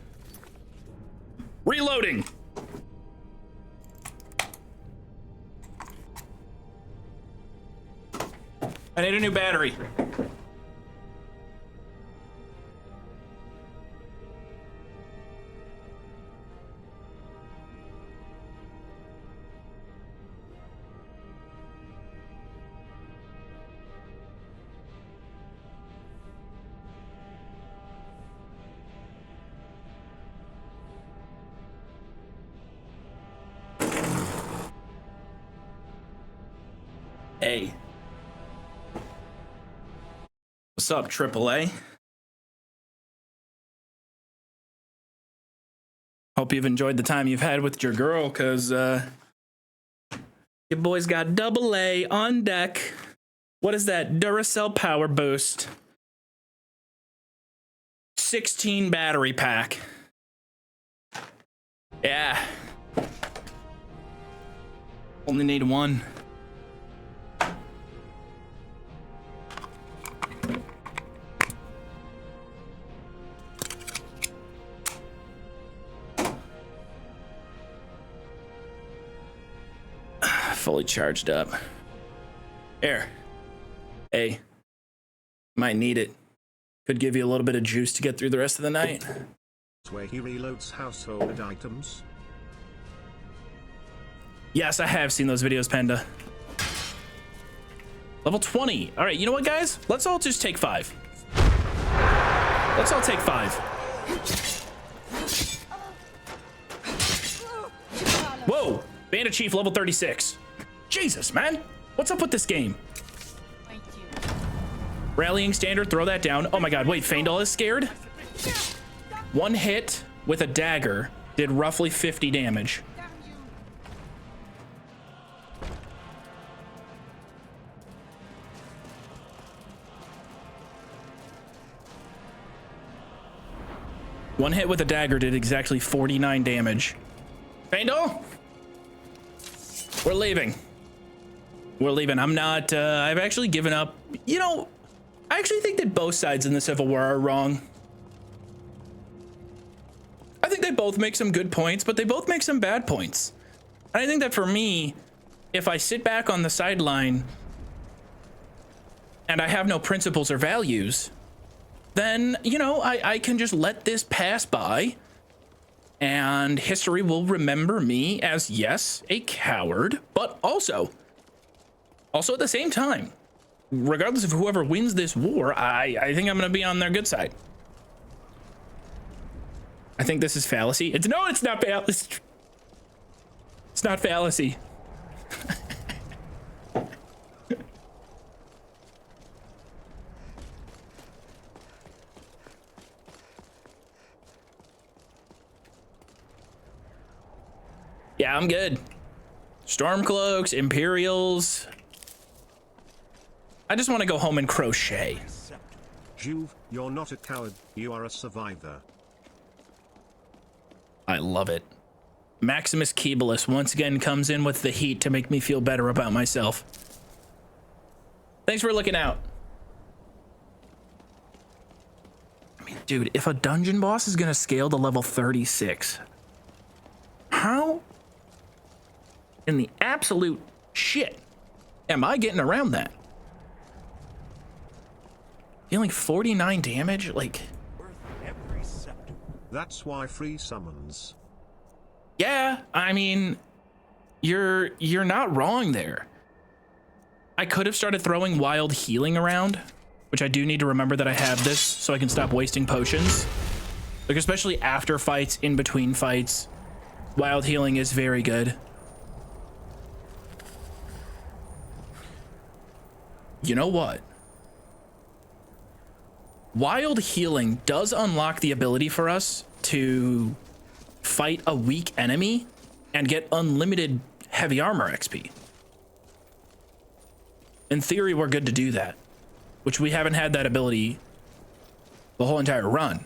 Reloading. I need a new battery. Hey. What's up, AAA? Hope you've enjoyed the time you've had with your girl, cause your boy's got AA on deck. What is that? Duracell power boost. 16 battery pack. Yeah. Only need one. Fully charged up. Here. Hey. Might need it. Could give you a little bit of juice to get through the rest of the night. Where he reloads household items. Yes, I have seen those videos, Panda. Level 20. All right, you know what, guys? Let's all just take 5. Let's all take 5. Whoa! Bandit Chief level 36. Jesus, man. What's up with this game? Rallying standard, throw that down. Oh my god, wait, Faendal is scared? One hit with a dagger did roughly 50 damage. One hit with a dagger did exactly 49 damage. Faendal? We're leaving. We're leaving. I'm not, I've actually given up. You know, I actually think that both sides in the Civil War are wrong. I think they both make some good points, but they both make some bad points. And I think that for me, if I sit back on the sideline and I have no principles or values, then, you know, I can just let this pass by and history will remember me as, yes, a coward, but also at the same time, regardless of whoever wins this war, I think I'm going to be on their good side. I think this is fallacy. It's not fallacy. It's not fallacy. Yeah, I'm good. Stormcloaks, Imperials. I just want to go home and crochet. Joov, you're not a coward, you are a survivor. I love it. Maximus Keebalus once again comes in with the heat to make me feel better about myself. Thanks for looking out. I mean, dude, if a dungeon boss is gonna scale to level 36, how in the absolute shit am I getting around that? Dealing 49 damage, like. That's why free summons. Yeah, I mean, you're not wrong there. I could have started throwing wild healing around, which I do need to remember that I have this so I can stop wasting potions. Like, especially after fights, in between fights, wild healing is very good. You know what? Wild healing does unlock the ability for us to fight a weak enemy and get unlimited heavy armor XP. In theory, we're good to do that, which we haven't had that ability the whole entire run.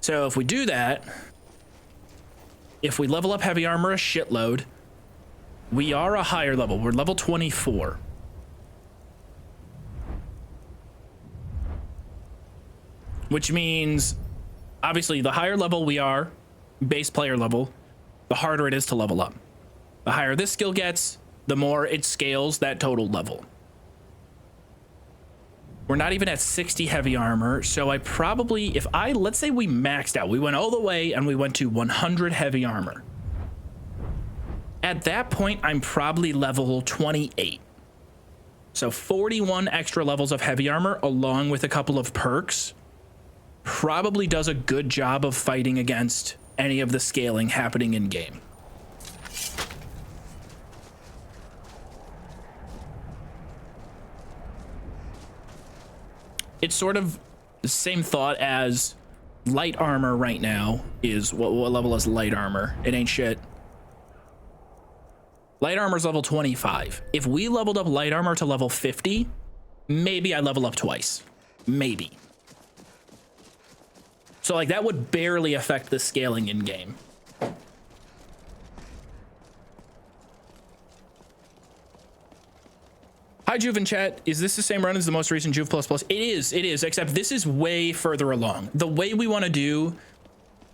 So if we do that, if we level up heavy armor a shitload, we are a higher level. We're level 24. Which means, obviously, the higher level we are, base player level, the harder it is to level up. The higher this skill gets, the more it scales that total level. We're not even at 60 heavy armor, so I probably, let's say we maxed out, we went all the way and we went to 100 heavy armor. At that point, I'm probably level 28. So 41 extra levels of heavy armor, along with a couple of perks, probably does a good job of fighting against any of the scaling happening in game. It's sort of the same thought as light armor right now is what level is light armor? It ain't shit. Light armor is level 25. If we leveled up light armor to level 50, maybe I level up twice. Maybe. So like that would barely affect the scaling in game. Hi Joov in chat, is this the same run as the most recent Joov++? It is, except this is way further along. The way we want to do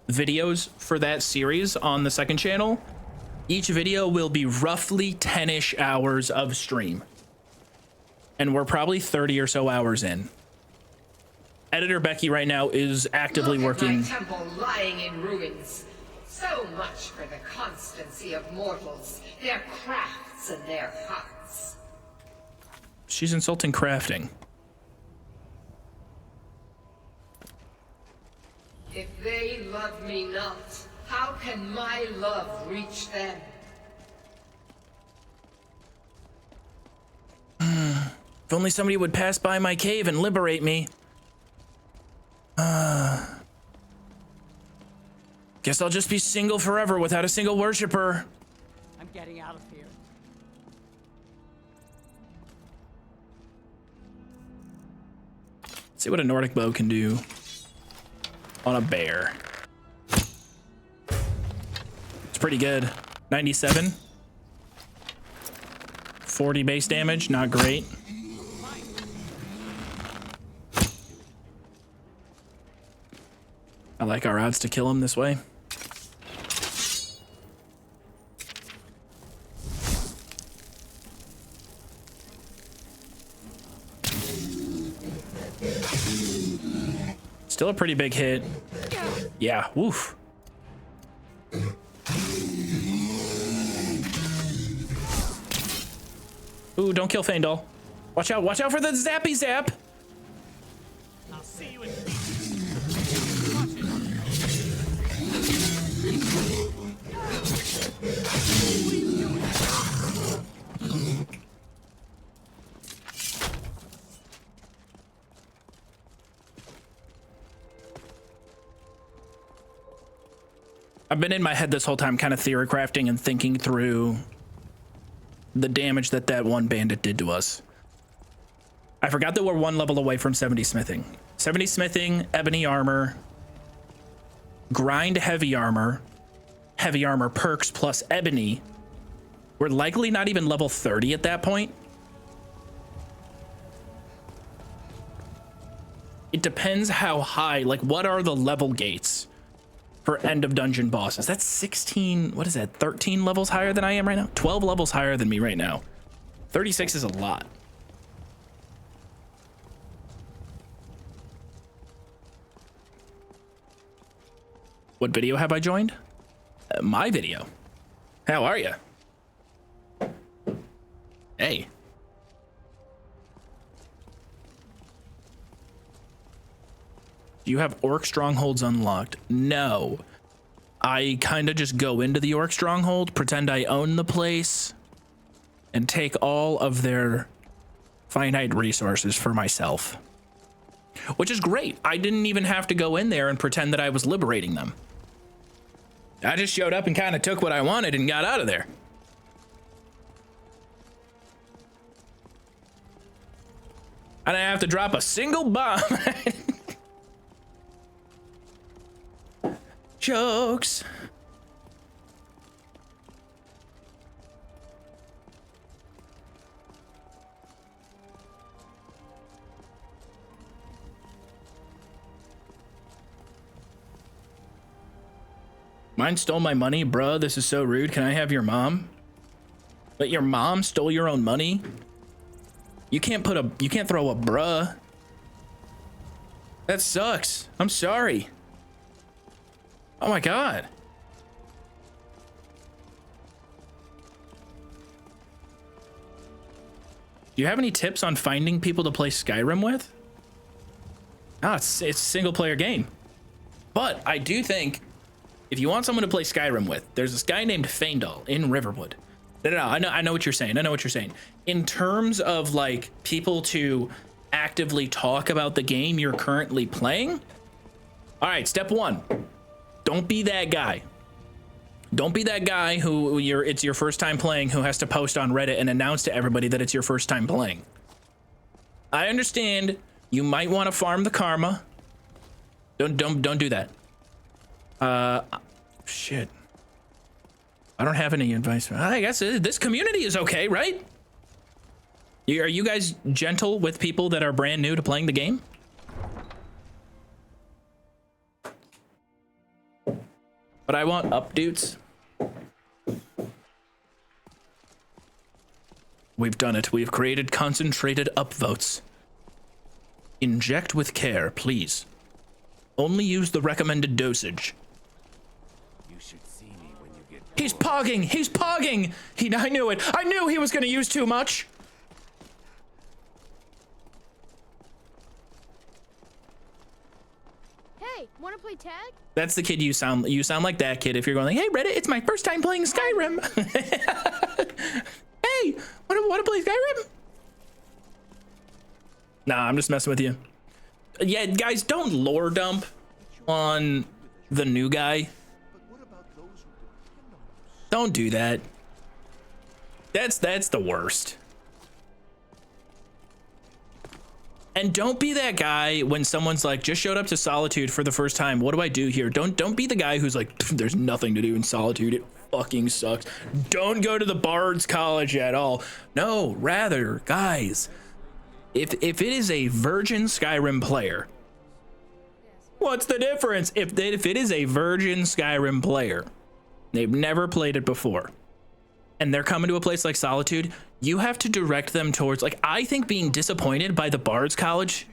videos for that series on the second channel, each video will be roughly 10-ish hours of stream. And we're probably 30 or so hours in. Editor Becky right now is actively working. My temple lying in ruins. So much for the constancy of mortals, their crafts and their hearts. She's insulting crafting. If they love me not, how can my love reach them? If only somebody would pass by my cave and liberate me. Guess I'll just be single forever without a single worshiper. I'm getting out of here. Let's see what a Nordic bow can do on a bear. It's pretty good. 97. 40 base damage, not great. I like our odds to kill him this way. Still a pretty big hit. Yeah, woof. Ooh, don't kill Faendal. Watch out for the zappy zap. I'll see you in I've been in my head this whole time kind of theory crafting and thinking through the damage that one bandit did to us. I forgot that we're one level away from 70 smithing. 70 smithing, ebony armor, grind heavy armor perks plus ebony. We're likely not even level 30 at that point. It depends how high, like what are the level gates for end of dungeon bosses? That's 16, what is that, 13 levels higher than I am right now? 12 levels higher than me right now. 36 is a lot. What video have I joined? My video. How are you? Hey, Do you have orc strongholds unlocked? No. I kind of just go into the orc stronghold, pretend I own the place, and take all of their finite resources for myself. Which is great. I didn't even have to go in there and pretend that I was liberating them. I just showed up and kind of took what I wanted and got out of there. I didn't have to drop a single bomb. Jokes. Mine stole my money, bruh. This is so rude. Can I have your mom? But your mom stole your own money? You can't throw a bruh. That sucks. I'm sorry. Oh my god. Do you have any tips on finding people to play Skyrim with? Ah, it's a single player game. But I do think if you want someone to play Skyrim with, there's this guy named Faendal in Riverwood. No, I know what you're saying. I know what you're saying. In terms of like people to actively talk about the game you're currently playing. All right, step one. Don't be that guy. Don't be that guy who it's your first time playing who has to post on Reddit and announce to everybody that it's your first time playing. I understand you might want to farm the karma. Don't do that. Shit. I don't have any advice. I guess this community is okay, right? Are you guys gentle with people that are brand new to playing the game? But I want updates. We've done it. We've created concentrated upvotes. Inject with care, please. Only use the recommended dosage. You should see me when you get He's pogging! He's pogging! I knew it! I knew he was gonna use too much! Hey, wanna play tag? That's the kid you sound like that kid if you're going like, hey Reddit, it's my first time playing Skyrim. Hey, wanna play Skyrim? Nah, I'm just messing with you. Yeah, guys, don't lore dump on the new guy. Don't do that. That's the worst. And don't be that guy when someone's like, just showed up to Solitude for the first time. What do I do here? Don't be the guy who's like, there's nothing to do in Solitude. It fucking sucks. Don't go to the Bard's College at all. No, rather, guys, if it is a virgin Skyrim player, what's the difference? If it is a virgin Skyrim player, they've never played it before, and they're coming to a place like Solitude, you have to direct them towards, like, I think being disappointed by the Bard's College,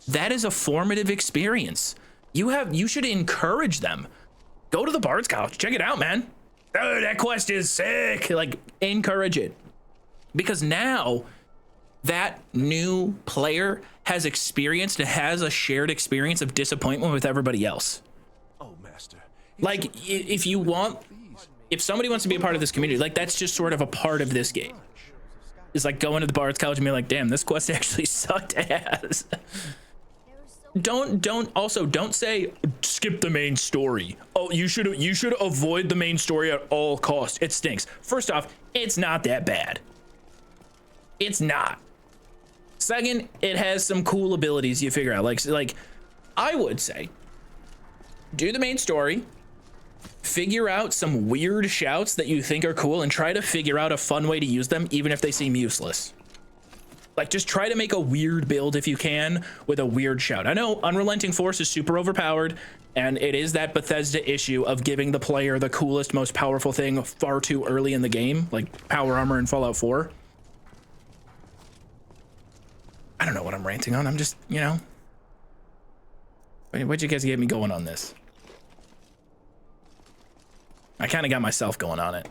that is a formative experience. You should encourage them. Go to the Bard's College, check it out, man. Oh, that quest is sick. Like, encourage it. Because now that new player has experienced and has a shared experience of disappointment with everybody else. Oh, master. Like, if somebody wants to be a part of this community, like, that's just sort of a part of this game. Is like going to the Bard's College and being like, damn, this quest actually sucked ass. Don't say skip the main story. Oh, you should avoid the main story at all costs. It stinks. First off, it's not that bad. It's not. Second, it has some cool abilities you figure out. Like I would say, do the main story, figure out some weird shouts that you think are cool, and try to figure out a fun way to use them, even if they seem useless. Like, just try to make a weird build if you can with a weird shout. I know Unrelenting Force is super overpowered, and it is that Bethesda issue of giving the player the coolest, most powerful thing far too early in the game, like power armor in Fallout 4. I don't know what I'm ranting on. I'm just, what'd you guys get me going on this? I kind of got myself going on it.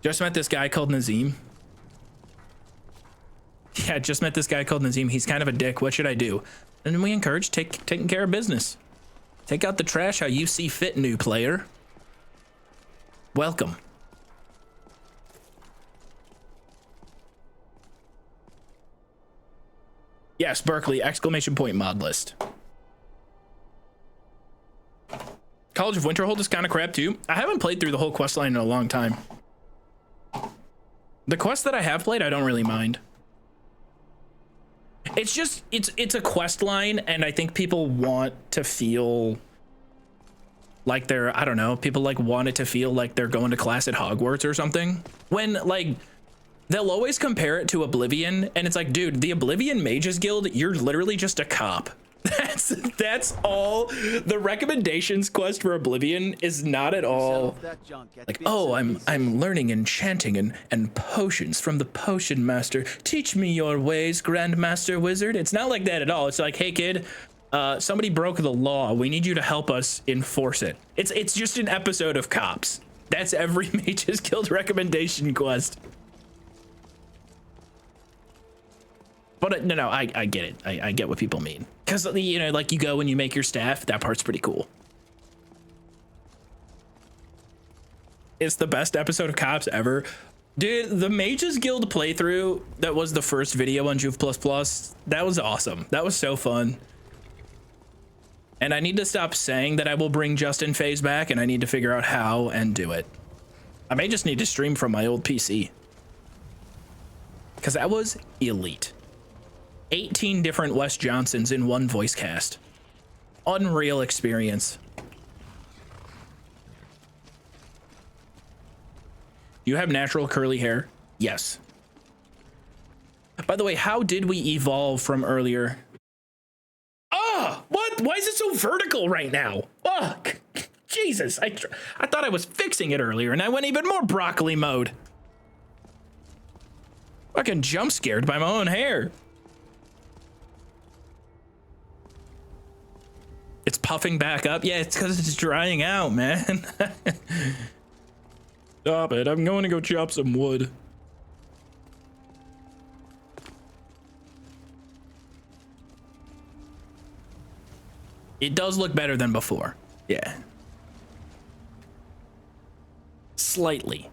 Just met this guy called Nazim. Yeah, just met this guy called Nazim. He's kind of a dick. What should I do? And we encourage taking care of business. Take out the trash how you see fit, new player. Welcome. Yes, Berkeley, exclamation point mod list. College of Winterhold is kind of crap too. I haven't played through the whole quest line in a long time. The quests that I have played, I don't really mind. It's just, it's a quest line, and I think people want to feel like they're, I don't know, people like want it to feel like they're going to class at Hogwarts or something. When like, they'll always compare it to Oblivion, and it's like, dude, the Oblivion Mages Guild, you're literally just a cop. That's all. The recommendations quest for Oblivion is not at all like, oh, I'm learning enchanting and potions from the potion master. Teach me your ways, Grandmaster Wizard. It's not like that at all. It's like, hey kid, somebody broke the law. We need you to help us enforce it. It's just an episode of Cops. That's every Mages Guild recommendation quest. But no, I get it. I get what people mean. Because, you know, like you go and you make your staff, that part's pretty cool. It's the best episode of Cops ever. Dude, the Mages Guild playthrough, that was the first video on Joov++, that was awesome. That was so fun. And I need to stop saying that I will bring Justin Phase back, and I need to figure out how and do it. I may just need to stream from my old PC. Because that was elite. 18 different Wes Johnsons in one voice cast. Unreal experience. You have natural curly hair? Yes. By the way, how did we evolve from earlier? Ah, what? Why is it so vertical right now? Oh, Jesus. I thought I was fixing it earlier, and I went even more broccoli mode. Fucking jump scared by my own hair. It's puffing back up. Yeah, it's because it's drying out, man. Stop it. I'm going to go chop some wood. It does look better than before. Yeah. Slightly.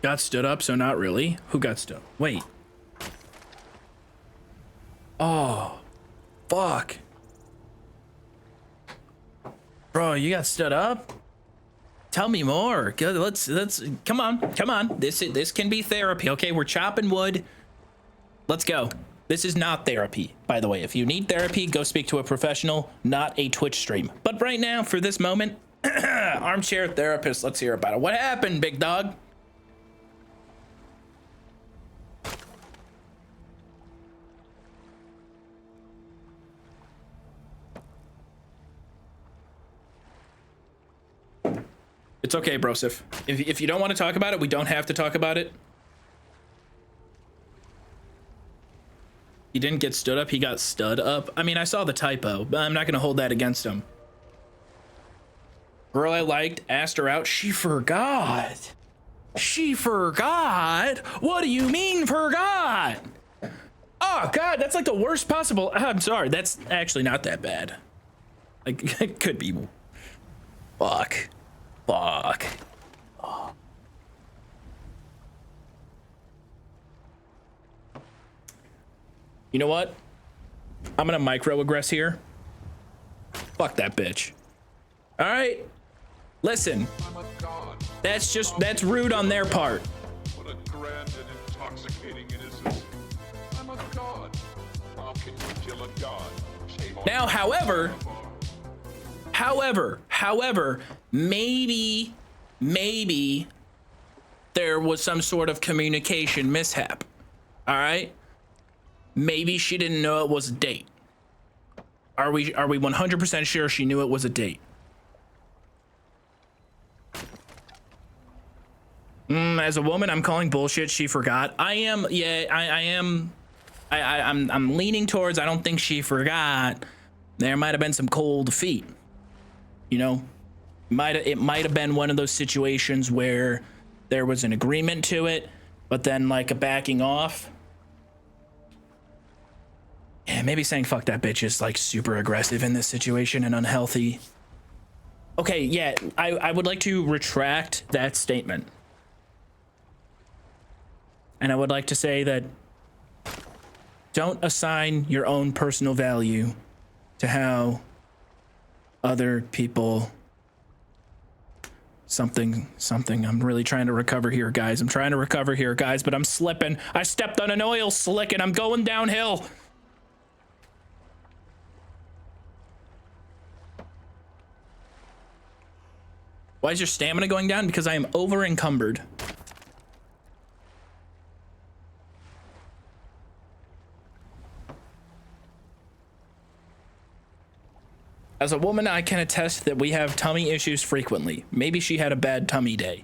Got stood up, so not really. Who got stood? Wait. Oh, fuck. Bro, you got stood up? Tell me more. Let's come on. This can be therapy. Okay, we're chopping wood. Let's go. This is not therapy, by the way. If you need therapy, go speak to a professional, not a Twitch stream. But right now, for this moment, armchair therapist, let's hear about it. What happened, big dog? It's okay, Brosif. If you don't want to talk about it, we don't have to talk about it. He didn't get stood up, he got stud up. I mean, I saw the typo, but I'm not gonna hold that against him. Girl I liked, asked her out, she forgot. She forgot? What do you mean forgot? Oh God, that's like the worst possible. I'm sorry, that's actually not that bad. Like, it could be. Fuck. Fuck. Oh. You know what? I'm gonna microaggress here. Fuck that bitch. All right. Listen. That's rude on their part. What a grand and intoxicating innocence. I'm a god. How can you kill a god? Now, however, maybe there was some sort of communication mishap. All right? Maybe she didn't know it was a date. Are we 100% sure she knew it was a date? As a woman, I'm calling bullshit. She forgot. I am. Yeah, I am. I'm leaning towards. I don't think she forgot. There might have been some cold feet. You know, it might have been one of those situations where there was an agreement to it, but then like a backing off. Yeah, maybe saying fuck that bitch is like super aggressive in this situation and unhealthy. Okay, yeah, I would like to retract that statement. And I would like to say that don't assign your own personal value to how other people something. I'm really trying to recover here, guys. But I'm slipping. I stepped on an oil slick and I'm going downhill. Why is your stamina going down? Because I am over encumbered. As a woman, I can attest that we have tummy issues frequently. Maybe she had a bad tummy day.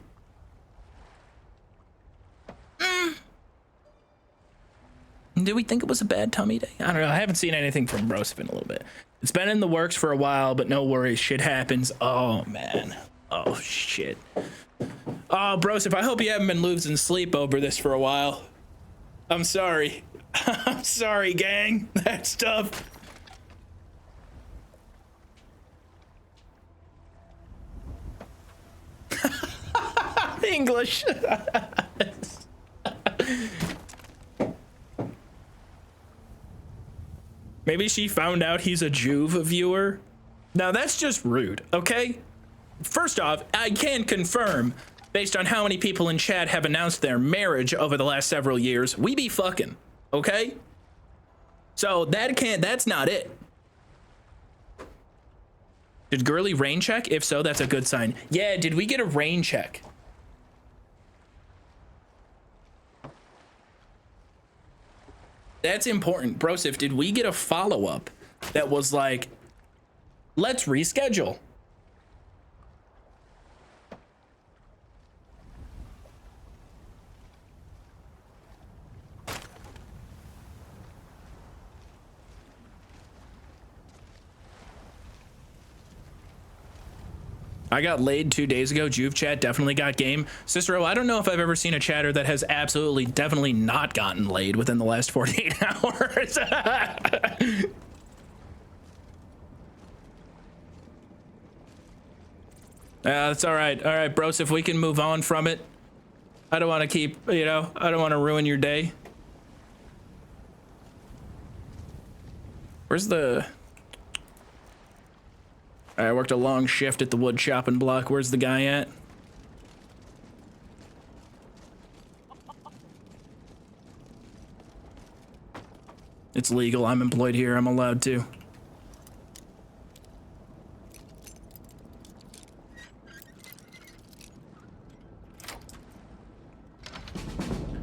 Do we think it was a bad tummy day? I don't know. I haven't seen anything from Broseph in a little bit. It's been in the works for a while, but no worries. Shit happens. Oh, man. Oh, shit. Oh, Broseph, I hope you haven't been losing sleep over this for a while. I'm sorry. I'm sorry, gang. That's tough. English. Maybe she found out he's a Joov viewer. Now that's just rude, okay? First off, I can confirm, based on how many people in chat have announced their marriage over the last several years, we be fucking, okay? So that's not it. Did Girly rain check? If so, that's a good sign. Yeah, did we get a rain check? That's important. Broseph, did we get a follow-up that was like, let's reschedule? I got laid 2 days ago. Joov chat definitely got game. Cicero, I don't know if I've ever seen a chatter that has absolutely definitely not gotten laid within the last 48 hours. That's all right. All right, bros, if we can move on from it. I don't want to keep, I don't want to ruin your day. Where's the... I worked a long shift at the wood chopping block. Where's the guy at? It's legal. I'm employed here. I'm allowed to.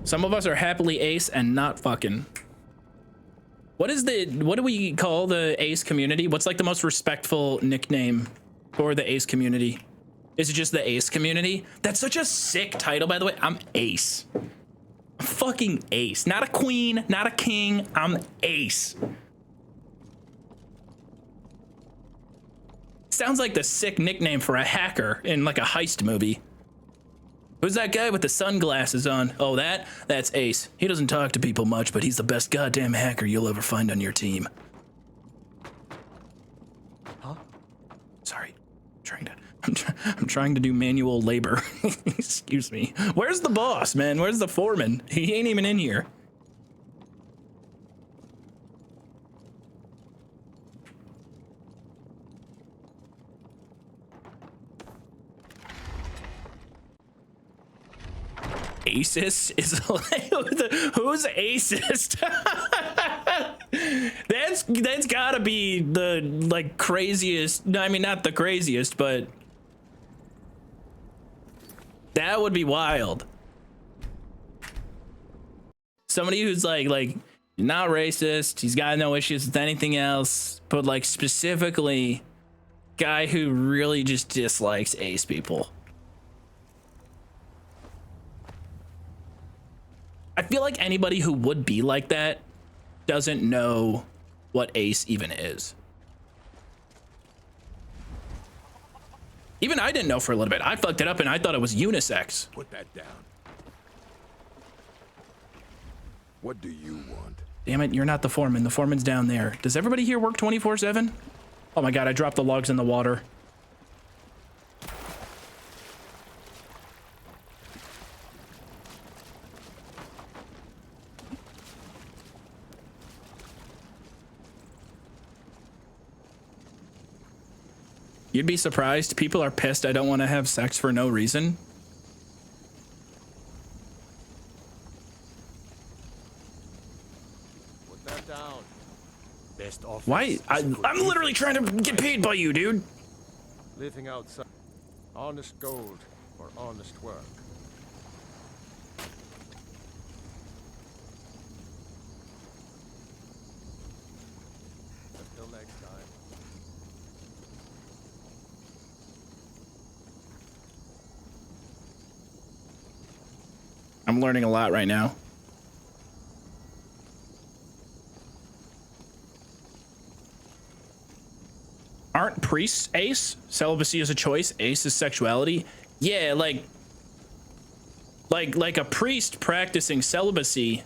Some of us are happily ace and not fucking. What do we call the ace community? What's like the most respectful nickname for the ace community? Is it just the ace community? That's such a sick title, by the way. I'm ace. I'm fucking ace. Not a queen, not a king. I'm ace. Sounds like the sick nickname for a hacker in like a heist movie. Who's that guy with the sunglasses on? Oh, that's Ace. He doesn't talk to people much, but he's the best goddamn hacker you'll ever find on your team. Huh? Sorry. I'm trying to do manual labor. Excuse me. Where's the boss, man? Where's the foreman? He ain't even in here. Acist is who's acist? that's gotta be the like craziest. No, I mean not the craziest, but that would be wild. Somebody who's like He's not racist. He's got no issues with anything else. But like specifically, guy who really just dislikes Ace people. I feel like anybody who would be like that doesn't know what Ace even is. Even I didn't know for a little bit. I fucked it up and I thought it was unisex. Put that down. What do you want? Damn it, you're not the foreman. The foreman's down there. Does everybody here work 24/7? Oh my god, I dropped the logs in the water. You'd be surprised. People are pissed I don't want to have sex for no reason. Put that down. Best office. Why? I'm literally trying to get paid by you, dude. Living outside. Honest gold for honest work. Until next time. I'm learning a lot right now. Aren't priests Ace? Celibacy is a choice. Ace is sexuality. Yeah, like a priest practicing celibacy.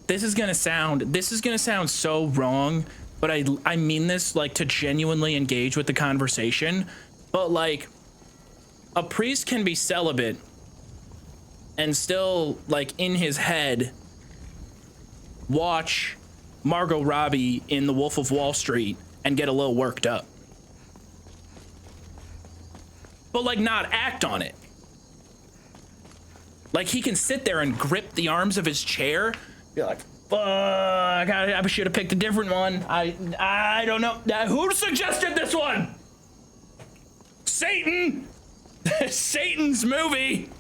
This is gonna sound so wrong, but I mean this like to genuinely engage with the conversation. But like, a priest can be celibate and still, like, in his head, watch Margot Robbie in The Wolf of Wall Street and get a little worked up. But, like, not act on it. Like, he can sit there and grip the arms of his chair, be like, fuck, I should have picked a different one. I don't know. Who suggested this one? Satan! Satan's movie!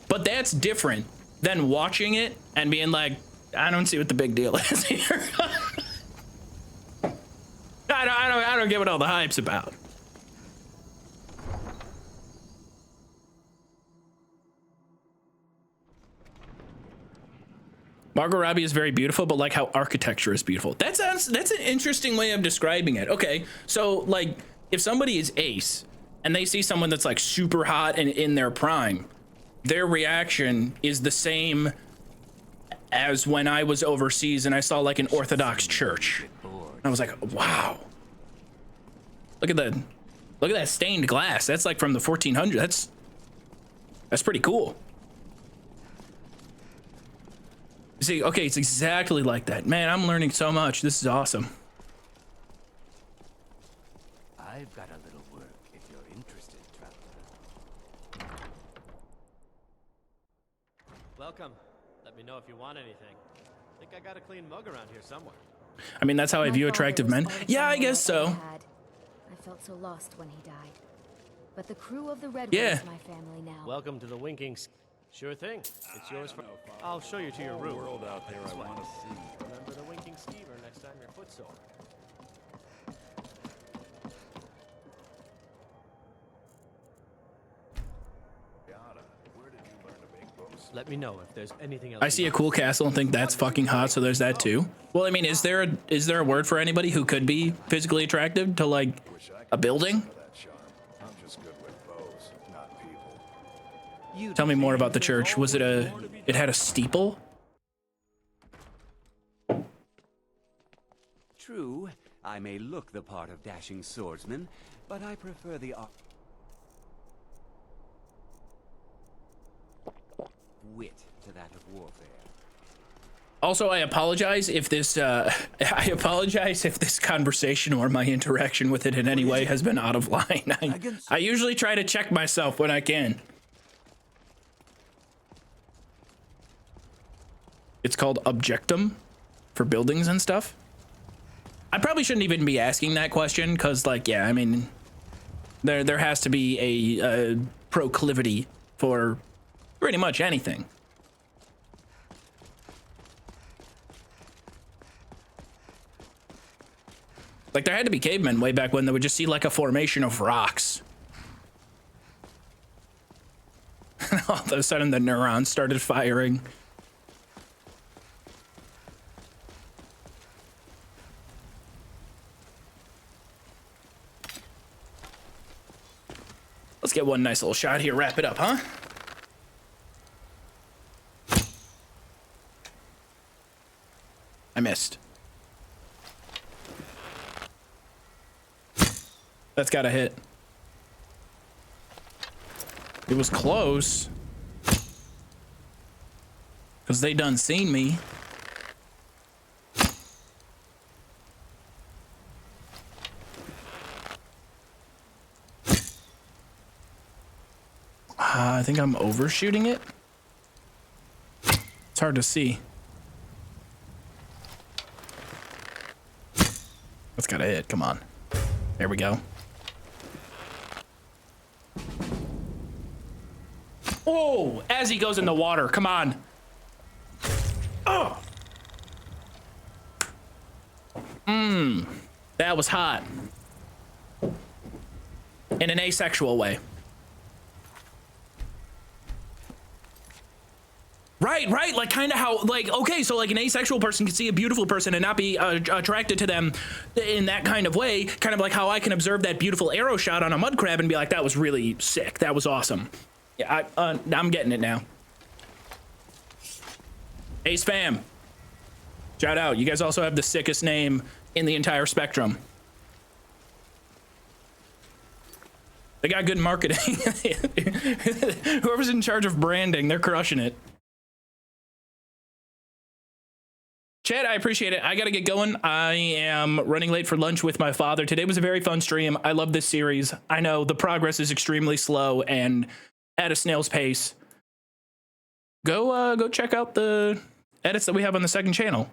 But that's different than watching it and being like, I don't see what the big deal is here. I don't get what all the hype's about. Margot Robbie is very beautiful, but like how architecture is beautiful. That's an interesting way of describing it. Okay, so like if somebody is Ace and they see someone that's like super hot and in their prime, their reaction is the same as when I was overseas and I saw like an Orthodox church. And I was like, wow. Look at that stained glass. That's like from the 1400s. That's pretty cool. See, okay, it's exactly like that. Man, I'm learning so much. This is awesome. I've got a little work if you're interested, traveler. Welcome. Let me know if you want anything. Think I got a clean mug around here somewhere. I mean, that's how I view attractive men. Yeah, I guess so. I felt so lost when he died. But the crew of the Red Yeah. is my family now. Welcome to the Winking. Sure thing. It's yours for. I'll show you to your room. World out there I want to see. Remember the Winking Skeever next time your foot's sore. Where did you learn to make bows? Let me know if there's anything else. I see a cool castle and think that's fucking hot, so there's that too. Well, I mean, is there a word for anybody who could be physically attractive to like a building? I'm just good with bows, not people. Tell me more about the church. Was it had a steeple? True, I may look the part of dashing swordsman, but I prefer the wit to that of warfare. Also, I apologize if this conversation or my interaction with it in any way has been out of line. I usually try to check myself when I can. It's called objectum for buildings and stuff. I probably shouldn't even be asking that question because, like, yeah, I mean, there has to be a proclivity for pretty much anything. Like, there had to be cavemen way back when they would just see like a formation of rocks. All of a sudden the neurons started firing. Let's get one nice little shot here, wrap it up, huh? I missed. That's gotta hit. It was close. Because they done seen me. I think I'm overshooting it. It's hard to see. That's gotta hit, come on. There we go. Oh, as he goes in the water, come on. Oh. That was hot. In an asexual way. Right, like kind of how, like, okay, so like an asexual person can see a beautiful person and not be attracted to them in that kind of way, kind of like how I can observe that beautiful arrow shot on a mud crab and be like, that was really sick, that was awesome. Yeah, I'm getting it now. Ace fam, shout out, you guys also have the sickest name in the entire spectrum. They got good marketing. Whoever's in charge of branding, they're crushing it. Chat, I appreciate it. I gotta get going. I am running late for lunch with my father. Today was a very fun stream. I love this series. I know the progress is extremely slow and at a snail's pace. Go check out the edits that we have on the second channel.